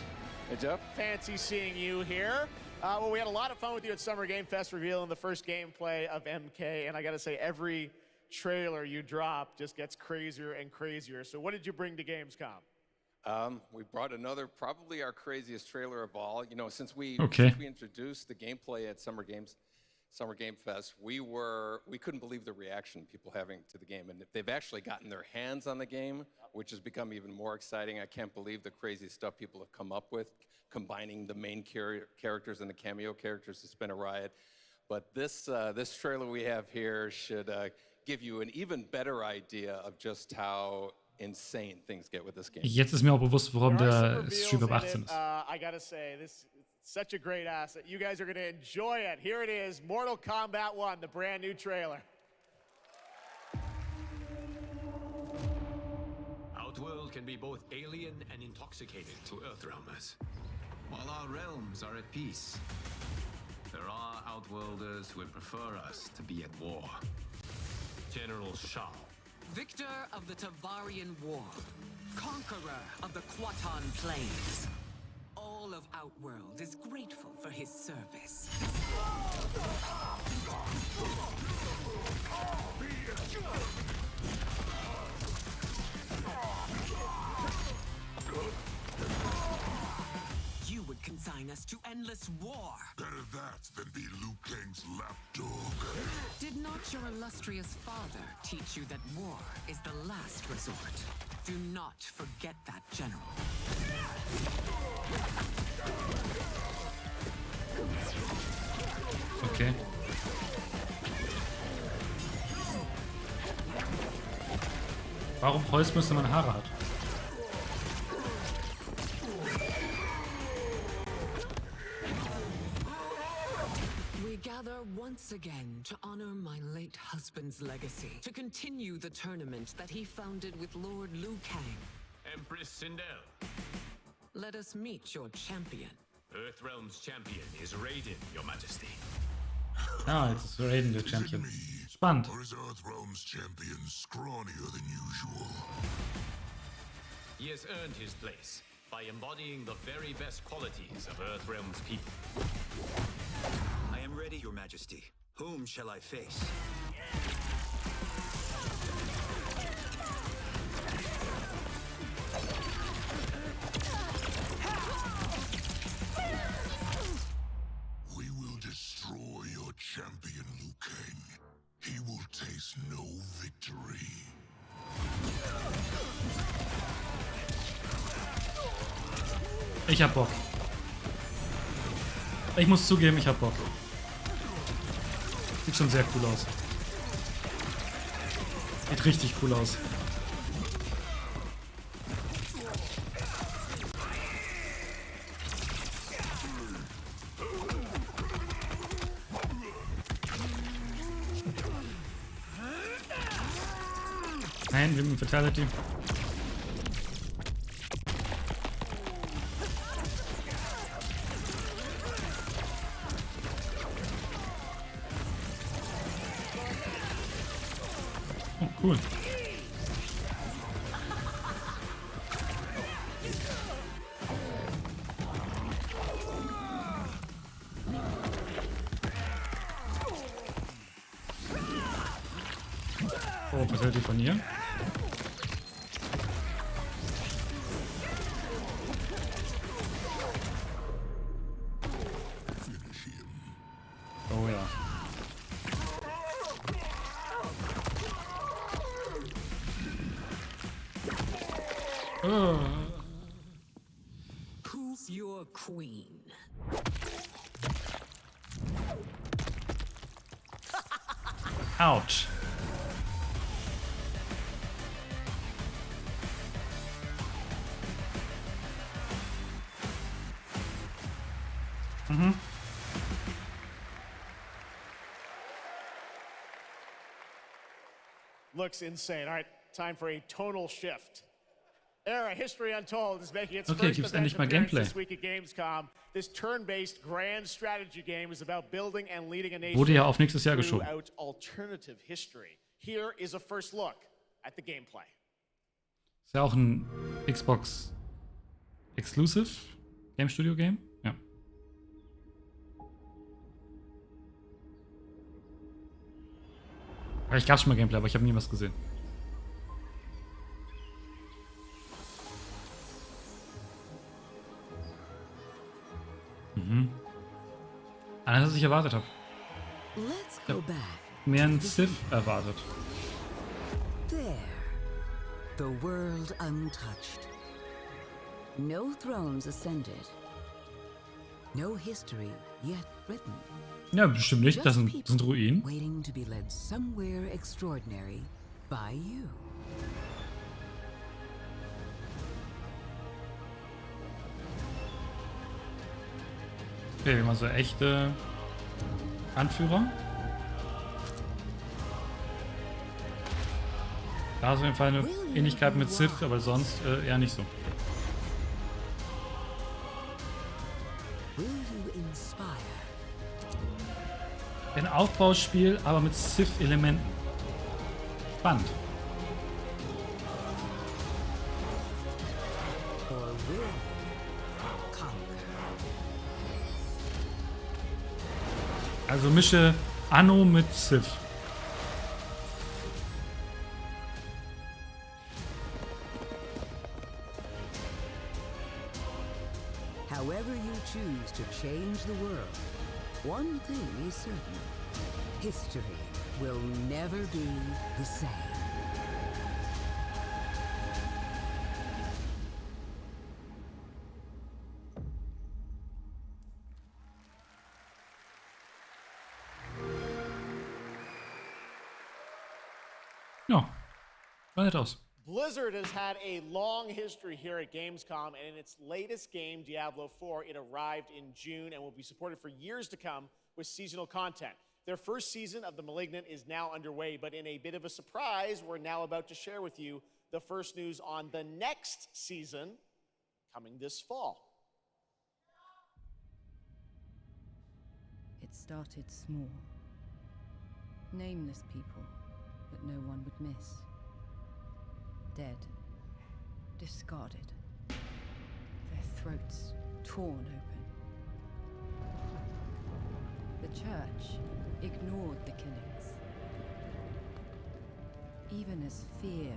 Hey, Jeff. Fancy seeing you here. Well, we had a lot of fun with you at Summer Game Fest revealing the first gameplay of MK, and I gotta say, every trailer you drop just gets crazier and crazier. So what did you bring to Gamescom? We brought another, probably our craziest trailer of all. You know, since we introduced the gameplay at Summer Game Fest, we couldn't believe the reaction people having to the game, and they've actually gotten their hands on the game, which has become even more exciting. I can't believe the crazy stuff people have come up with, combining the main characters and the cameo characters. It's been a riot. But this trailer we have here should give you an even better idea of just how insane things get with this game. Jetzt ist mir auch bewusst, warum der Stream ab 18 ist. I gotta say, this is such a great asset. You guys are gonna enjoy it. Here it is, Mortal Kombat 1, the brand new trailer. Outworld world can be both alien and intoxicating to Earthrealmers, while our realms are at peace. There are Outworlders who would prefer us to be at war. General Schaut. Victor of the Tavarian War, conqueror of the Quatan Plains. All of Outworld is grateful for his service. You would consign us to endless war. Better that than be Liu Kang's lapdog. Did not your illustrious father teach you that war is the last resort? Do not forget that, General. Okay. Warum freust du mich, wenn man Haare hat? We gather once again to honor my late husband's legacy, to continue the tournament that he founded with Lord Liu Kang. Empress Sindel. Let us meet your champion. Earthrealm's champion is Raiden, Your Majesty. Ah, jetzt ist Raiden der Champion. Spannend. Or is Earthrealm's champion scrawnier than usual? He has earned his place by embodying the very best qualities of Earthrealm's people. I am ready, Your Majesty. Whom shall I face? We will destroy your champion, Liu Kang. He will taste no victory. Ich hab Bock. Ich muss zugeben, ich hab Bock. Sieht schon sehr cool aus. Sieht richtig cool aus. Nein, wir haben Fatality. Oh, cool. Oh, Fatality von ihr. Oh ja. Who's your queen? Ouch. Mhm. Looks insane. All right, time for a tonal shift. Era History Untold is making its Okay, first gibt's event endlich mal appearance Gameplay. this week at Gamescom. This turn-based grand strategy game is about building and leading a nation Wurde ja auf nächstes Jahr geschoben. throughout alternative history. Here is a first look at the gameplay. Ist ja auch ein Xbox Exclusive Game Studio Game. Ja. Ich gab schon mal Gameplay, aber ich habe nie was gesehen. Mhm. Anders als ich erwartet habe. Let's Ich go habe back. mehr einen Sith erwartet. There. The world untouched. No thrones ascended. No history yet written. Ja, bestimmt nicht. Das sind Ruinen. Waiting to be led somewhere extraordinary by you. Okay, wir haben so echte Anführer. Da ist auf jeden Fall eine Ähnlichkeit mit Civ, aber sonst eher nicht so. Ein Aufbauspiel, aber mit Civ-Elementen. Spannend. Also mische Anno mit Civ. However you choose to change the world, one thing is certain. History will never be the same. Ja, sah nett aus. Blizzard has had a long history here at Gamescom, and in its latest game, Diablo 4, it arrived in June and will be supported for years to come with seasonal content. Their first season of The Malignant is now underway, but in a bit of a surprise, we're now about to share with you the first news on the next season coming this fall. It started small. Nameless people that no one would miss. Dead. Discarded. Their throats torn open. The church ignored the killings. Even as fear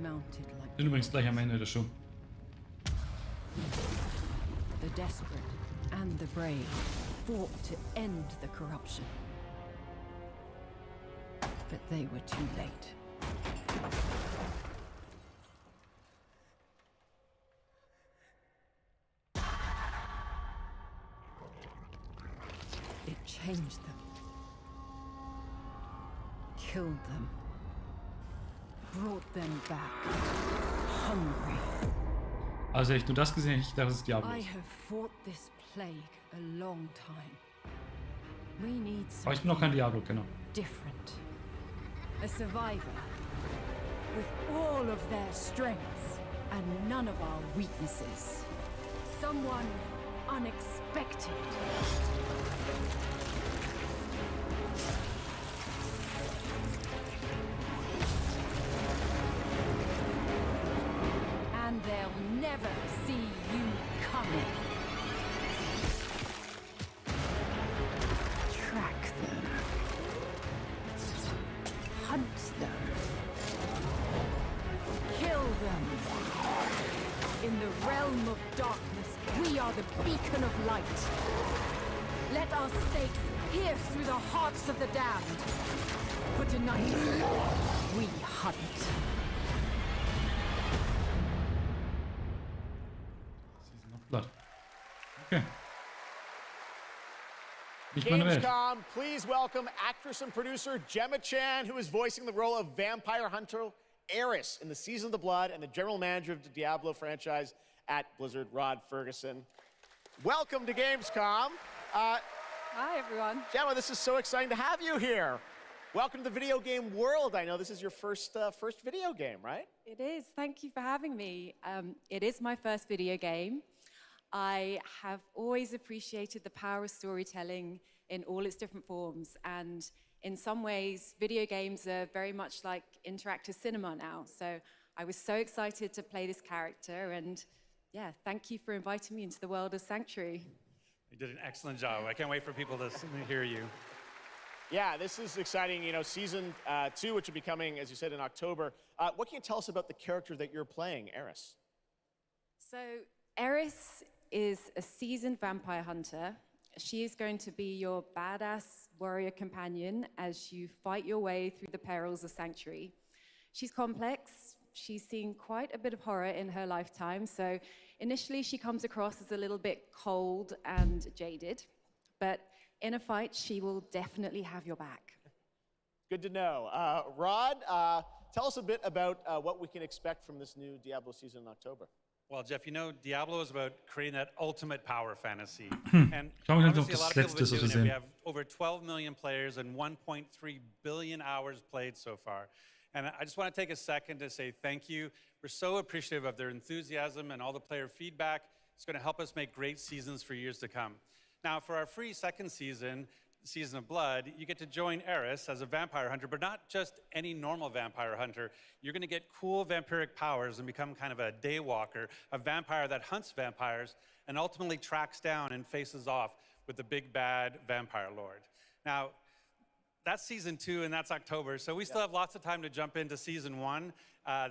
mounted like... Sind übrigens gleich am Ende der Show. The desperate and the brave fought to end the corruption. But they were too late. It changed them. Killed them. Brought them back. Hungry. Also echt nur das gesehen, ich dachte, das ist Diablo. I have fought this plague a long time. We need Aber ich bin noch kein Diablo-Kenner. different. A survivor with all of their strengths and none of our weaknesses. Someone unexpected. And they'll never see you coming. Track them. Hunt them. Kill them. In the realm of darkness, we are the beacon of light. Let our stakes pierce through the hearts of the damned. For tonight, we hunt. Season of Blood. Okay. Nicht meine Welt. Gamescom, please welcome actress and producer Gemma Chan, who is voicing the role of vampire hunter Eris in the Season of the Blood, and the general manager of the Diablo franchise at Blizzard, Rod Ferguson. Welcome to Gamescom. Hi, everyone. Gemma, this is so exciting to have you here. Welcome to the video game world. I know this is your first video game, right? It is. Thank you for having me. It is my first video game. I have always appreciated the power of storytelling in all its different forms, and in some ways, video games are very much like interactive cinema now. So I was so excited to play this character, and yeah, thank you for inviting me into the world of Sanctuary. You did an excellent job. I can't wait for people to hear you. Yeah, this is exciting. You know, season 2, which will be coming, as you said, in October. What can you tell us about the character that you're playing, Eris? So Eris is a seasoned vampire hunter. She is going to be your badass warrior companion as you fight your way through the perils of Sanctuary. She's complex. She's seen quite a bit of horror in her lifetime, so initially she comes across as a little bit cold and jaded, but in a fight, she will definitely have your back. Good to know. Rod, tell us a bit about what we can expect from this new Diablo season in October. Well, Jeff, you know, Diablo is about creating that ultimate power fantasy. And Schauen wir uns obviously a das lot of Letzte, people was wir have been doing it. We sehen. have over 12 million players and 1.3 billion hours played so far. And I just want to take a second to say thank you. We're so appreciative of their enthusiasm and all the player feedback. It's going to help us make great seasons for years to come. Now, for our free second season, Season of Blood, you get to join Eris as a vampire hunter, but not just any normal vampire hunter. You're going to get cool vampiric powers and become kind of a daywalker, a vampire that hunts vampires and ultimately tracks down and faces off with the big bad vampire lord. Now, that's Season 2 and that's October, so we still have lots of time to jump into Season 1,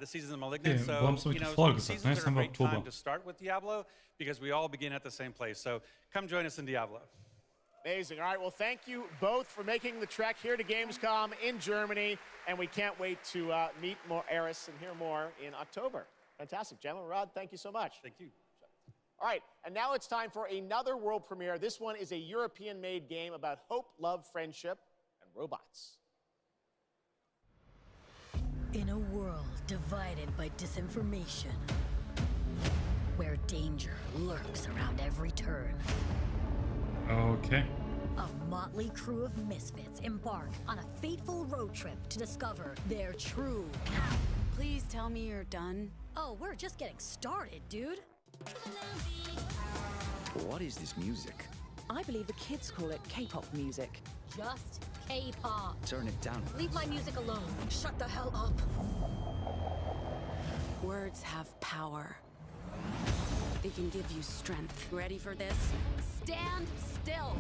the Season of Malignant. Okay, warum hast du nicht Folge gesagt? Seasons are a great time to start with Diablo because we all begin at the same place. So come join us in Diablo. Amazing. All right, well, thank you both for making the trek here to Gamescom in Germany, and we can't wait to meet more Eris and hear more in October. Fantastic. Gentlemen, Rod, thank you so much. Thank you. All right, and now it's time for another world premiere. This one is a European-made game about hope, love, friendship, and robots. In a world divided by disinformation, where danger lurks around every turn, Okay. a motley crew of misfits embark on a fateful road trip to discover their true power. Please tell me you're done. Oh, we're just getting started, dude. What is this music? I believe the kids call it K-pop music. Just K-pop. Turn it down. Leave my music alone. Shut the hell up. Words have power. They can give you strength. Ready for this? Stand still.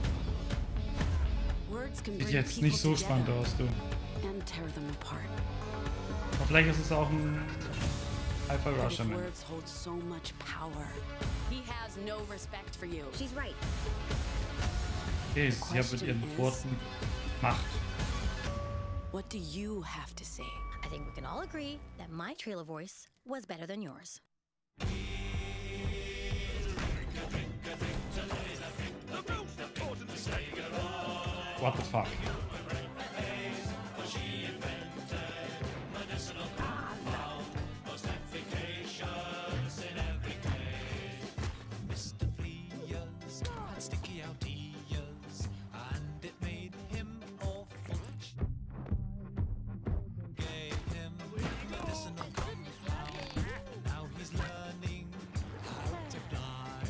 Words can Sieht bring jetzt people nicht so spannend together aus, du. and tear them apart. Aber vielleicht ist es auch ein Hyper But Rush if am Ende. words hold so much power, he has no respect for you. She's right. Okay, sie hat mit ihren Worten Macht. What do you have to say? I think we can all agree that my trailer voice was better than yours. What the fuck? Sticky out ears, and it made him awful rich. Gave him medicinal compound. Now he's learning how to fly.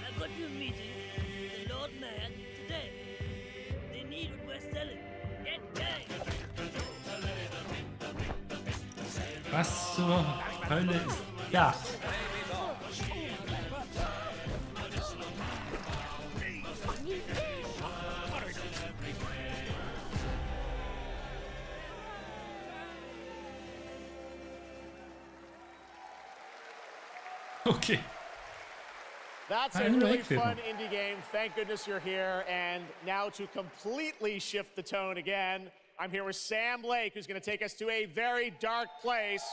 I've got you a meeting with the Lord Mayor today. They need what we're selling. Get going! Was zur Hölle ist das? Okay. That's a really fun indie game. Thank goodness you're here. And now to completely shift the tone again, I'm here with Sam Lake, who's going to take us to a very dark place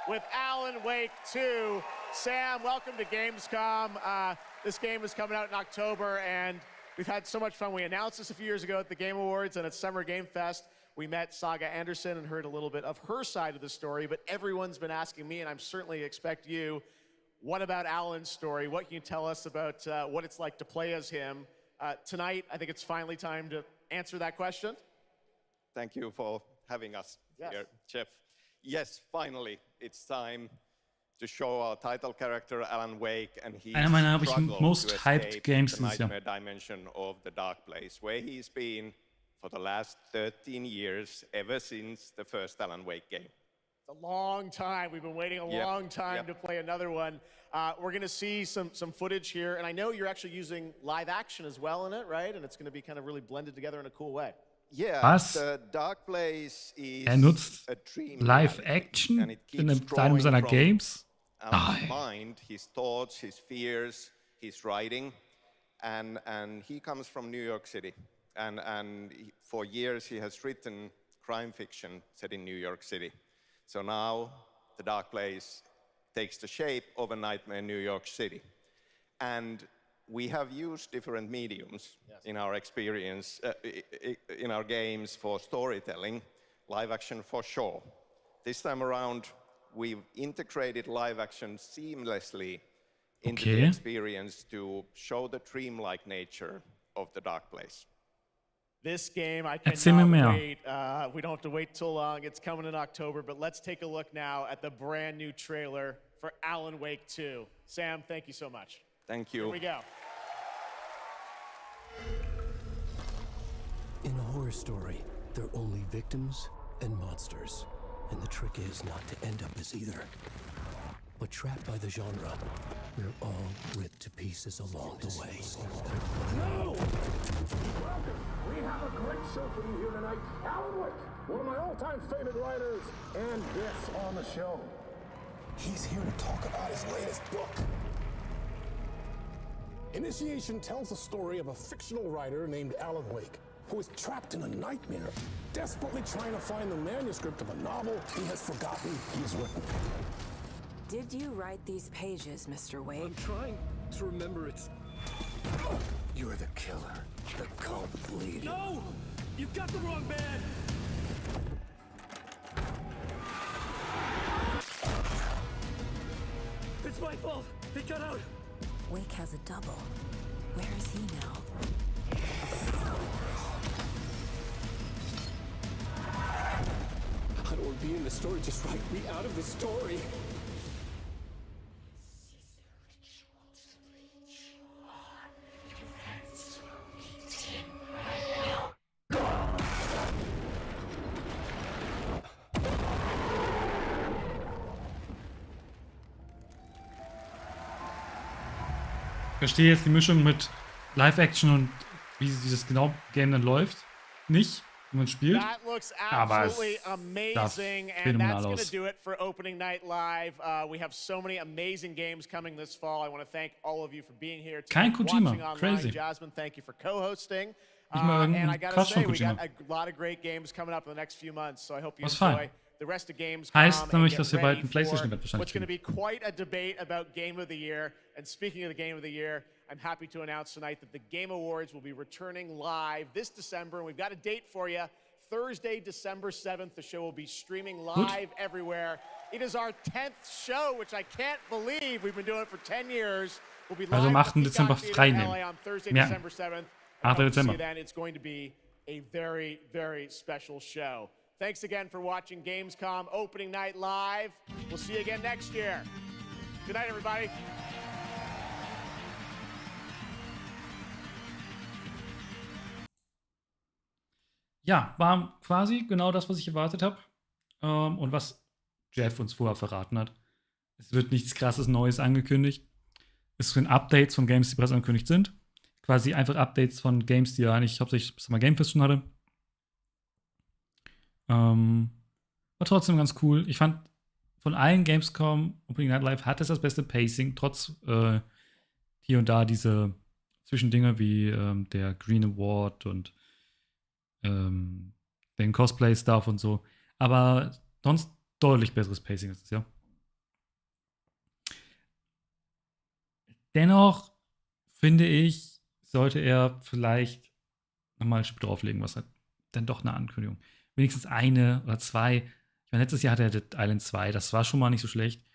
with Alan Wake 2. Sam, welcome to Gamescom. This game is coming out in October, and we've had so much fun. We announced this a few years ago at the Game Awards and at Summer Game Fest. We met Saga Anderson and heard a little bit of her side of the story, but everyone's been asking me, and I'm certainly expect you, what about Alan's story? What can you tell us about what it's like to play as him? Tonight, I think it's finally time to answer that question. Thank you for having us here, Jeff. Yes, finally, it's time to show our title character, Alan Wake, and his Einer meiner struggle most to hyped escape games the dieses Jahr. nightmare dimension of the dark place, where he's been for the last 13 years, ever since the first Alan Wake game. It's a long time. We've been waiting a long time to play another one. We're going to see some footage here, and I know you're actually using live action as well in it, right? And it's going to be kind of really blended together in a cool way. Yeah, Was? the dark place is Nutzt a dream Live reality, Action and it in keeps einem seiner drawing from Games? Alan's Nein. mind, his thoughts, his fears, his writing, and he comes from New York City, and for years he has written crime fiction set in New York City. So now the dark place takes the shape of a nightmare in New York City, and we have used different mediums in our experience, in our games for storytelling, live action for sure. This time around, we've integrated live action seamlessly into the experience to show the dreamlike nature of the dark place. This game, I Erzähl mir cannot mehr. wait. We don't have to wait too long. It's coming in October, but let's take a look now at the brand new trailer for Alan Wake 2. Sam, thank you so much. Thank you. Here we go. In a horror story, there are only victims and monsters. And the trick is not to end up as either. But trapped by the genre, we're all ripped to pieces along the way. No! Welcome! We have a great show for you here tonight. Alan Wake, one of my all-time favorite writers, and guests on the show. He's here to talk about his latest book. Initiation tells the story of a fictional writer named Alan Wake, who is trapped in a nightmare, desperately trying to find the manuscript of a novel he has forgotten he's written. Did you write these pages, Mr. Wake? I'm trying to remember it. You're the killer, the cult leader. No! You've got the wrong man! It's my fault! He got out! Wake has a double. Where is he now? I don't want to be in the story, just write me out of the story. Ich verstehe jetzt die Mischung mit Live-Action und wie dieses genau Game dann läuft. Nicht, wie man spielt. That looks Aber es absolutely amazing, sah and phänomenal that's going to aus. do it for Opening Night Live. We have so many amazing games coming this fall. I want to thank all of you for being here. Kein Kojima, watching online. crazy. Jasmine, thank you for co-hosting. Nicht mal And I irgendein gotta Quatsch say, von we got Kojima. a lot of great games coming up in the next few months, so I hope you Was enjoy fein. the rest of games. Heißt nämlich, dass wir bald ein PlayStation-Event wahrscheinlich What's going to kriegen. be quite a debate about Game of the Year. And speaking of the Game of the Year, I'm happy to announce tonight that the Game Awards will be returning live this December, and we've got a date for you. Thursday, December 7th, the show will be streaming live everywhere. It is our 10th show, which I can't believe. We've been doing it for 10 years. We'll be Also live am at 8. the Dezember Peacock Theater frei in nehmen. LA on Thursday, Merken. December 7th. 8. I hope to see Dezember. you then. It's going to be a very, very special show. Thanks again for watching Gamescom Opening Night Live. We'll see you again next year. Good night, everybody. Ja, war quasi genau das, was ich erwartet habe. Und was Jeff uns vorher verraten hat. Es wird nichts krasses Neues angekündigt. Es sind Updates von Games, die bereits angekündigt sind. Quasi einfach Updates von Games, die er eigentlich hauptsächlich bis mal Gamefest schon hatte. War trotzdem ganz cool. Ich fand, von allen Gamescom Opening Night Live hat es das beste Pacing, trotz hier und da diese Zwischendinge wie der Green Award und den Cosplay-Stuff und so. Aber sonst deutlich besseres Pacing ist es, ja. Dennoch finde ich, sollte er vielleicht nochmal ein Chip drauflegen, was halt dann doch eine Ankündigung. Wenigstens eine oder zwei. Ich meine, letztes Jahr hatte er Dead Island 2, das war schon mal nicht so schlecht.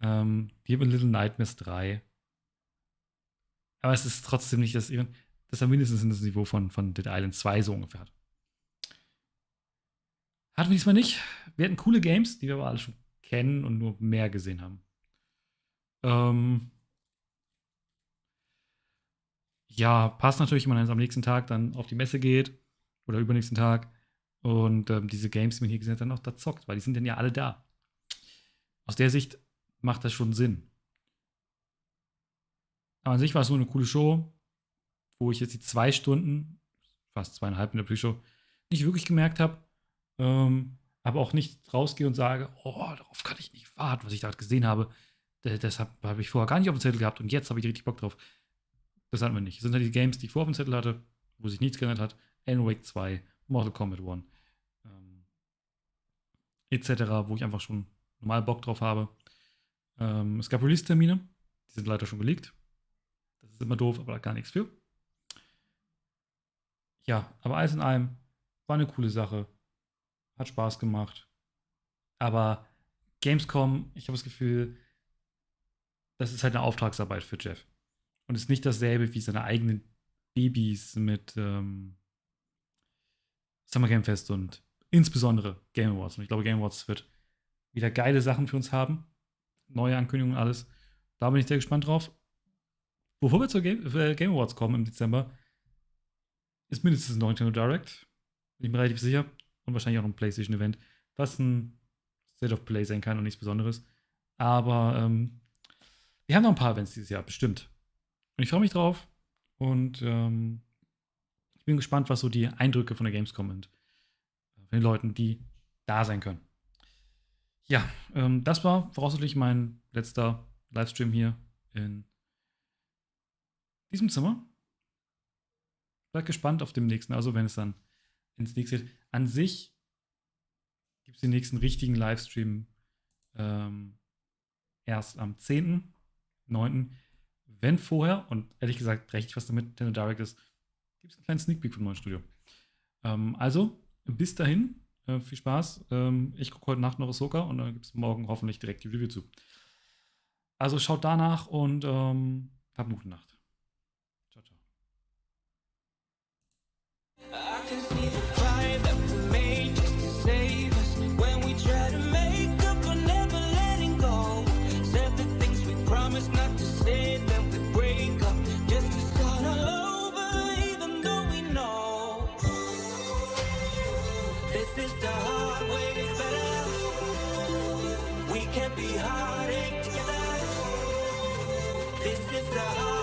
Hier bei Little Nightmares 3. Aber es ist trotzdem nicht das er mindestens das Niveau von Dead Island 2 so ungefähr hat. Hatten wir diesmal nicht. Wir hatten coole Games, die wir aber alle schon kennen und nur mehr gesehen haben. Ja, passt natürlich, wenn man jetzt am nächsten Tag dann auf die Messe geht oder übernächsten Tag und diese Games, die man hier gesehen hat, dann noch da zockt, weil die sind dann ja alle da. Aus der Sicht macht das schon Sinn. Aber an sich war es so eine coole Show, wo ich jetzt die 2 Stunden, fast 2,5 in der Pre-Show, nicht wirklich gemerkt habe, aber auch nicht rausgehe und sage, oh, darauf kann ich nicht warten, was ich da gesehen habe. Deshalb habe ich vorher gar nicht auf dem Zettel gehabt und jetzt habe ich richtig Bock drauf. Das hatten wir nicht. Das sind halt die Games, die ich vorher auf dem Zettel hatte, wo sich nichts geändert hat. Alan Wake 2, Mortal Kombat 1, etc., wo ich einfach schon normal Bock drauf habe. Es gab Release-Termine, die sind leider schon geleakt. Das ist immer doof, aber da gar nichts für. Ja, aber alles in allem war eine coole Sache. Hat Spaß gemacht. Aber Gamescom, ich habe das Gefühl, das ist halt eine Auftragsarbeit für Jeff. Und ist nicht dasselbe wie seine eigenen Babys mit Summer Game Fest und insbesondere Game Awards. Und ich glaube, Game Awards wird wieder geile Sachen für uns haben. Neue Ankündigungen, alles. Da bin ich sehr gespannt drauf. Bevor wir zur Game Awards kommen im Dezember, ist mindestens ein Nintendo Direct. Bin ich mir relativ sicher. Und wahrscheinlich auch ein PlayStation-Event, was ein State of Play sein kann und nichts Besonderes. Aber wir haben noch ein paar Events dieses Jahr, bestimmt. Und ich freue mich drauf. Und ich bin gespannt, was so die Eindrücke von der Gamescom sind. Von den Leuten, die da sein können. Ja, das war voraussichtlich mein letzter Livestream hier in diesem Zimmer. Bleib gespannt auf dem nächsten, also wenn es dann ins nächste geht. An sich gibt es den nächsten richtigen Livestream erst am 10.9. Wenn vorher, und ehrlich gesagt recht was damit Nintendo Direct ist, gibt es einen kleinen Sneak Peek vom neuen Studio. Also, bis dahin, viel Spaß. Ich gucke heute Nacht noch Ahsoka und dann gibt es morgen hoffentlich direkt die Review zu. Also schaut danach und habt eine gute Nacht. Ciao, ciao. I can see the fire that we made just to save us when we try to make up for never letting go. Said the things we promised not to say, then we break up just to start all over, even though we know this is the hard way better. We can't be heartache together. This is the hard